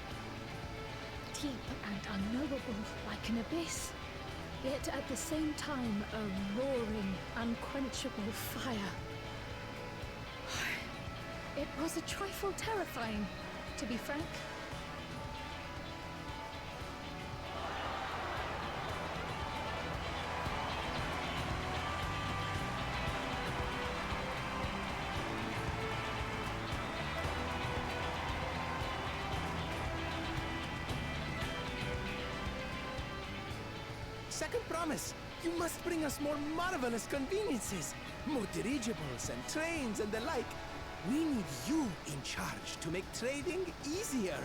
deep and unknowable, like an abyss. Yet at the same time, a roaring, unquenchable fire. It was a trifle terrifying, to be frank. Second promise, you must bring us more marvelous conveniences. More dirigibles and trains and the like. We need you in charge to make trading easier.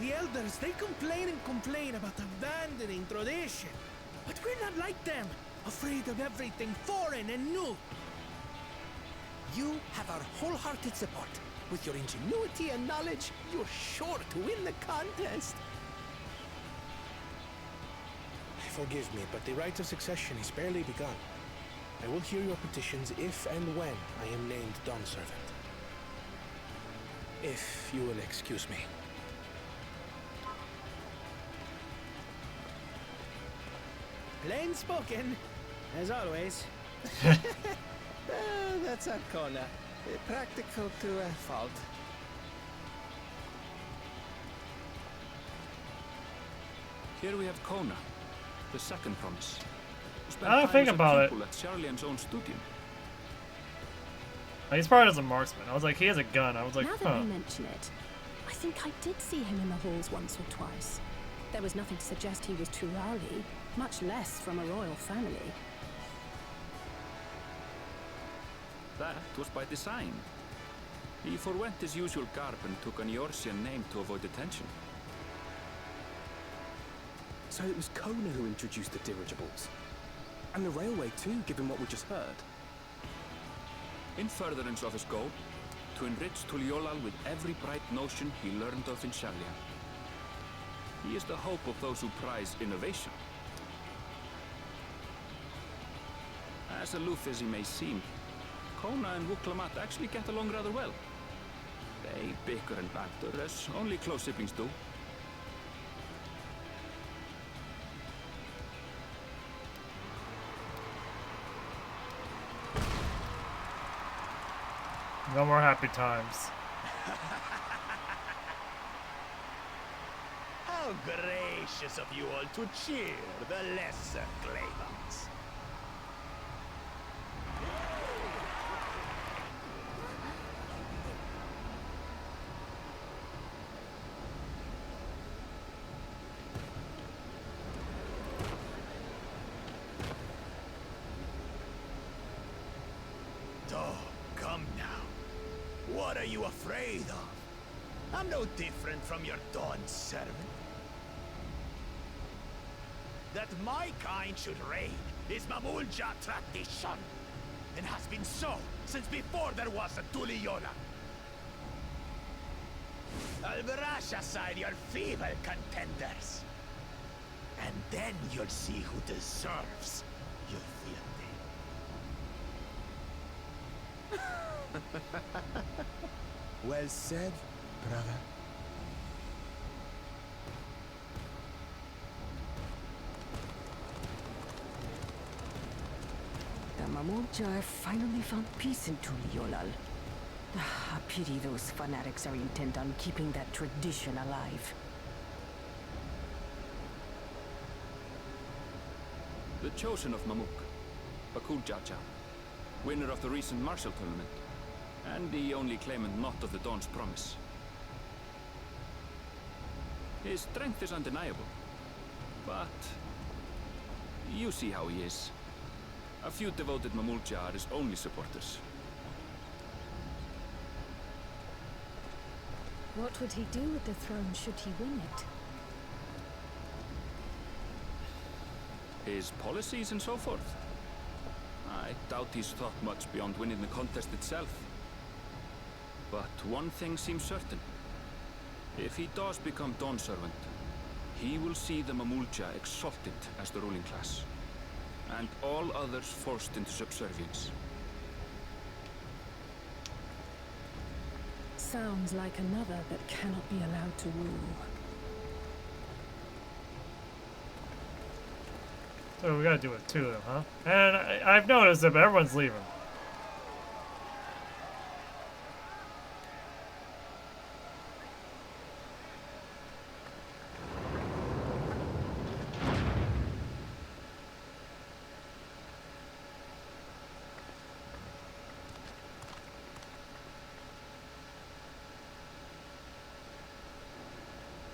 The elders, they complain and complain about abandoning tradition. But we're not like them, afraid of everything foreign and new. You have our wholehearted support. With your ingenuity and knowledge, you're sure to win the contest. Forgive me, but the rite of succession is barely begun. I will hear your petitions if and when I am named Dawn Servant. If you will excuse me. Plain spoken, as always. That's Arcona. Practical to a fault. Here we have Kona, the second promise. I don't think about it. At Charlian's own studio. He's probably as a marksman. I was like, he has a gun. I was like, now huh. that you mention it, I think I did see him in the halls once or twice. There was nothing to suggest he was Turali, much less from a royal family. That was by design. He forwent his usual garb and took an Eorzean name to avoid attention. So it was Kona who introduced the dirigibles. And the railway too, given what we just heard. In furtherance of his goal, to enrich Tuliolal with every bright notion he learned of in Shalia. He is the hope of those who prize innovation. As aloof as he may seem, Kona and Wuklamat actually get along rather well. They bicker and banter as only close siblings do. No more happy times. How gracious of you all to cheer the lesser claimants. Oh, come now. What are you afraid of? I'm no different from your Dawn servant. That my kind should reign is Mamulja tradition, and has been so since before there was a Tuliyola. I'll brush aside your feeble contenders, and then you'll see who deserves your fealty. Well said, brother. The Mamulja finally found peace in Tuliolal. A pity those fanatics are intent on keeping that tradition alive. The chosen of Mamuk, Bakul Jaja, winner of the recent martial tournament, and the only claimant not of the Dawn's promise. His strength is undeniable, but you see how he is. A few devoted Mamulja are his only supporters. What would he do with the throne should he win it? His policies and so forth. I doubt he's thought much beyond winning the contest itself. But one thing seems certain. If he does become Dawn Servant, he will see the Mamulja exalted as the ruling class, and all others forced into subservience. sounds like another that cannot be allowed to woo. So we gotta do it too, huh? And I've noticed that everyone's leaving.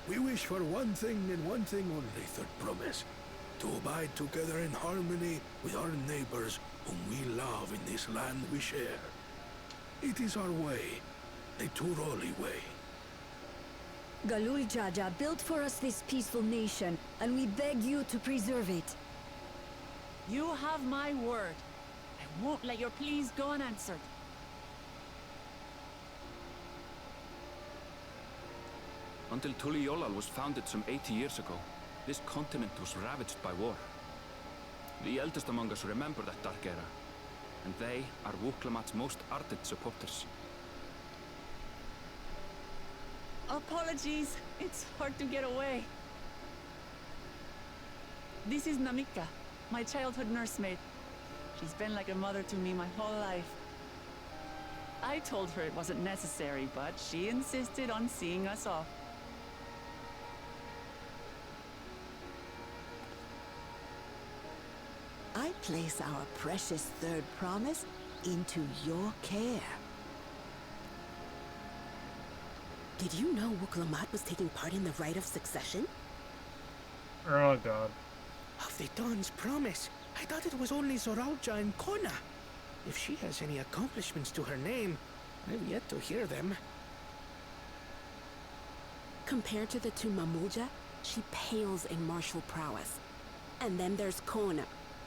We wish for one thing and one thing only, Third Promise. To abide together in harmony with our neighbors whom we love in this land we share. It is our way, the Turali way. Galul Jaja built for us this peaceful nation, and we beg you to preserve it. You have my word. I won't let your pleas go unanswered. Until Tuliolal was founded some 80 years ago, this continent was ravaged by war. The eldest among us remember that dark era, and they are Wuklamat's most ardent supporters. Apologies, it's hard to get away. This is Namika, my childhood nursemaid. She's been like a mother to me my whole life. I told her it wasn't necessary, but she insisted on seeing us off. I place our precious third promise into your care. Did you know Wuklamat was taking part in the rite of succession? Oh god. Of the Dawn's promise, I thought it was only Zoralja and Kona. If she has any accomplishments to her name, I've yet to hear them. Compared to the two Mamulja, she pales in martial prowess. And then there's Kona,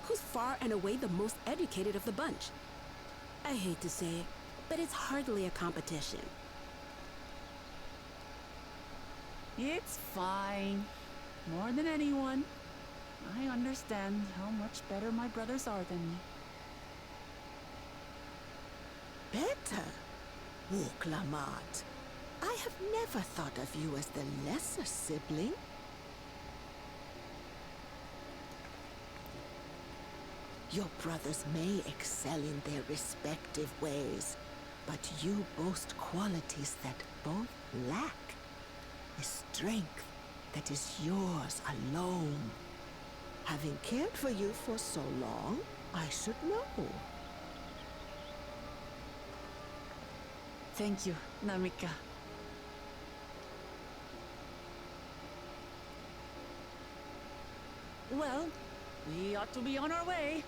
who's far and away the most educated of the bunch. I hate to say it, but it's hardly a competition. It's fine. More than anyone, I understand how much better my brothers are than me. Better? Wuklamat. I have never thought of you as the lesser sibling. Your brothers may excel in their respective ways, but you boast qualities that both lack. A strength that is yours alone. Having cared for you for so long, I should know. Thank you, Namika. Well, we ought to be on our way.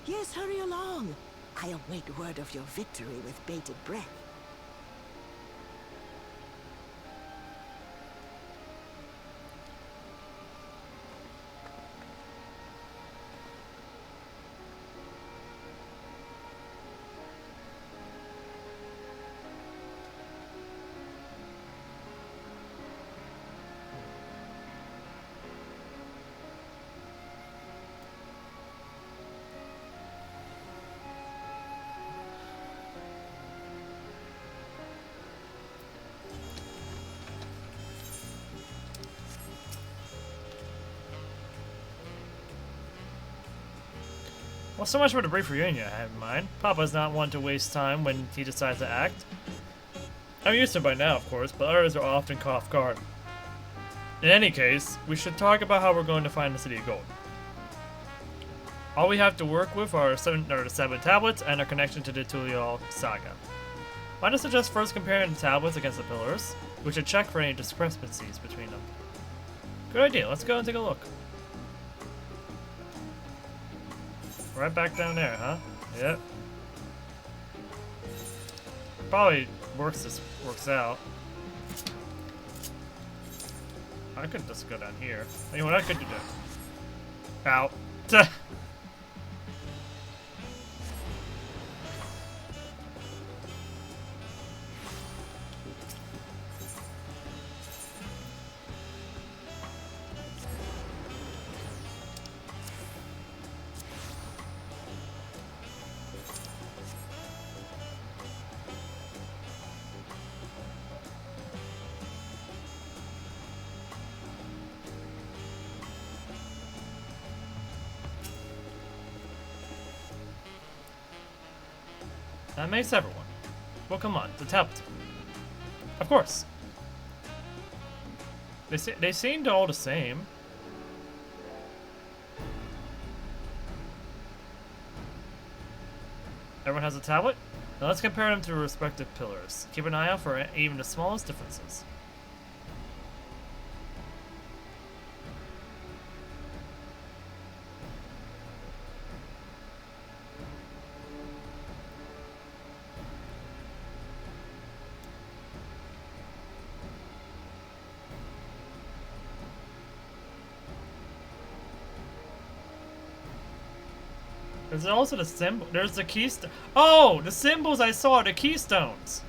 Yes, hurry along. I await word of your victory with bated breath. Well, so much for the brief reunion I have in mind. Papa's not one to waste time when he decides to act. I'm used to it by now, of course, but others are often caught off guard. In any case, we should talk about how we're going to find the City of Gold. All we have to work with are the 7 tablets and our connection to the Tural saga. Why don't I suggest first comparing the tablets against the pillars? We should check for any discrepancies between them. Good idea, let's go and take a look. Right back down there, huh? Yep. Probably works out. I could just go down here. You know what I could do? Ow. That makes everyone. Well, come on, the tablet. Of course. They seemed all the same. Everyone has a tablet? Now let's compare them to respective pillars. Keep an eye out for even the smallest differences. There's also the symbol. There's the keystone. Oh, the symbols I saw are the keystones.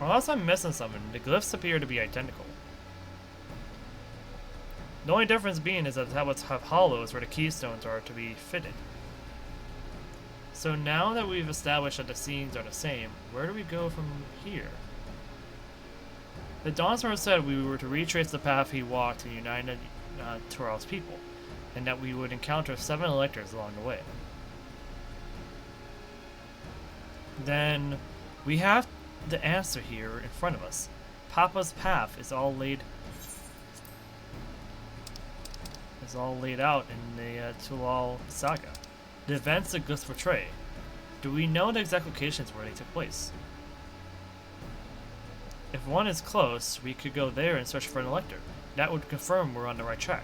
Unless I'm missing something, the glyphs appear to be identical. The only difference being is that the tablets have hollows where the keystones are to be fitted. So now that we've established that the scenes are the same, where do we go from here? The Dawntrail said we were to retrace the path he walked to unite Tural's people, and that we would encounter 7 electors along the way. Then we have the answer here in front of us. Papa's path is all laid out in the Tural saga. The events the glyphs portray. Do we know the exact locations where they took place? If one is close, we could go there and search for an elector. That would confirm we're on the right track.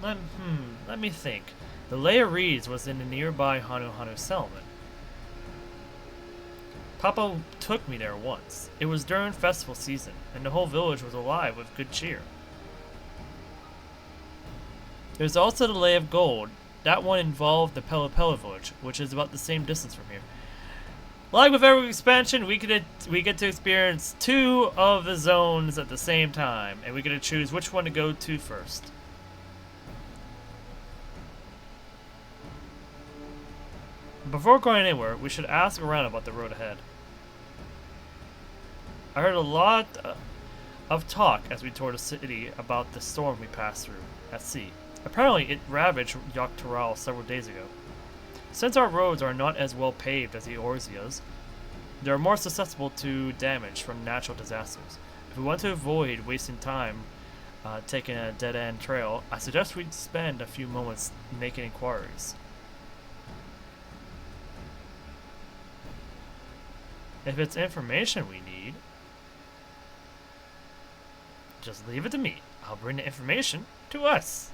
Let me think. The Lay of Reeds was in the nearby Hanu settlement. Papa took me there once. It was during festival season, and the whole village was alive with good cheer. There's also the Lay of Gold. That one involved the Pelopella village, which is about the same distance from here. Like with every expansion, we get to experience 2 of the zones at the same time, and we get to choose which one to go to first. Before going anywhere, we should ask around about the road ahead. I heard a lot of talk as we toured the city about the storm we passed through at sea. Apparently, it ravaged Tural several days ago. Since our roads are not as well paved as the Orzia's, they are more susceptible to damage from natural disasters. If we want to avoid wasting time taking a dead-end trail, I suggest we spend a few moments making inquiries. If it's information we need, just leave it to me. I'll bring the information to us.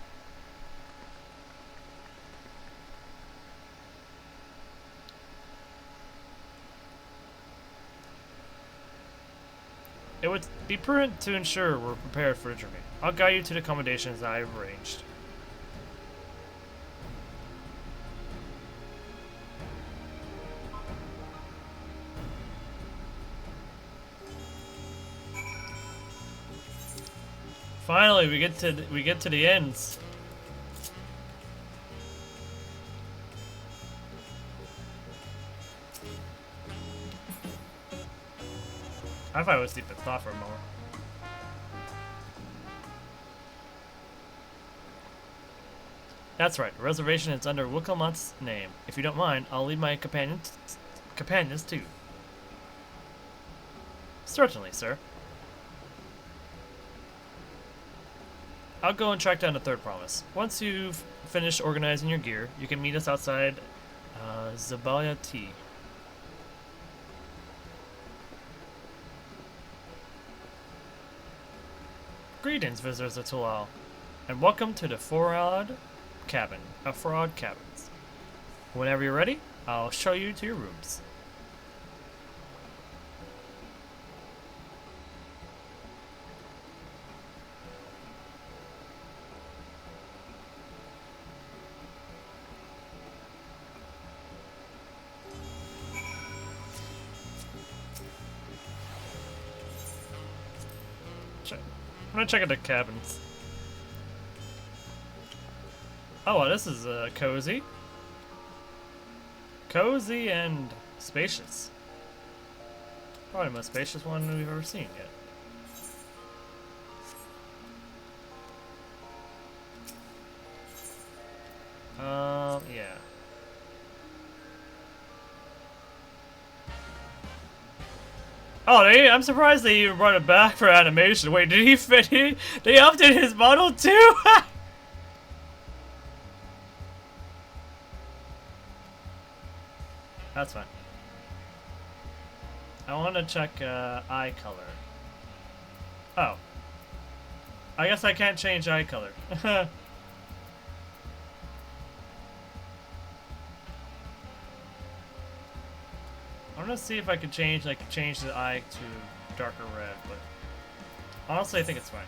It would be prudent to ensure we're prepared for the journey. I'll guide you to the accommodations that I've arranged. Finally, we get to the ends. I thought I would sleep at thought for a moment. That's right. The reservation is under Wickelmut's name. If you don't mind, I'll leave my companions too. Certainly, sir. I'll go and track down the 3rd promise. Once you've finished organizing your gear, you can meet us outside Zabalia Tea. Greetings, visitors of Tural, and welcome to the Frog Cabins. Whenever you're ready, I'll show you to your rooms. I'm gonna check out the cabins. Oh, well, this is cozy. Cozy and spacious. Probably the most spacious one we've ever seen yet. Yeah. Oh, I'm surprised they even brought it back for animation. Wait, did he fit it? They updated his model too? That's fine. I want to check eye color. Oh. I guess I can't change eye color. I'm gonna see if I can change the eye to darker red, but honestly I think it's fine.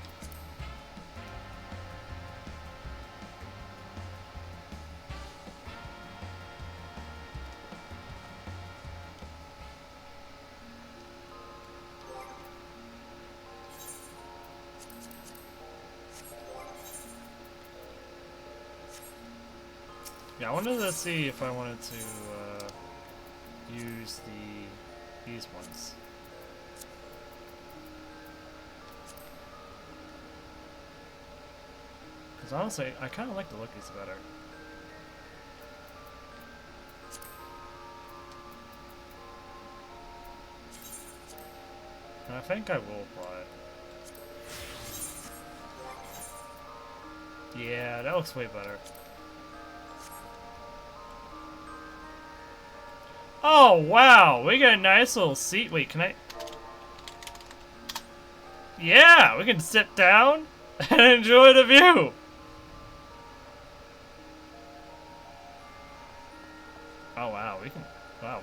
Yeah, I wanted to see if I wanted to use these ones. Because honestly, I kind of like the look of these better. And I think I will apply it. Yeah, that looks way better. Oh, wow! We got a nice little seat. Wait, can I... Yeah! We can sit down and enjoy the view! Oh, wow.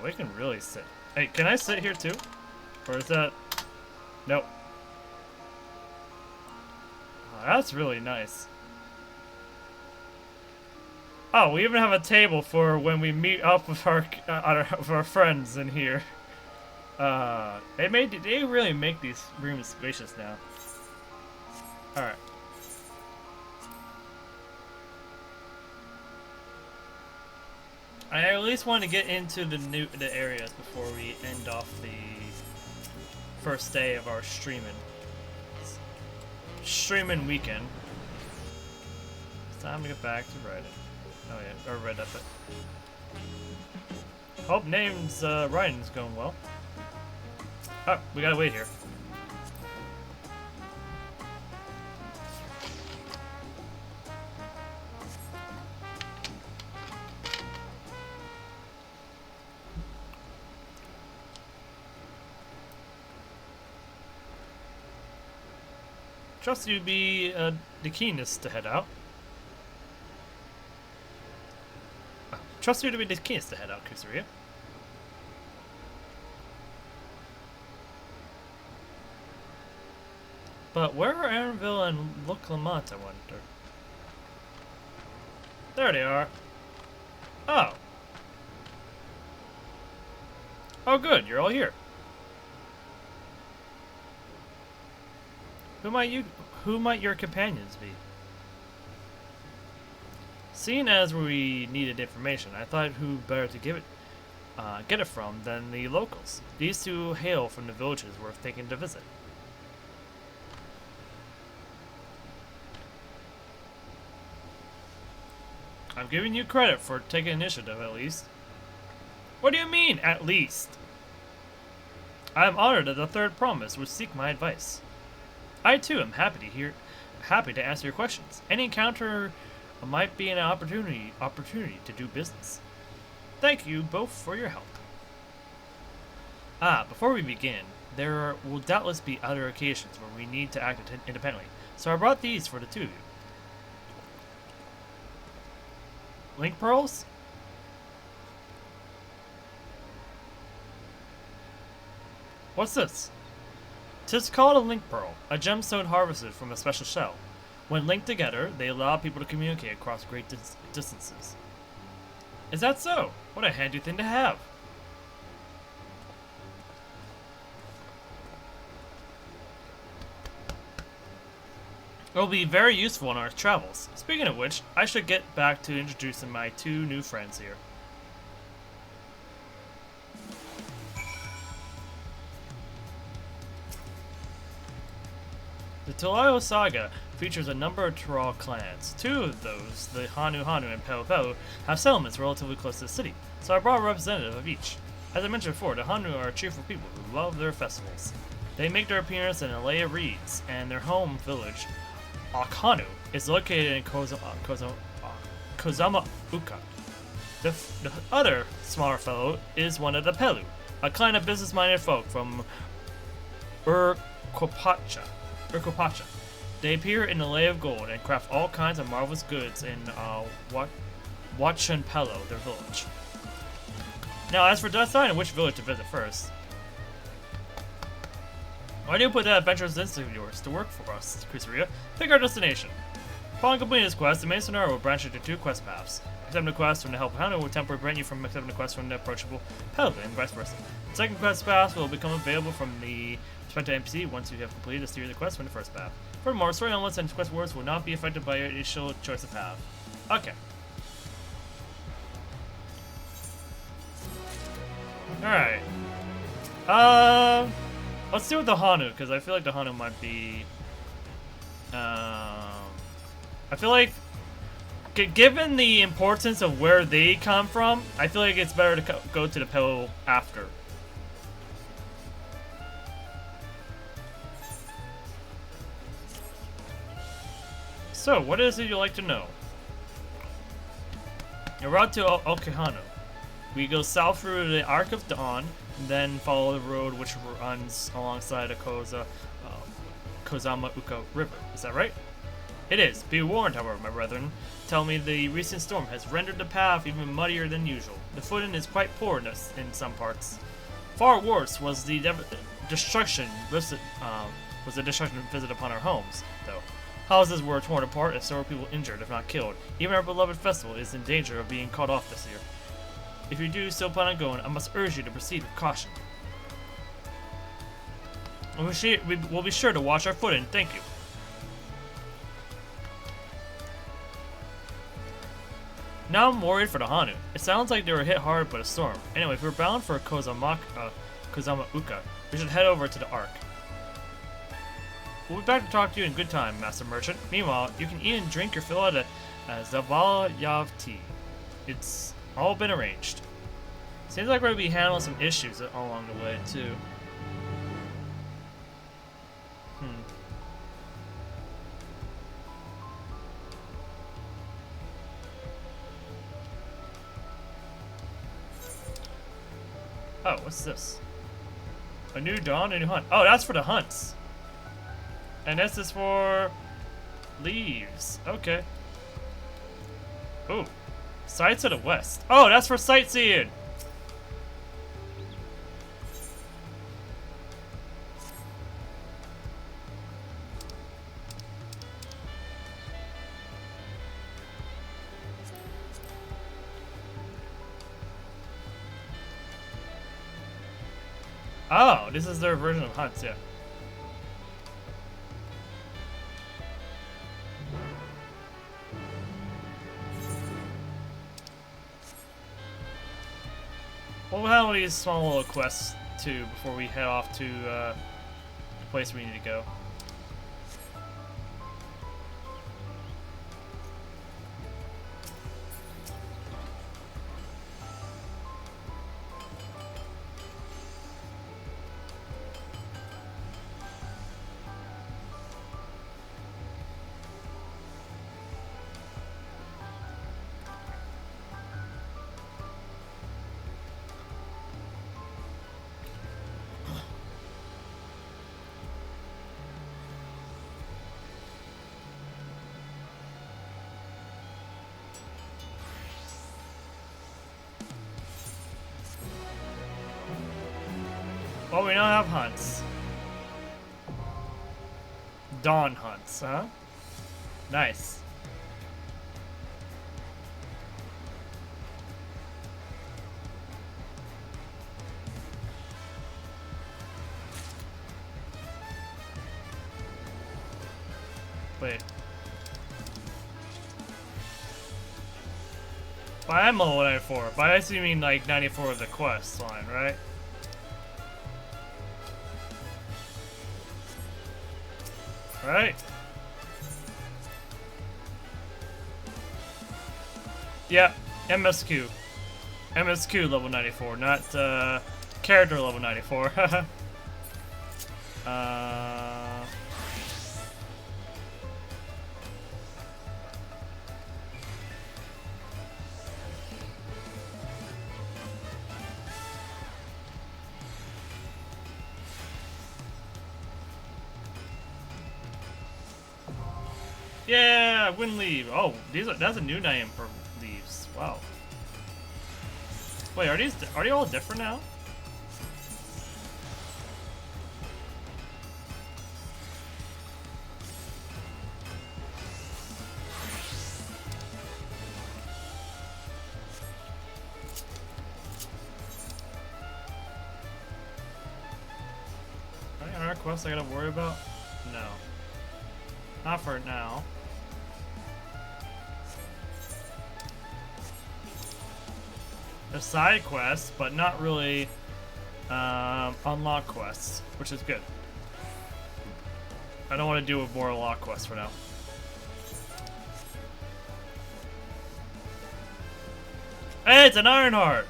We can really sit. Hey, can I sit here too? Or is that... Nope. Oh, that's really nice. Oh, we even have a table for when we meet up with our friends in here. They really make these rooms spacious now. All right. I at least want to get into the areas before we end off the first day of our streaming weekend. It's time to get back to writing. Oh yeah, or read up it. Hope name's writing's going well. Oh, we gotta wait here. Trust you to be the keenest to head out. Trust you to be the keenest to head out, Kusuriya. But where are Aaronville and Le Clement, I wonder? There they are. Oh. Oh good, you're all here. Who might your companions be? Seeing as we needed information, I thought who better to get it from than the locals. These two hail from the villages worth taking to visit. I'm giving you credit for taking initiative, at least. What do you mean, at least? I am honored that the third promise would seek my advice. I too am happy to answer your questions. Any encounter might be an opportunity to do business. Thank you both for your help. Before we begin, there will doubtless be other occasions where we need to act independently, so I brought these for the two of you. Link pearls? What's this? 'Tis called a link pearl, a gemstone harvested from a special shell. When linked together, they allow people to communicate across great distances. Is that so? What a handy thing to have. will be very useful in our travels. Speaking of which, I should get back to introducing my two new friends here. The Tural saga features a number of Tural clans. Two of those, the Hanu and Pelu Pelu, have settlements relatively close to the city, so I brought a representative of each. As I mentioned before, the Hanu are cheerful people who love their festivals. They make their appearance in Alea Reeds, and their home village, Akhanu, is located in Kozama Uka. The other smaller fellow is one of the Pelu, a clan of business-minded folk from Urkopacha. They appear in the Lay of Gold and craft all kinds of marvelous goods in Wachanpelo, their village. Now, as for deciding which village to visit first, why do you put that adventurous instinct of yours to work for us, Kusuriya? Pick our destination. Upon completing this quest, the main scenario will branch into 2 quest paths. Accepting the quest from the helpful Hanu will temporarily prevent you from accepting the quest from the approachable Pelu, and vice versa. The second quest path will become available from the respective NPC once you have completed a series of quests from the first path. Furthermore, story elements and quest words will not be affected by your initial choice of path. Okay. Alright. Let's deal with the Hanu, because I feel like the Hanu might be... I feel like, given the importance of where they come from, I feel like it's better to go to the Pelu after. So, what is it you'd like to know? You're route to Okehanu. We go south through the Arc of Dawn, and then follow the road which runs alongside the Kozama Uka River. Is that right? It is. Be warned, however, my brethren. Tell me the recent storm has rendered the path even muddier than usual. The footing is quite poor in some parts. Far worse was the destruction visited upon our homes, though. Houses were torn apart and several people injured, if not killed. Even our beloved festival is in danger of being cut off this year. If you do still plan on going, I must urge you to proceed with caution. We'll be sure to watch our footing. Thank you. Now I'm worried for the Hanu. It sounds like they were hit hard by the storm. Anyway, if we're bound for Kozama Uka, we should head over to the Ark. We'll be back to talk to you in good time, Master Merchant. Meanwhile, you can eat and drink your fill at a Zavala Yav tea. It's all been arranged. Seems like we're going to be handling some issues along the way, too. Oh, what's this? A new dawn, a new hunt. Oh, that's for the hunts. And this is for leaves. Okay. Ooh. Sights to the west. Oh, that's for sightseeing. Oh, this is their version of hunts, yeah. We'll handle these small little quests too before we head off to the place we need to go. Well, we now have hunts. Dawn hunts, huh? Nice. Wait. But I am level 94. But I assume you mean like 94 of the quest line, right? Right. Yeah, MSQ. MSQ level 94, not character level 94. Yeah, wind leave. Oh, that's a new name for leaves. Wow. Wait, are they all different now? Any other quests I gotta worry about? No. Not for now. There's side quests, but not really unlock quests, which is good. I don't want to do more unlock quests for now. Hey, it's an Ironheart!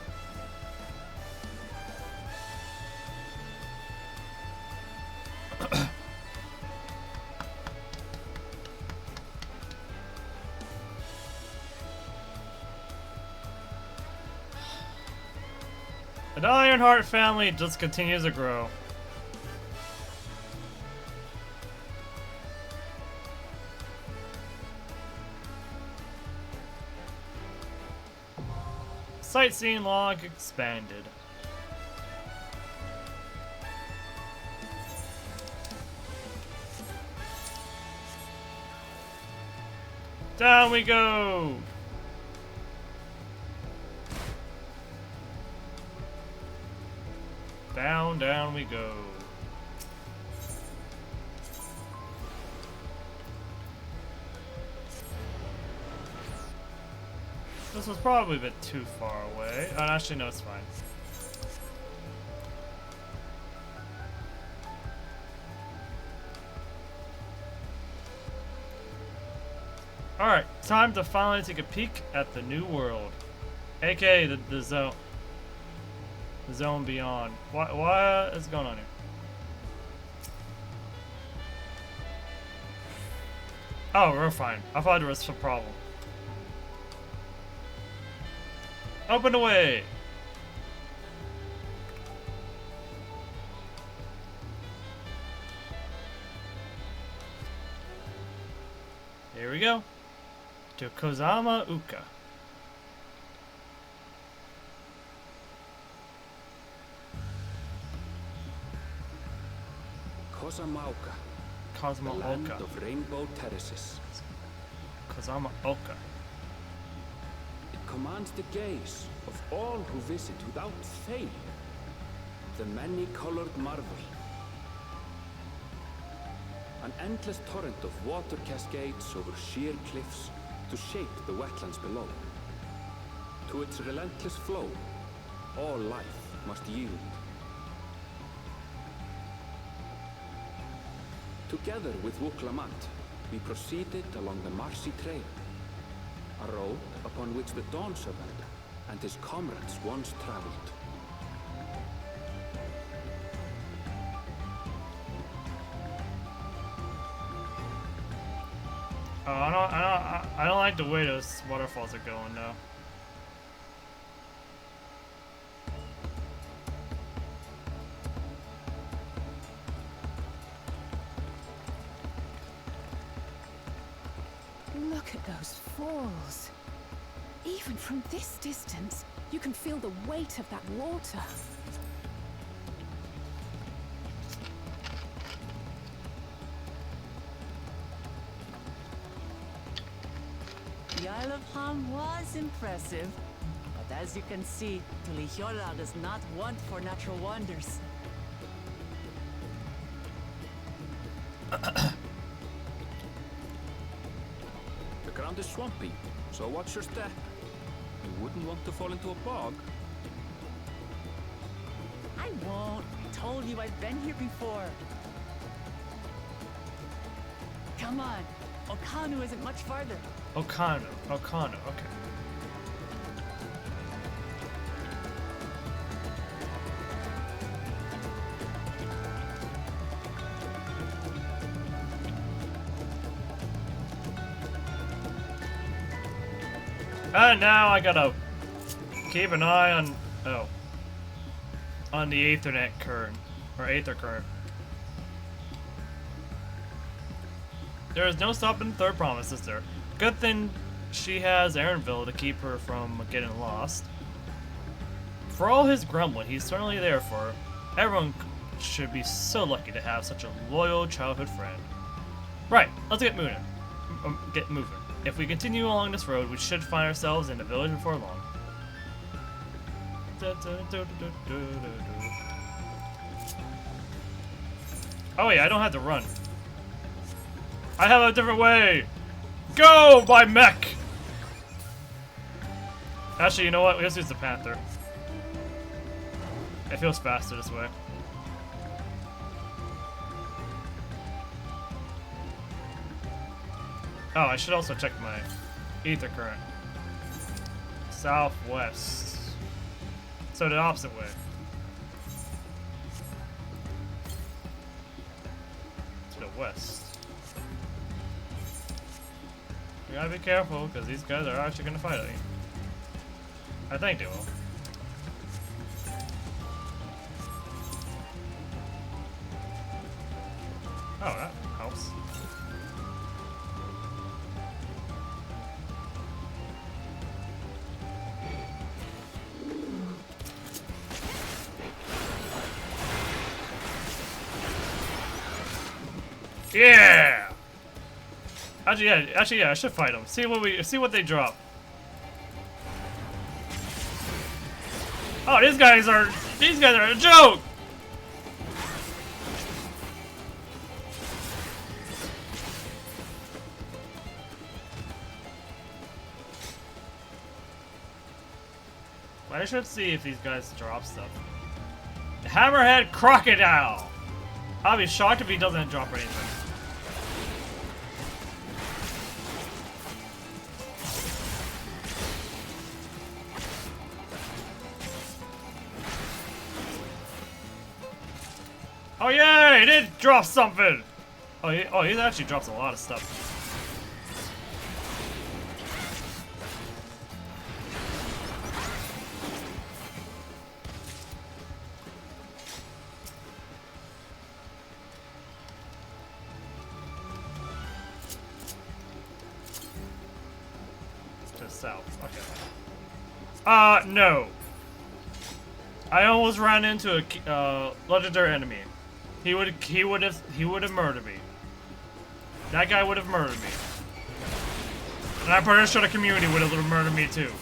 The Ironheart family just continues to grow. Sightseeing log expanded. Down we go! Down, down we go. This was probably a bit too far away. Oh, actually, no, it's fine. Alright, time to finally take a peek at the new world. AKA the zone. The zone beyond. What is going on here? Oh, we're fine. I thought there was some problem. Open the way! Here we go. To Kozama Uka. Kozama land of rainbow terraces. Kozama Oka. It commands the gaze of all who visit without fail. The many-colored marvel. An endless torrent of water cascades over sheer cliffs to shape the wetlands below. To its relentless flow, all life must yield. Together with Wuklamant, we proceeded along the marshy trail, a road upon which the Dawn Servant and his comrades once traveled. Oh, I don't like the way those waterfalls are going though. Look at those falls. Even from this distance, you can feel the weight of that water. The Isle of Ham was impressive, but as you can see, Tuliyola is not one for natural wonders. The ground is swampy, so watch your step. You wouldn't want to fall into a bog. I won't. Told you I've been here before. Come on. Okanu isn't much farther. Okano, okay. And now I gotta keep an eye on the Ethernet current, or Aether current. There is no stopping third promise, is there? Good thing she has Aaronville to keep her from getting lost. For all his grumbling, he's certainly there for her. Everyone should be so lucky to have such a loyal childhood friend. Right, let's get moving. If we continue along this road, we should find ourselves in the village before long. Oh yeah, I don't have to run. I have a different way! Go, my mech! Actually, you know what? Let's use the Panther. It feels faster this way. Oh, I should also check my ether current. Southwest. So the opposite way. To the west. You gotta be careful, because these guys are actually gonna fight at you. I think they will. Oh, that helps. Yeah! Actually, yeah, I should fight them. See what they drop. Oh, these guys are a joke! I should see if these guys drop stuff. Hammerhead Crocodile! I'll be shocked if he doesn't drop anything. Oh yeah, he did drop something! Oh, he actually drops a lot of stuff. South. Okay. No. I almost ran into a legendary enemy. He would have murdered me. That guy would have murdered me. And I'm pretty sure the community would have murdered me too.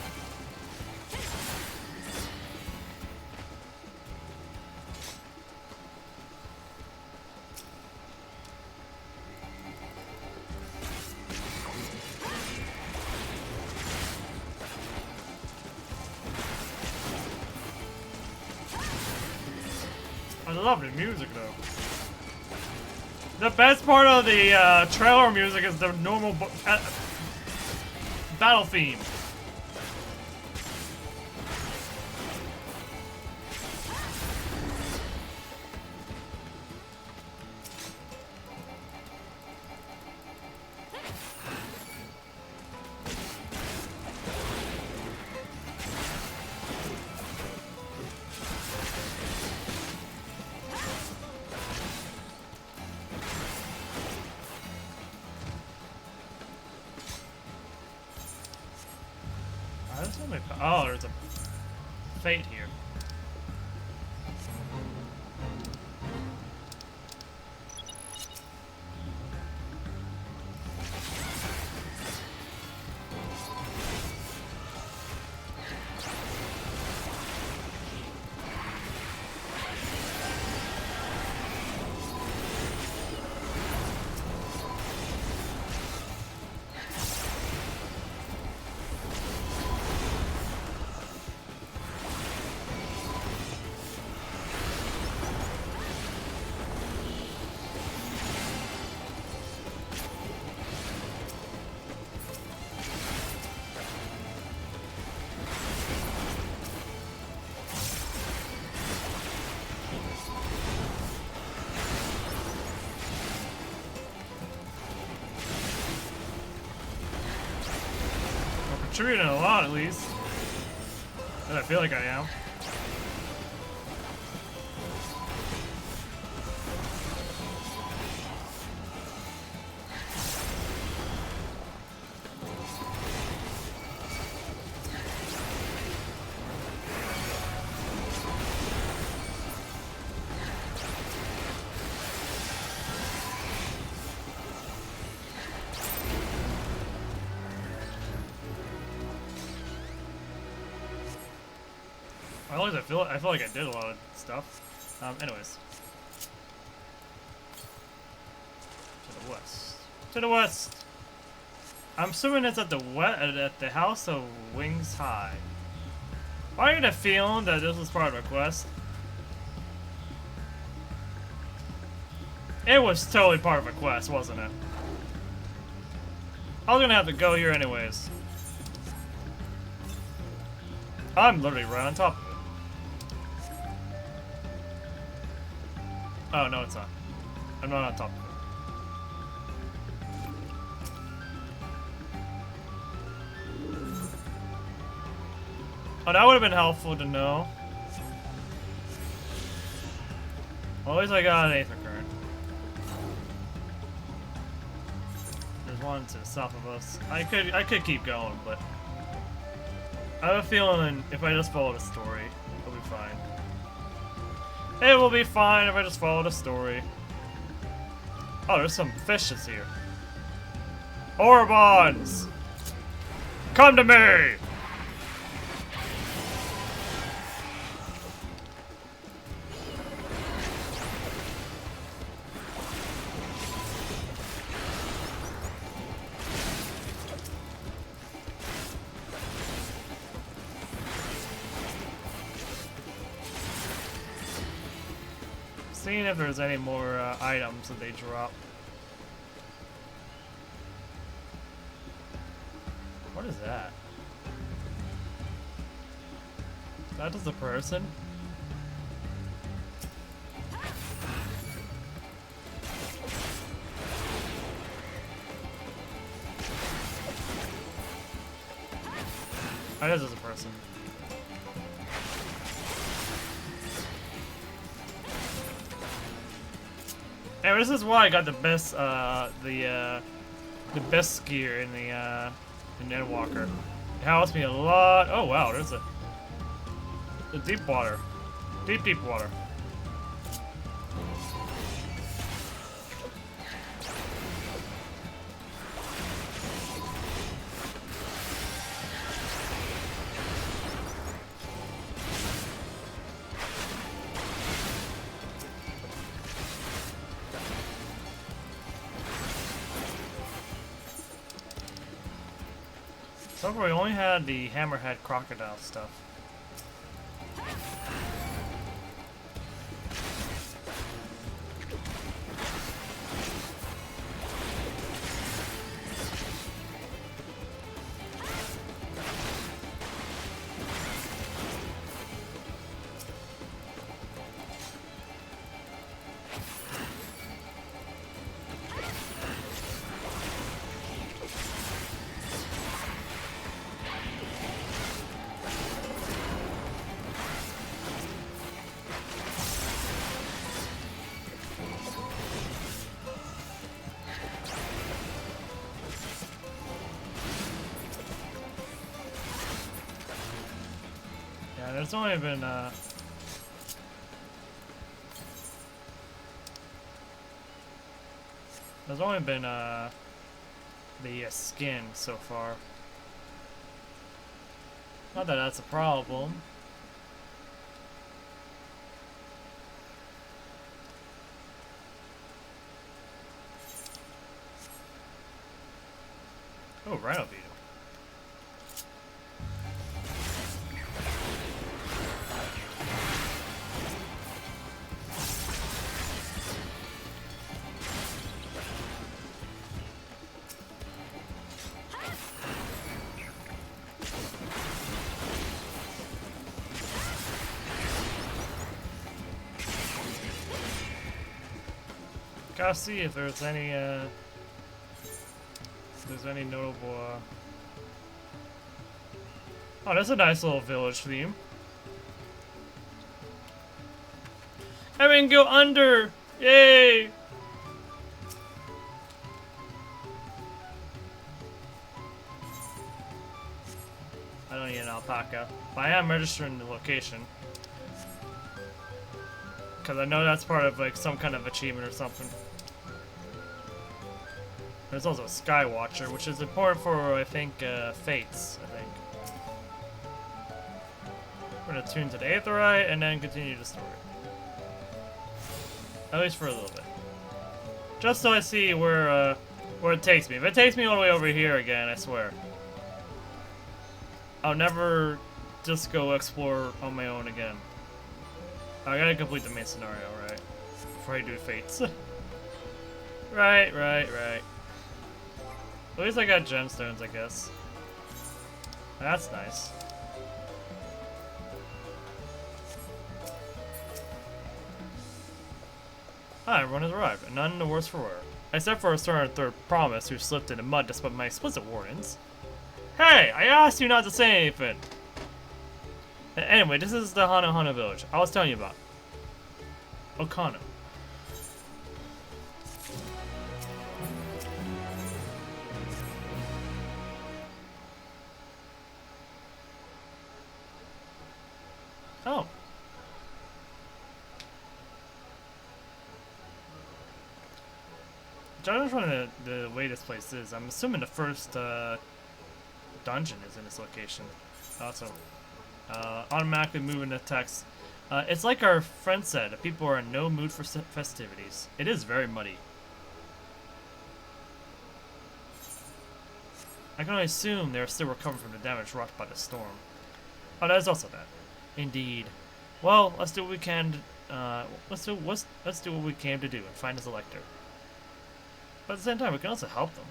I love the music though. The best part of the trailer music is the normal battle theme. Oh, there's a fate here. contributing a lot, at least. And I feel like I am. I feel like I did a lot of stuff. Anyways. To the west. To the west! I'm assuming it's at the House of Wings High. I get a feeling that this was part of a quest. It was totally part of a quest, wasn't it? I was gonna have to go here anyways. I'm literally right on top of it. Oh, no, it's not. I'm not on top of it. Oh, that would have been helpful to know. Well, at least I got an Aether Current. There's one to the south of us. I could keep going, but I have a feeling if I just follow the story, it'll be fine. It will be fine if I just follow the story. Oh, there's some fishes here. Orbons! Come to me! Seeing if there's any more items that they drop. What is that? That is the person? That is a person. Hey, this is why I got the best, the best gear in the Endwalker. It helps me a lot. Oh wow, there's the deep water, deep water. So far, we only had the hammerhead crocodile stuff. There's only been the skin so far. Not that that's a problem. Oh, Rhino Beetle. Gotta see if there's any notable Oh, that's a nice little village theme. I mean, go under! Yay! I don't need an alpaca, but I am registering the location. Because I know that's part of like some kind of achievement or something. There's also a Sky Watcher, which is important for, I think, fates, I think. We're gonna tune to the Aetherite and then continue the story. At least for a little bit. Just so I see where it takes me. If it takes me all the way over here again, I swear, I'll never just go explore on my own again. I gotta complete the main scenario, right? Before I do fates. Right. At least I got gemstones, I guess. That's nice. Hi, everyone has arrived, and none the worse for wear. Except for a certain third promise who slipped in the mud despite my explicit warnings. Hey! I asked you not to say anything! Anyway, this is the Hana village I was telling you about. Okano. Oh. Judging from the way this place is, I'm assuming the first dungeon is in this location. Also, automatically moving the text. It's like our friend said, the people are in no mood for festivities. It is very muddy. I can only assume they're still recovering from the damage wrought by the storm. Oh, there's also that. Indeed. Well, let's do what we can. Let's do what we came to do and find this elector. But at the same time, we can also help them.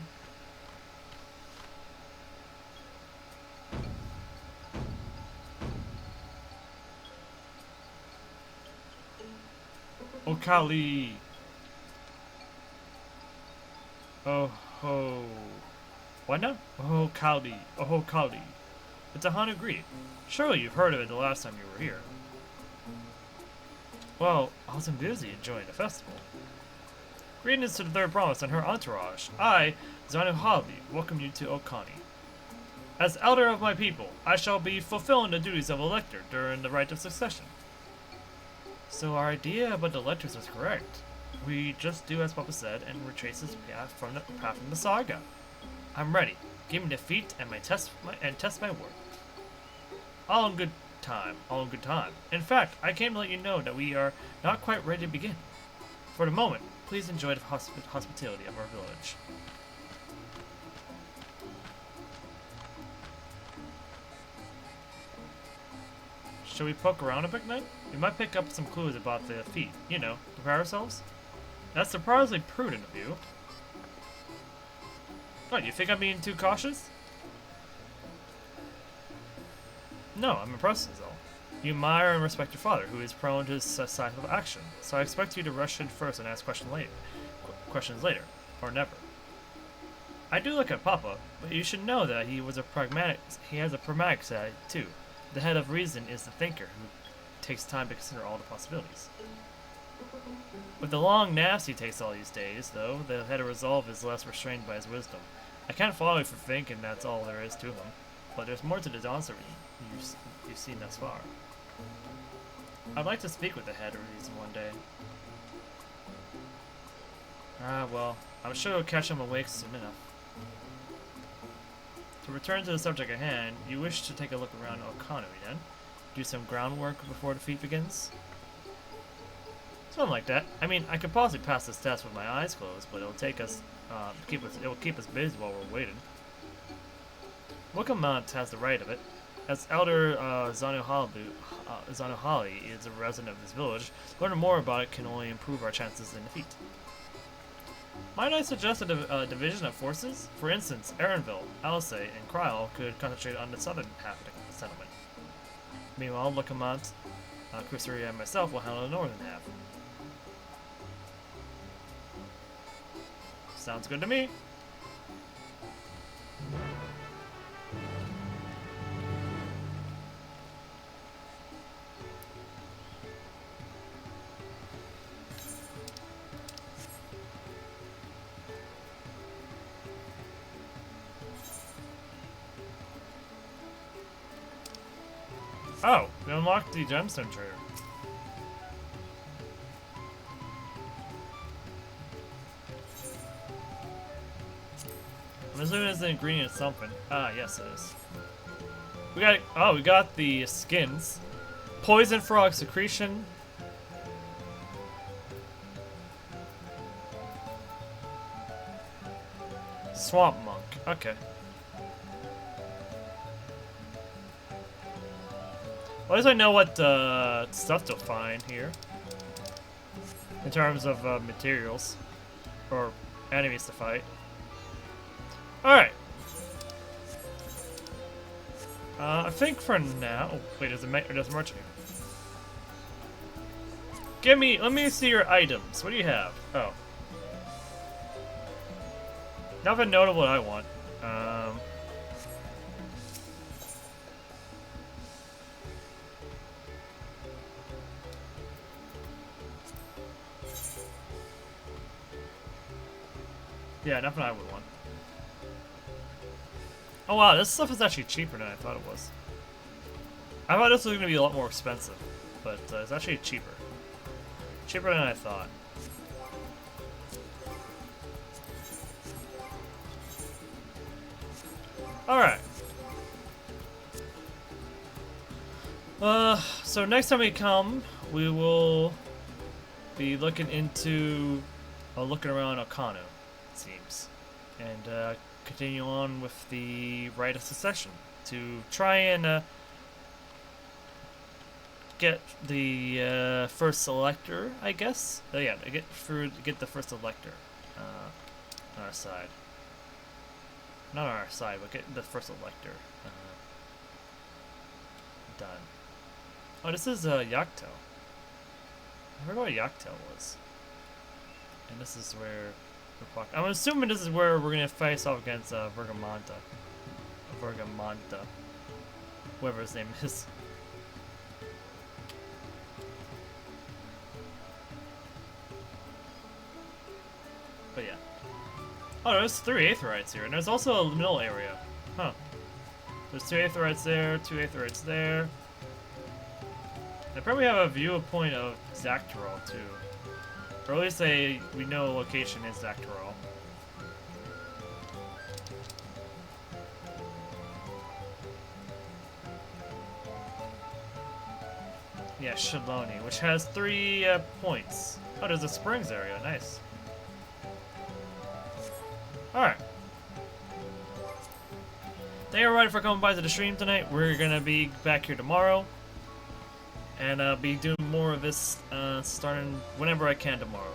Oh, Kali! Oh ho! What now? Oh Kali! Oh Kali! It's a Hana greet. Surely you've heard of it the last time you were here. Well, I wasn't busy enjoying the festival. Greetings to the third promise and her entourage. I, Zanu Hali, welcome you to Okani. As elder of my people, I shall be fulfilling the duties of elector during the rite of succession. So our idea about the electors was correct. We just do as Papa said and retrace his path from the saga. I'm ready. Give me the feat and test my work. All in good time. All in good time. In fact, I came to let you know that we are not quite ready to begin. For the moment, please enjoy the hospitality of our village. Shall we poke around a bit, Knight? We might pick up some clues about the feat. You know, prepare ourselves? That's surprisingly prudent of you. What, you think I'm being too cautious? No, I'm impressed is all. You admire and respect your father, who is prone to decisive action, so I expect you to rush in first and ask questions later, or never. I do look at Papa, but you should know that he has a pragmatic side too. The head of reason is the thinker, who takes time to consider all the possibilities. With the long naps he takes all these days, though, the head of resolve is less restrained by his wisdom. I can't follow you for thinking that's all there is to him, but there's more to the Dawntrail you've seen thus far. I'd like to speak with the head of reason one day. Well, I'm sure you'll catch him awake soon enough. To return to the subject at hand, you wish to take a look around Okano, then? Do some groundwork before the feat begins? Something like that. I mean, I could possibly pass this test with my eyes closed, but it'll keep us busy while we're waiting. Wilkamont has the right of it. As Elder Zanuhali is a resident of this village, learning more about it can only improve our chances in defeat. Might I suggest a division of forces? For instance, Erenville, Alice, and Kryl could concentrate on the southern half of the settlement. Meanwhile, Wilkamont, Kusuriya, and myself will handle the northern half. Sounds good to me. Oh, we unlocked the gemstone trader. I'm assuming it's an ingredient of something. Ah, yes it is. We got, oh, we got the skins. Poison frog secretion. Swamp monk, okay. Well, at least I know what stuff to find here. In terms of materials. Or enemies to fight. Alright. I think for now... Oh, wait, there's a merchant here. Let me see your items. What do you have? Oh. Nothing notable I want. Yeah, nothing I would want. Oh wow, this stuff is actually cheaper than I thought it was. I thought this was going to be a lot more expensive, but it's actually cheaper. Cheaper than I thought. Alright. So next time we come, we will be looking into, looking around Okano, it seems. And, continue on with the rite of succession to try and, get the, first selector, I guess? Yeah, to get the first elector, on our side. Not on our side, but get the first elector done. Oh, this is Yakto. I forgot what Yakto was. And this is where I'm assuming this is where we're gonna face off against Vergamanta. Whoever his name is. But yeah. Oh, there's 3 Aetherites here, and there's also a middle area. Huh. There's 2 Aetherites there, 2 Aetherites there. I probably have a viewpoint of Tural too. Or at least we know a location in Tural. Yeah, Shaloni, which has 3 points. Oh, there's a springs area, nice. Alright. Thank you everybody for coming by to the stream tonight. We're gonna be back here tomorrow. And be doing more of this starting whenever I can tomorrow.